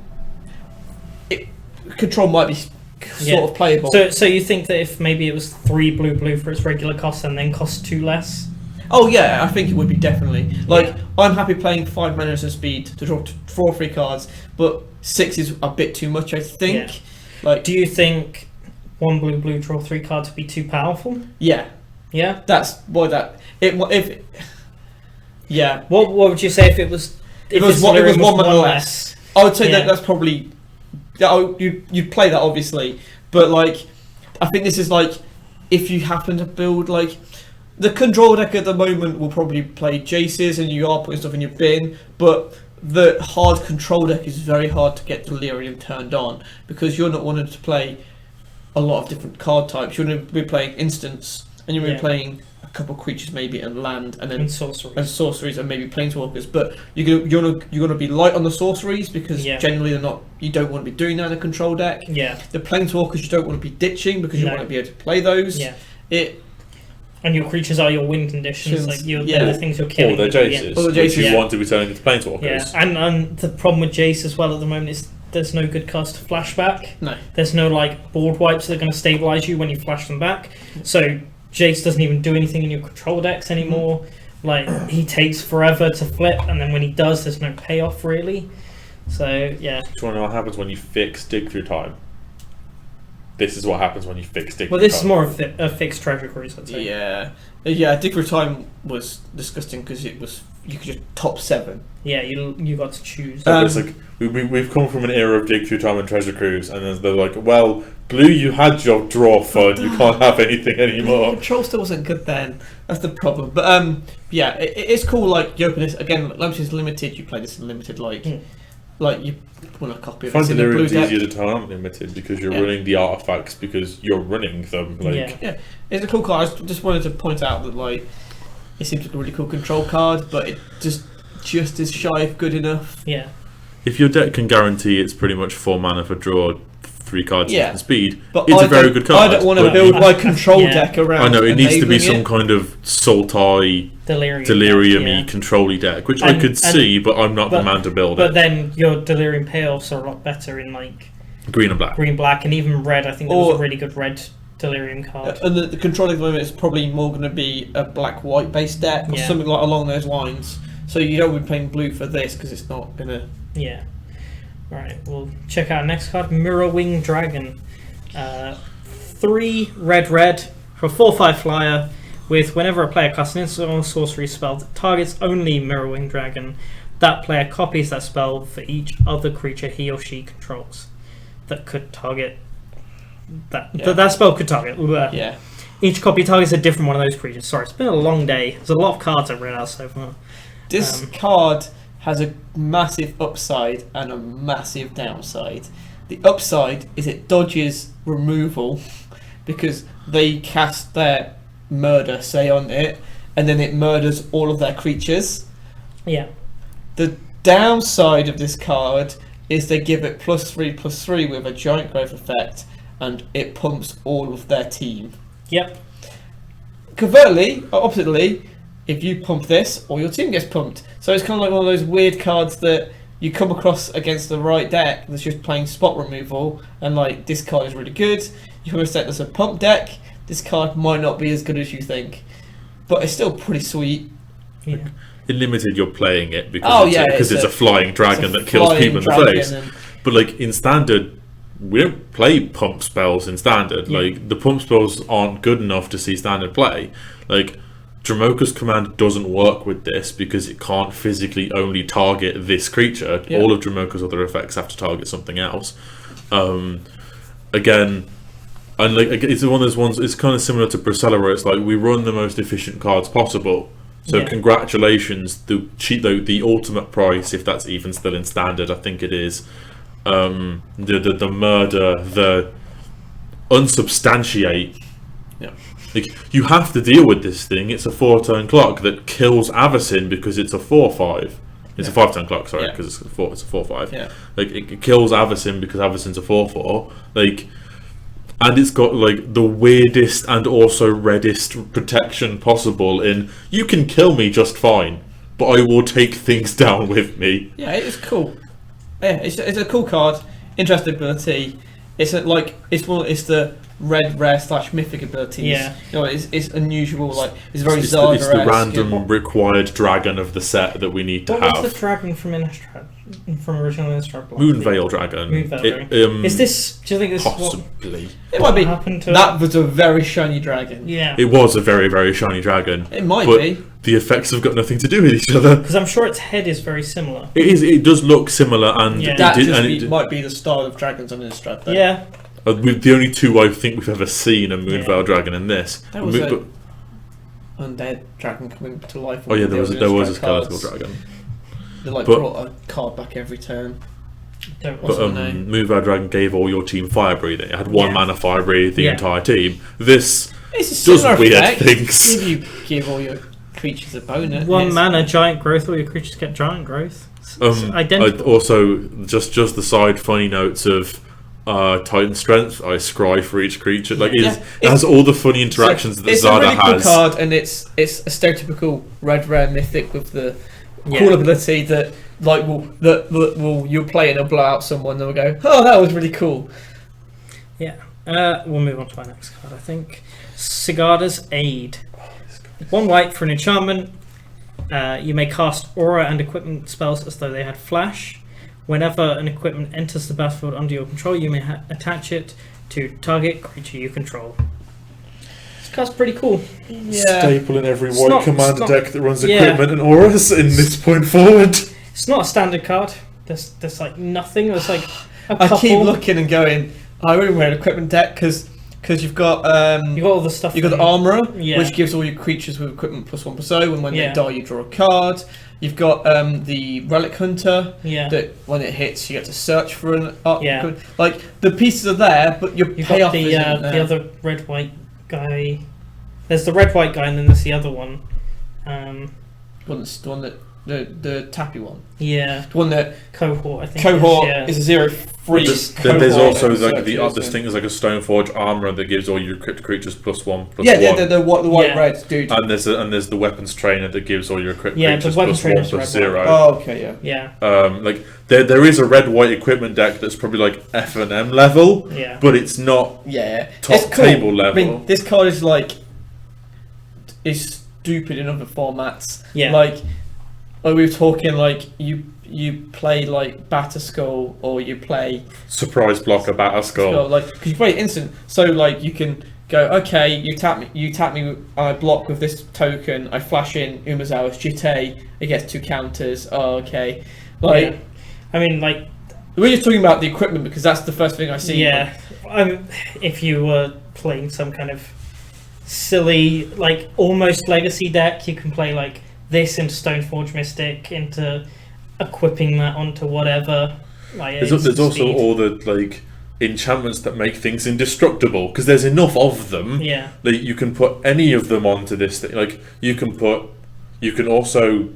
control might be sort of playable. So you think that if maybe it was 3 blue for its regular cost and then cost 2 less? Oh yeah, I think it would be definitely. Like I'm happy playing 5 mana and speed to draw 4 or 3 cards, but 6 is a bit too much, I think. Yeah. Like, do you think 1 blue draw 3 cards would be too powerful? Yeah. Yeah. That's why that if. Yeah. What would you say if it was? If it was 1 mana less. I would say that's probably. You'd play that obviously, but like, I think this is like, if you happen to build like. The control deck at the moment will probably play Jaces and you are putting stuff in your bin, but the hard control deck is very hard to get Delirium turned on because you're not wanting to play a lot of different card types. You're going to be playing instants and you're going to be playing a couple of creatures maybe and land and then sorceries and maybe planeswalkers. But you're going to be light on the sorceries because generally they're not. You don't want to be doing that in a control deck. Yeah. The planeswalkers you don't want to be ditching because you want to be able to play those. Yeah. And your creatures are your win conditions, like they're the things you're killing. Or they're Jaces, which you want to be turning into Planeswalkers. Yeah, and the problem with Jace as well at the moment is there's no good cast flashback. No. There's no like board wipes that are going to stabilise you when you flash them back. So Jace doesn't even do anything in your control decks anymore. Like he takes forever to flip, and then when he does, there's no payoff really. So yeah. Do you want to know what happens when you fix Dig Through Time? This is what happens when you fix Dig Through Time. Well, this is more of a fixed treasure cruise, I'd say. Yeah. Dig Through Time was disgusting because you could just top 7. Yeah, you got to choose. It's like we've come from an era of Dig Through Time and Treasure Cruise, and then they're like, well, Blue, you had your draw fun, you can't have anything anymore. Control still wasn't good then. That's the problem. But it's cool. Like you open this again. Like is limited. You play this in limited. Like you want a copy of it. Find Delirium is easier to turn on limited because you're running the artifacts because you're running them. It's a cool card. I just wanted to point out that like it seems like a really cool control card, but it just is shy of good enough. Yeah. If your deck can guarantee it's pretty much 4 mana for draw, 3 cards Yeah. and speed. But It's I a very don't- good card. I don't want to but build my control Yeah. deck around. I know it needs to be enabling some it. kind of Sultai, Delirium-y, yeah. control-y deck, which I could see, but I'm not the man to build But it. then your Delirium payoffs are a lot better in like Green and black. green, black, and even red. I think there was Or- a really good red Delirium card. And the control deck at the moment is probably more going to be a black-white based deck or Yeah. something like along those lines. So you don't be playing blue for this because it's not going to. Yeah. Right, we'll check out our next card, Mirror Wing Dragon. 3 red for a 4/5 flyer with whenever a player casts an instant or sorcery spell that targets only Mirror Wing Dragon, that player copies that spell for each other creature he or she controls that could target that. Yeah. That spell could target. Yeah. Each copy targets a different one of those creatures. Sorry, it's been a long day. There's a lot of cards I've read out so far. This card has a massive upside and a massive downside. The upside is it dodges removal because they cast their murder, say, on it, and then it murders all of their creatures. Yeah. The downside of this card is they give it +3/+3 with a giant growth effect, and it pumps all of their team. Yep. Conversely, or oppositely, if you pump this, all your team gets pumped. So it's kind of like one of those weird cards that you come across against the right deck that's just playing spot removal, and like this card is really good. You come across a deck that's a pump deck, this card might not be as good as you think, but it's still pretty sweet. Yeah. In limited, you're playing it because it's a flying dragon that kills flying people in the dragon face. and- But like in standard, we don't play pump spells in standard. Yeah. Like the pump spells aren't good enough to see standard play. Like Dramoka's command doesn't work with this because it can't physically only target this creature. Yeah. All of Dramoka's other effects have to target something else. Again, and like it's one of those ones. It's kind of similar to Bracella, where it's like we run the most efficient cards possible. So Yeah. congratulations, the ultimate price, if that's even still in standard, I think it is. The murder, the unsubstantiate. Yeah. Like you have to deal with this thing. It's a 4-turn clock that kills Avacyn because it's a 4/5. It's a 5-turn clock, sorry, Yeah. because it's a 4/5. Yeah. Like it kills Avacyn because Avacyn's a 4/4. Like, and it's got like the weirdest and also reddest protection possible. In you can kill me just fine, but I will take things down with me. Yeah, it's cool. Yeah, it's a cool card. Interesting ability. It's the red rare / mythic abilities. Yeah. You know, it's unusual. Like it's very It's the Zarga-esque. random required dragon of the set that we need to What have. was the dragon from Innistrad? From original Innistrad? Block? Moonveil Dragon. Moonveil Dragon. Is this? Do you think this is what possibly? It might be. happened to That was a very shiny dragon. Yeah. It was a very, very shiny dragon. It might but be. the effects have got nothing to do with each other. Because I'm sure its head is very similar. It is. It does look similar, and Yeah. it That did. just And be, might be the style of dragons on Innistrad. Though. Yeah. the only two I think we've ever seen a Moonveil Yeah. Dragon in this. There was Mo- a undead dragon coming to life. oh yeah, there was a Innistrad skeletal cards. dragon. They like But- brought a card back every turn. Don't What's But the name? Moonveil Dragon gave all your team fire breathing. It had one Yeah. mana fire breathe the Yeah. entire team. This It's a does similar weird effect. things. If you give all your creatures a bonus. One yes. mana, giant growth. All your creatures get giant growth. It's I identical. also just the side funny notes of Titan Strength. I scry for each creature. Like Yeah. it has all the funny interactions that it's Zada a really cool has. card, and it's a stereotypical red rare mythic with the Yeah. cool ability that like will you'll play it and it'll blow out someone and they'll go, oh, that was really cool. Yeah. We'll move on to our next card, I think. Sigarda's Aid. 1 white for an enchantment. You may cast aura and equipment spells as though they had flash. Whenever an equipment enters the battlefield under your control, you may attach it to target creature you control. This card's pretty cool. Yeah. Staple in every It's white not- commander it's not- deck that runs yeah. equipment and auras in this point forward. It's not a standard card. There's like nothing. There's like a I couple. keep looking and going, I really want an equipment deck because you've got You got all the stuff. you've got the from- armorer, Yeah. which gives all your creatures with equipment +1/+0, and when Yeah. they die, you draw a card. You've got the relic hunter. Yeah. That when it hits, you get to search for an Yeah. like the pieces are there, but your You've payoff got isn't the there. other red white guy. There's the red white guy, and then there's the other one. the one that the tappy one. Yeah. The one that Cohort, I think. cohort yeah. is a 0-3. Then there's cohort also and like the searches this thing is like a Stoneforge armor that gives all your equipped creatures +1/+1. the white Yeah. red dude. And there's the weapons trainer that gives all your equipped Yeah, the creatures weapons trainer's +1/+0. Oh, okay, yeah. Yeah. Like there is a red white equipment deck that's probably like F&M level, Yeah. but it's not Yeah. top It's cool. table level. I mean, this card is like is stupid in other formats. Yeah. Like we were talking, like you play like Batterskull or you play Surprise blocker Batterskull. like because you play instant, so like you can go, okay, you tap me, I block with this token, I flash in Umazawa's Jite, it gets 2 counters. Oh, okay. Like Yeah. I mean, like, we're just talking about the equipment because that's the first thing I see. yeah. If you were playing some kind of silly, like almost legacy deck, you can play like this into Stoneforge Mystic, into equipping that onto whatever. Like, There's also all the like enchantments that make things indestructible because there's enough of them. Yeah. Like you can put any of them onto this thing. Like you can also.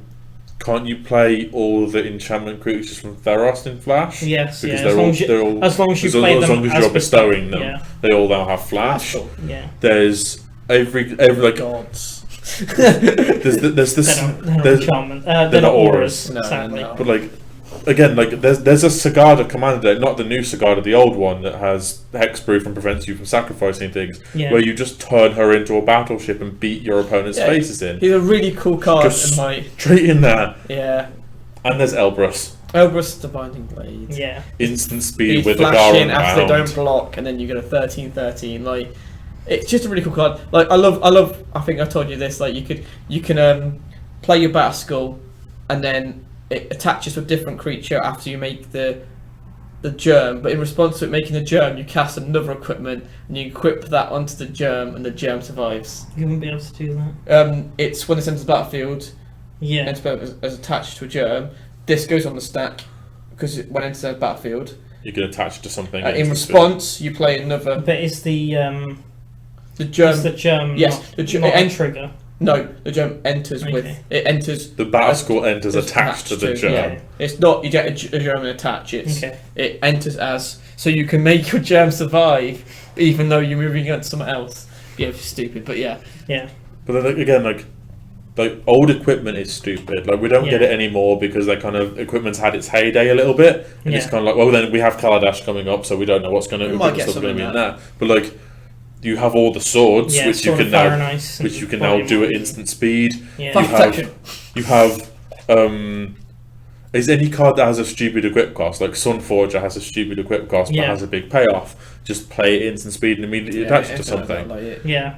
Can't you play all the enchantment creatures from Theros in Flash? Yes, Because yeah. As long as you play them as long as as you're bestowing them, yeah. they all now have Flash. Cool. Yeah. There's every like Gods. there's this They're not there's- enchantment. They're not auras, No, sadly. no. but like again like there's a Sigarda commander deck, not the new Sigarda, the old one that has hexproof and prevents you from sacrificing things, Yeah. where you just turn her into a battleship and beat your opponent's Yeah. faces in. He's a really cool card, Just- and like Straight in there. yeah, And there's Elbrus. Elbrus the Binding Blade. Yeah. Instant speed You with the flash in Garum after they round. don't block, and then you get a 13/13. Like, it's just a really cool card. Like, I love. I think I told you this. Like, you can play your Batterskull, and then it attaches to a different creature after you make the germ. But in response to it making the germ, you cast another equipment, and you equip that onto the germ, and the germ survives. You wouldn't be able to do that. It's when it enters the battlefield, Yeah. enters as attached to a germ. This goes on the stack because when it enters the battlefield. You can attach it to something. In response, you play another. But is the germ. is the germ yes, not, the germ. not a trigger? No, the germ enters with. Okay. It enters. the Batterskull enters It's attached to the germ. Yeah. It's not you get a germ and attach. It's Okay. it enters as so you can make your germ survive even though you're moving against someone else. Yeah, it's stupid, but yeah. Yeah. But then again, like old equipment is stupid. Like we don't get Yeah. it anymore because that kind of equipment's had its heyday a little bit, and it's Yeah. kind of like, well, then we have Kaladesh coming up, so we don't know what's going We to might get be something in like there. But like, you have all the swords, Yeah. which you Sword can of now, Fahrenheit which you can and now do at Polymorph. instant speed. Yeah. Fast You have- protection. You have is any card that has a stupid equip cost, like Sunforger has a stupid equip cost but Yeah. has a big payoff, just play it instant speed and immediately attach it to something. Like it. Yeah.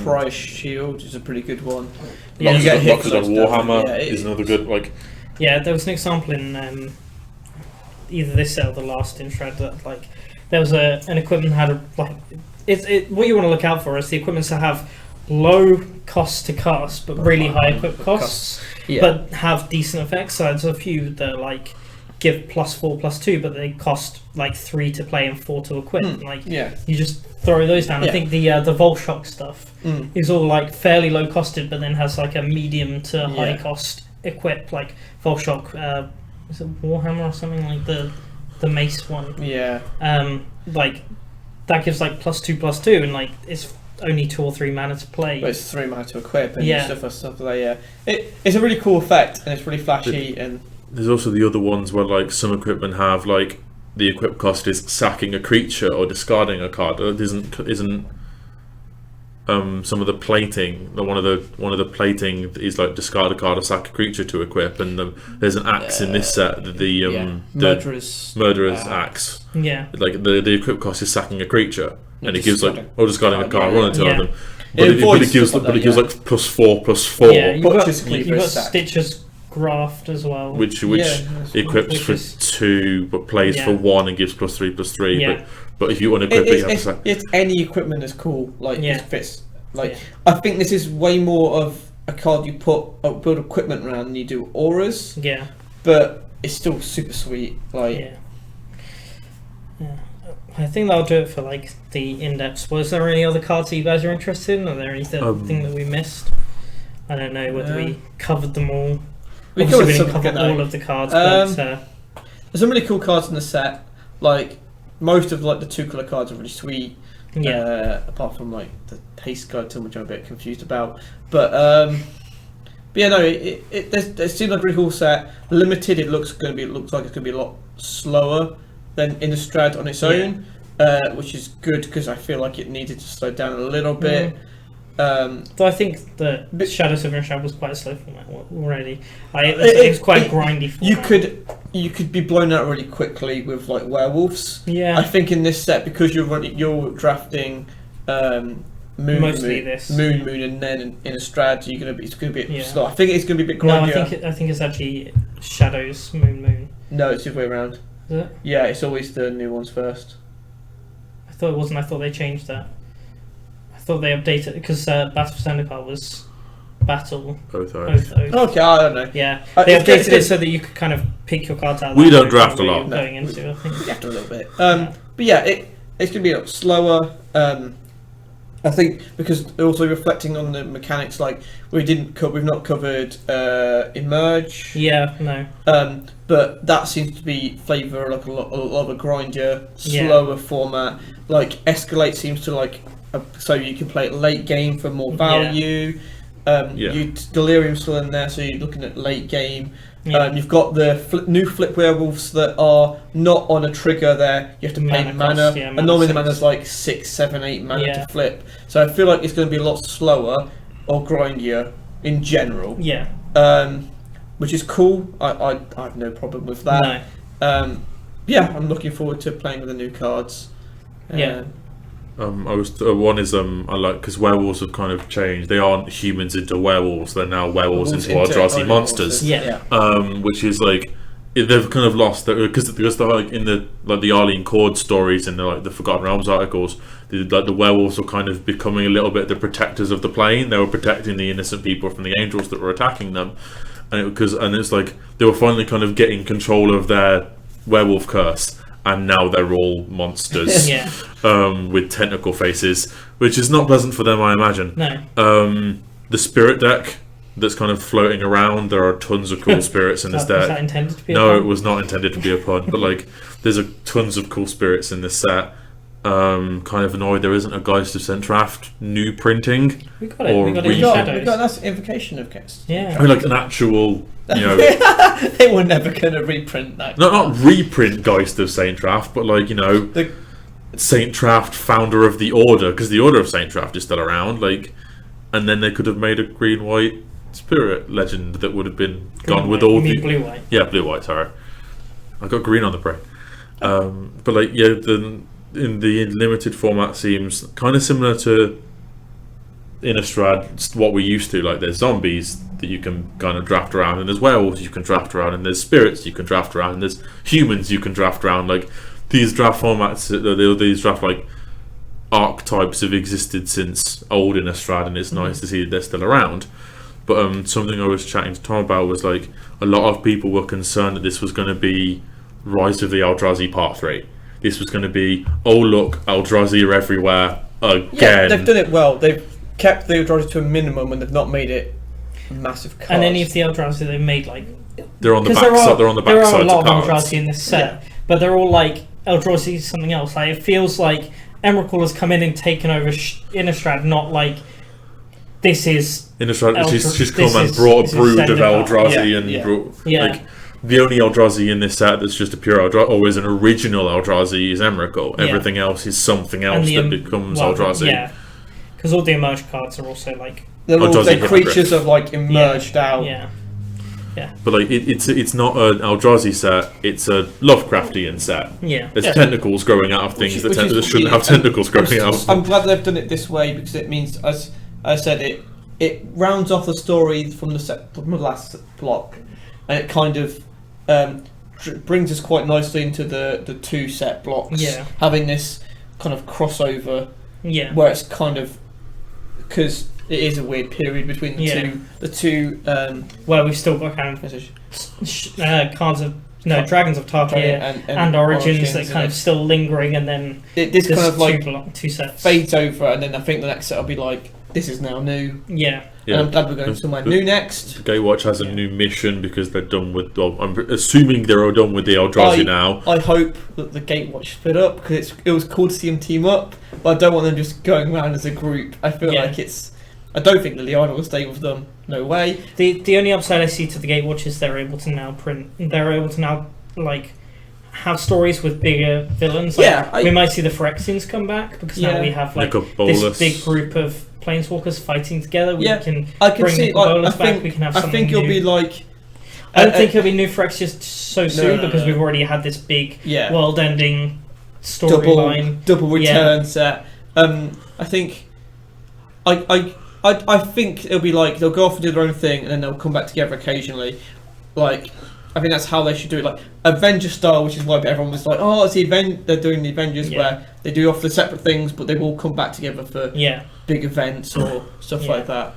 Price Shield is a pretty good one. Yeah. You get hit Lockers for on those stuff, Warhammer yeah, it- is another good like. Yeah, there was an example in either this set or the last in Shred that like there was an equipment that had a like what you want to look out for is the equipments that have low cost to cast but really high equip costs, Yeah. but have decent effects. So there's a few that like give +4/+2, but they cost like 3 to play and 4 to equip. Like yeah. you just throw those down. I Yeah. think the Volshock stuff Mm. is all like fairly low costed, but then has like a medium to high Yeah. cost equip. Like Volshock, is it Warhammer or something like the mace one? Yeah. Like that gives like +2/+2, and like it's only 2 or 3 mana to play. But it's 3 mana to equip and Yeah. stuff like yeah. It's a really cool effect and it's really flashy and There's also the other ones where like some equipment have like the equip cost is sacking a creature or discarding a card. It isn't some of the plating. One of the plating is like discard a card or sack a creature to equip, and there's an axe in this set. The murderer's axe. Yeah. Like the equip cost is sacking a creature, and it gives like discarding a card, Yeah, one or two yeah. of them. It But it avoids gives stuff like but it that, gives yeah. like +4/+4. Yeah, you've got, Butcher's you've got stack. Stitcher's Graft as well. which Yeah, that's equips which for is- 2 but plays Yeah. for 1 and gives +3/+3. Yeah. But if you want to equip it, you have to say. It's any equipment that's cool. Like Yeah. it fits. Like Yeah. I think this is way more of a card you build equipment around than you do auras, Yeah. but it's still super sweet. Like Yeah. Yeah. I think that'll do it for like the in-depths. Was there any other cards that you guys are interested in? Are there anything that we missed? I don't know whether we covered them all. We Obviously, we covered didn't some cover of it, all of the cards, but There's some really cool cards in the set. Like most of like the 2-color cards are really sweet. Apart from like the haste guide, which I'm a bit confused about. But yeah, no, it seems like a really cool set. Limited, it looks like it's going to be a lot slower than Innistrad on its own, which is good because I feel like it needed to slow down a little bit. So I think the Shadow Silver and Shadow was quite a slow format already. It was quite a grindy format. You could be blown out really quickly with like werewolves. Yeah. I think in this set, because you're drafting Moon, and then Innistrad, it's gonna be slow. I think it's gonna be a bit grindier. No, I think it's actually Shadows Moon. No, it's the other way around. Is it? Yeah, it's always the new ones first. I thought it wasn't. I thought they changed that. I thought they updated because Battle for Zendikar was Battle Oath. Okay, I don't know. Yeah, they updated it so that you could kind of pick your cards out. We don't draft a lot. Going into, I think. We have to a little bit. But yeah, it's going to be a lot slower. I think because also reflecting on the mechanics, like we've not covered Emerge. Yeah, no. But that seems to be flavour like a lot of a grindier, slower format. Like Escalate seems to like so you can play it late game for more value. Delirium's still in there, so you're looking at late game. You've got the new flip werewolves that are not on a trigger there. You have to pay mana. And normally the mana's like 6, 7, 8 mana to flip. So I feel like it's going to be a lot slower or grindier in general. Yeah. Which is cool. I have no problem with that. No. I'm looking forward to playing with the new cards. I like because werewolves have kind of changed. They aren't humans into werewolves; they're now werewolves into Eldrazi monsters. Which is like they've kind of lost because they're like in the Arlene Cord stories and the Forgotten Realms articles. The werewolves were kind of becoming a little bit the protectors of the plane. They were protecting the innocent people from the angels that were attacking them, and it's like they were finally kind of getting control of their werewolf curse. And now they're all monsters with tentacle faces, which is not pleasant for them, I imagine. No. The spirit deck that's kind of floating around, there are tons of cool spirits in this deck. Was that intended to be a pun? pun? It was not intended to be a pun, but like there's tons of cool spirits in this set. Kind of annoyed there isn't a Geist of Centraft new printing. We got it. We got it in Shadows. That's Invocation of Geist. Yeah. I mean, like an actual. They were never going to reprint that. Not reprint Geist of Saint Traft, but like Saint Traft, founder of the Order, because the Order of Saint Traft is still around. Like, and then they could have made a green-white spirit legend that would have been gone with all the blue-white. Yeah, blue-white. Sorry, I got green on the brain. But like, in the limited format seems kind of similar to Innistrad, what we're used to. Like, there's zombies that you can kind of draft around, and there's werewolves you can draft around, and there's spirits you can draft around, and there's humans you can draft around. Like, these draft formats, these draft like archetypes have existed since old Innistrad, and it's nice to see that they're still around. But something I was chatting to Tom about was like a lot of people were concerned that this was going to be Rise of the Eldrazi Part 3. This was going to be, oh look, Eldrazi are everywhere again. Yeah, they've done it well. They've kept the Eldrazi to a minimum, and they've not made it massive cards. And any of the Eldrazi they've made, like they're on the back side. They're on the back side. There are a lot of Eldrazi in this set, but they're all like Eldrazi something else. Like, it feels like Emrakul has come in and taken over Innistrad, not like this is Innistrad. She's come and brought a brood of Eldrazi and brought like. The only Eldrazi in this set that's just a pure Eldrazi, or is an original Eldrazi, is Emrakul. Everything else is something else that becomes Eldrazi. Yeah, because all the Emerge cards are also like they're creatures have like emerged out. Yeah. But like it's not an Eldrazi set; it's a Lovecraftian set. Yeah, there's tentacles growing out of things that shouldn't have tentacles growing out. I'm glad they've done it this way because it means, as I said, it rounds off the story from the last block, and it kind of brings us quite nicely into the two set blocks. Yeah, having this kind of crossover. Yeah, where it's kind of because it is a weird period between the two. Where we've still got cards of Dragons of Tarkir and Origins that kind of still lingering, and then this kind of like two sets fades over, and then I think the next set will be like this is now new. Yeah, And I'm glad we're going somewhere new next. Gatewatch has a new mission because they're done with. Well, I'm assuming they're all done with the Eldrazi now. I hope that the Gatewatch split up because it was cool to see them team up, but I don't want them just going around as a group. I feel like I don't think Liliana will stay with them. No way. The only upside I see to the Gatewatch is they're able to now have stories with bigger villains. We might see the Phyrexians come back because now we have this big group of planeswalkers fighting together. I can see Bolas back. We can have something think it'll new. be like. I don't think it'll be new Phyrexians so soon because we've already had this big world-ending storyline, double return set. I think. I think it'll be like they'll go off and do their own thing and then they'll come back together occasionally. Like, I think that's how they should do it, like Avenger style, which is why everyone was like, "Oh, it's they're doing the Avengers where they do off the separate things, but they will come back together for big events or stuff like that."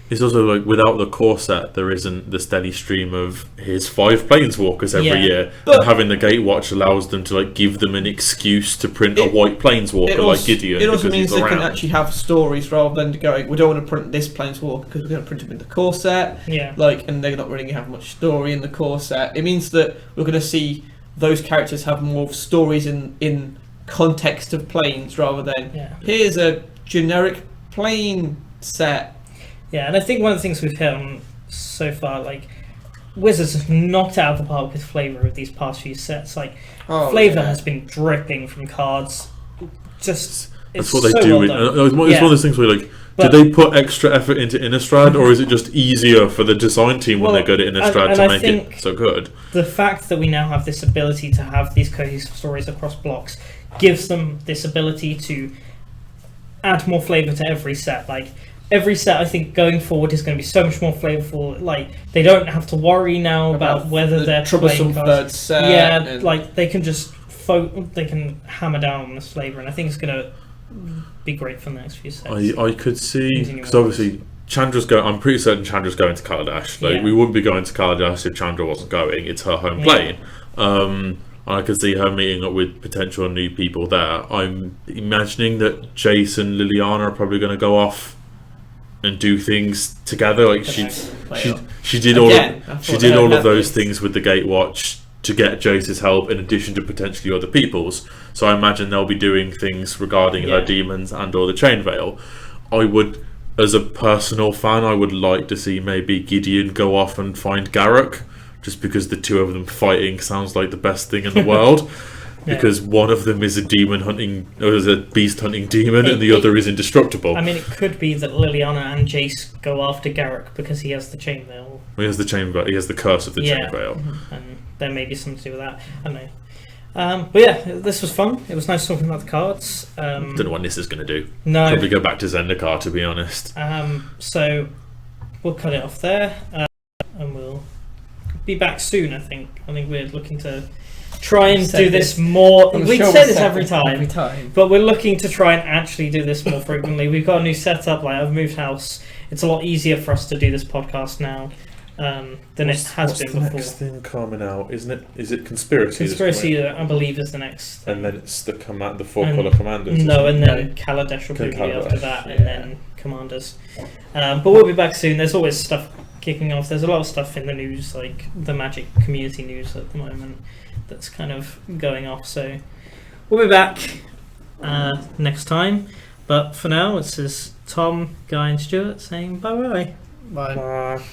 It's also like without the core set, there isn't the steady stream of here's 5 planeswalkers every year, and having the Gatewatch allows them to give them an excuse to print a white planeswalker like Gideon. It also means they can actually have stories rather than going, we don't want to print this planeswalker because we're going to print him in the core set. And they're not really going to have much story in the core set. It means that we're going to see those characters have more stories in context of planes rather than here's a generic plane set. Yeah, and I think one of the things we've hit on so far, Wizards have knocked out of the park with flavour with these past few sets. Flavour has been dripping from cards. That's what they do. It's one of those things where do they put extra effort into Innistrad, or is it just easier for the design team when they go to Innistrad to make it so good? The fact that we now have this ability to have these cohesive stories across blocks gives them this ability to add more flavour to every set. Every set, I think, going forward is going to be so much more flavourful. They don't have to worry now about whether they're troublesome third set. They can just they can hammer down on this flavour, and I think it's going to be great for the next few sets. I could see, because obviously Chandra's going. I'm pretty certain Chandra's going to Kaladesh. We wouldn't be going to Kaladesh if Chandra wasn't going. It's her home plane. I could see her meeting up with potential new people there. I'm imagining that Jace and Liliana are probably going to go off and do things together. She did all of those things with the Gatewatch to get Jace's help in addition to potentially other people's. So I imagine they'll be doing things regarding her demons and or the Chainveil. I would, as a personal fan, I would like to see maybe Gideon go off and find Garruk, just because the two of them fighting sounds like the best thing in the world. Because one of them is a beast hunting demon, and the other is indestructible. I mean, it could be that Liliana and Jace go after Garruk because he has the Chainveil. He has the Chainveil. He has the curse of the Chainveil. And there may be something to do with that. I don't know. But this was fun. It was nice talking about the cards. Don't know what this is going to do. No. Probably go back to Zendikar, to be honest. So we'll cut it off there, and we'll be back soon. I think we're looking to try and do this more. We say this every time, but we're looking to try and actually do this more frequently. We've got a new setup. I've moved house. It's a lot easier for us to do this podcast now than it has been before. What's the next thing coming out? Isn't it? Is it Conspiracy? Conspiracy, I believe, is the next. And then it's the 4-color Commanders. No, and then Kaladesh will be after that, and then Commanders. But we'll be back soon. There's always stuff kicking off. There's a lot of stuff in the news, like the Magic community news at the moment, that's kind of going off. So we'll be back next time. But for now, this is Tom, Guy, and Stuart saying bye-bye. Bye.